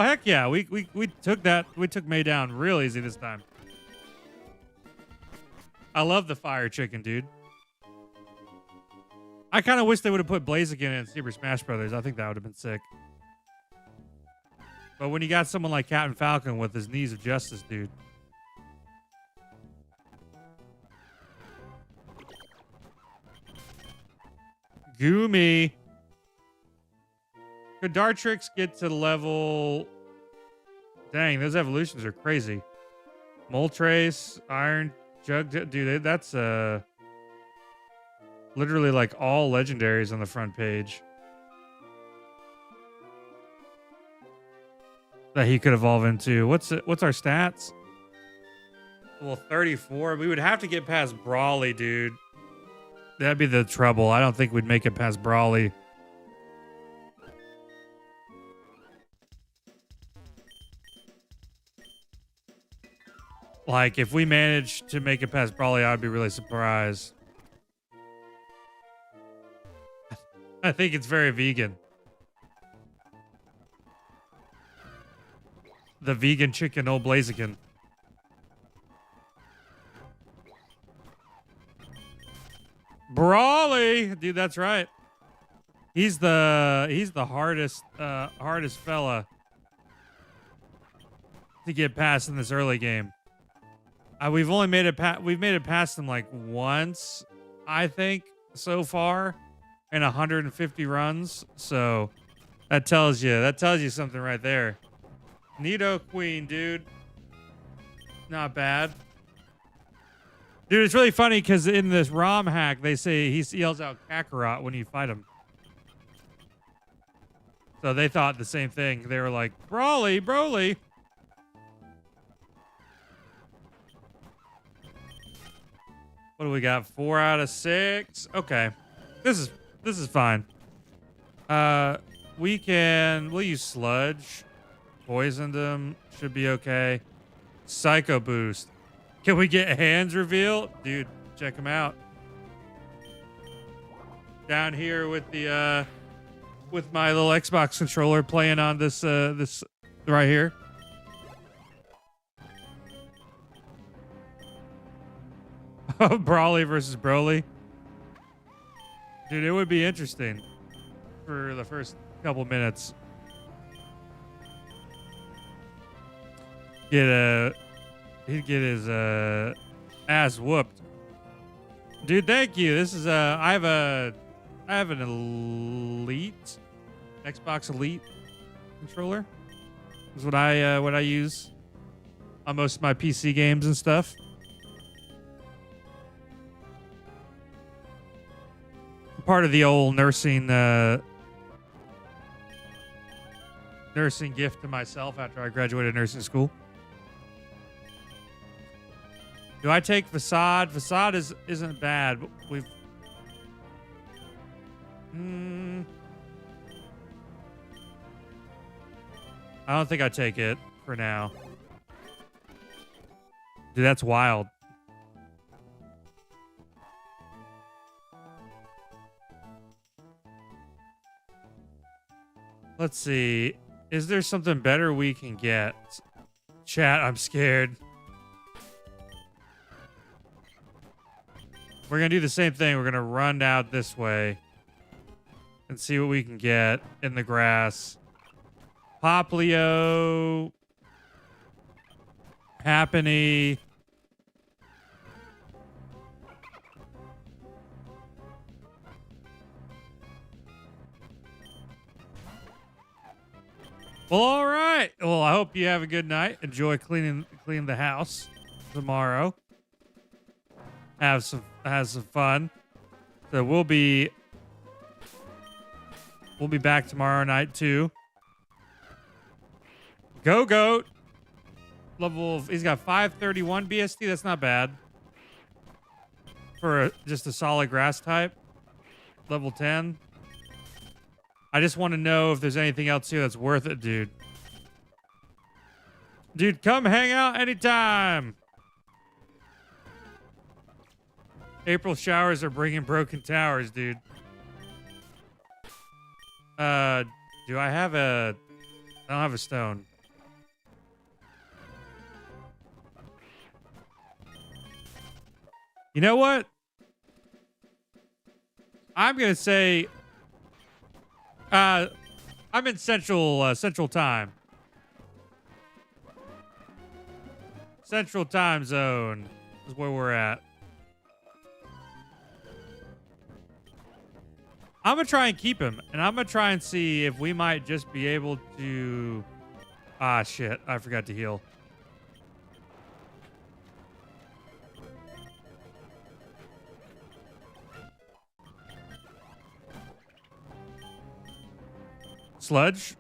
heck yeah, we took that. We took May down real easy this time. I love the fire chicken, dude. I kind of wish they would have put Blaziken in Super Smash Brothers. I think that would have been sick. But when you got someone like Captain Falcon with his knees of justice, dude. Goomy. Could Dartrix get to level... Dang, those evolutions are crazy. Moltres, Iron Jug... Dude, that's literally like all legendaries on the front page. That he could evolve into. What's our stats? Well, 34. We would have to get past Brawly, dude. That'd be the trouble. I don't think we'd make it past Brawly. Like, if we managed to make it past Brawly, I'd be really surprised. I think it's very vegan. The vegan chicken old Blaziken. Brawly, dude, that's right. He's the hardest fella to get past in this early game. We've only made it past him like once, I think, so far, in 150 runs. So that tells you something right there. Nidoqueen, dude. Not bad. Dude, it's really funny because in this ROM hack, they say he yells out Kakarot when you fight him. So they thought the same thing. They were like, Brawly, Broly. What do we got? 4 out of 6. Okay. This is fine. We'll use Sludge. Poisoned him. Should be okay. Psycho Boost. Can we get hands reveal? Dude, check him out. Down here with the with my little Xbox controller playing on this this right here. Brawly versus Broly. Dude, it would be interesting for the first couple minutes. He'd get his ass whooped. Dude, thank you. This is I have an Elite Xbox Elite controller. Is what I use on most of my PC games and stuff. Part of the old nursing gift to myself after I graduated nursing school. Do I take Facade? Facade isn't bad, but we've I don't think I take it for now. Dude, that's wild. Let's see. Is there something better we can get? Chat, I'm scared. We're going to do the same thing. We're going to run out this way and see what we can get in the grass. Poplio. Happiny. Well, all right. Well, I hope you have a good night. Enjoy cleaning the house tomorrow. Have some fun. So we'll be back tomorrow night too. Go Goat. He's got 531 BST. That's not bad for just a solid grass type. Level 10. I just want to know if there's anything else here that's worth it, dude. Dude, come hang out anytime. April showers are bringing broken towers, dude. Do I have I don't have a stone. You know what? I'm gonna say I'm in central time. Central time zone is where we're at. I'm gonna try and keep him, and I'm gonna try and see if we might just be able to. Ah, shit! I forgot to heal. Sludge,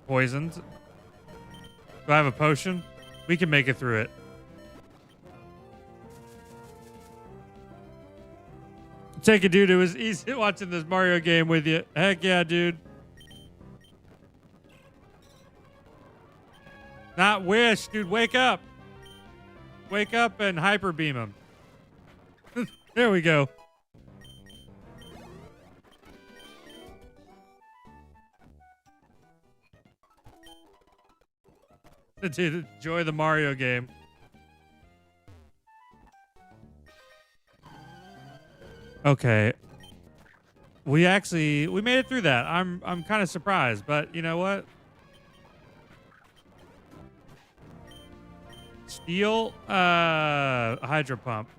poisoned. Do I have a potion? We can make it through it. Take it, dude. It was easy watching this Mario game with you. Heck yeah, dude. Not wish, dude. Wake up. Wake up and hyper beam him. There we go. Dude, enjoy the Mario game. Okay. We made it through that. I'm kind of surprised, but you know what? Steel hydro pump.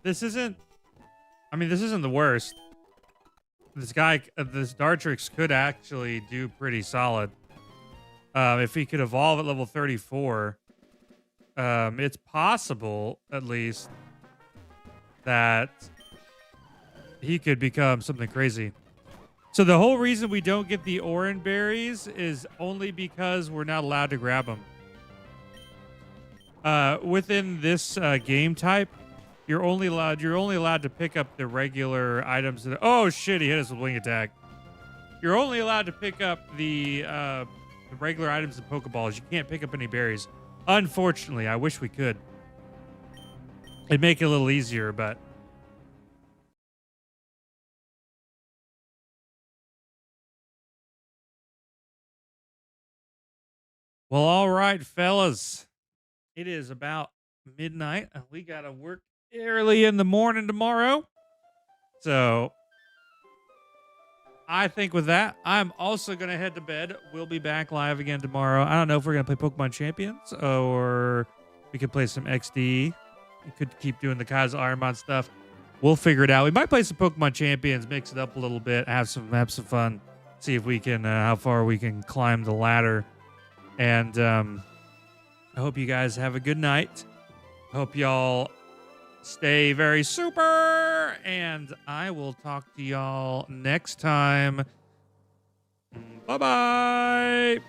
This isn't the worst. This Dartrix could actually do pretty solid. If he could evolve at level 34, it's possible, at least, that he could become something crazy. So the whole reason we don't get the Oran berries is only because we're not allowed to grab them. Within this game type, you're only allowed to pick up the regular items. Oh shit! He hit us with wing attack. You're only allowed to pick up the regular items and Pokeballs. You can't pick up any berries. Unfortunately, I wish we could. It'd make it a little easier, but. Well, all right, fellas. It is about midnight. We got to work early in the morning tomorrow. So I think with that, I'm also going to head to bed. We'll be back live again tomorrow. I don't know if we're going to play Pokemon Champions or we could play some XD. We could keep doing the Kaizo Emerald stuff. We'll figure it out. We might play some Pokemon Champions, mix it up a little bit, have some fun, see if we can, how far we can climb the ladder. And I hope you guys have a good night. Hope y'all stay very super. And I will talk to y'all next time. Bye-bye.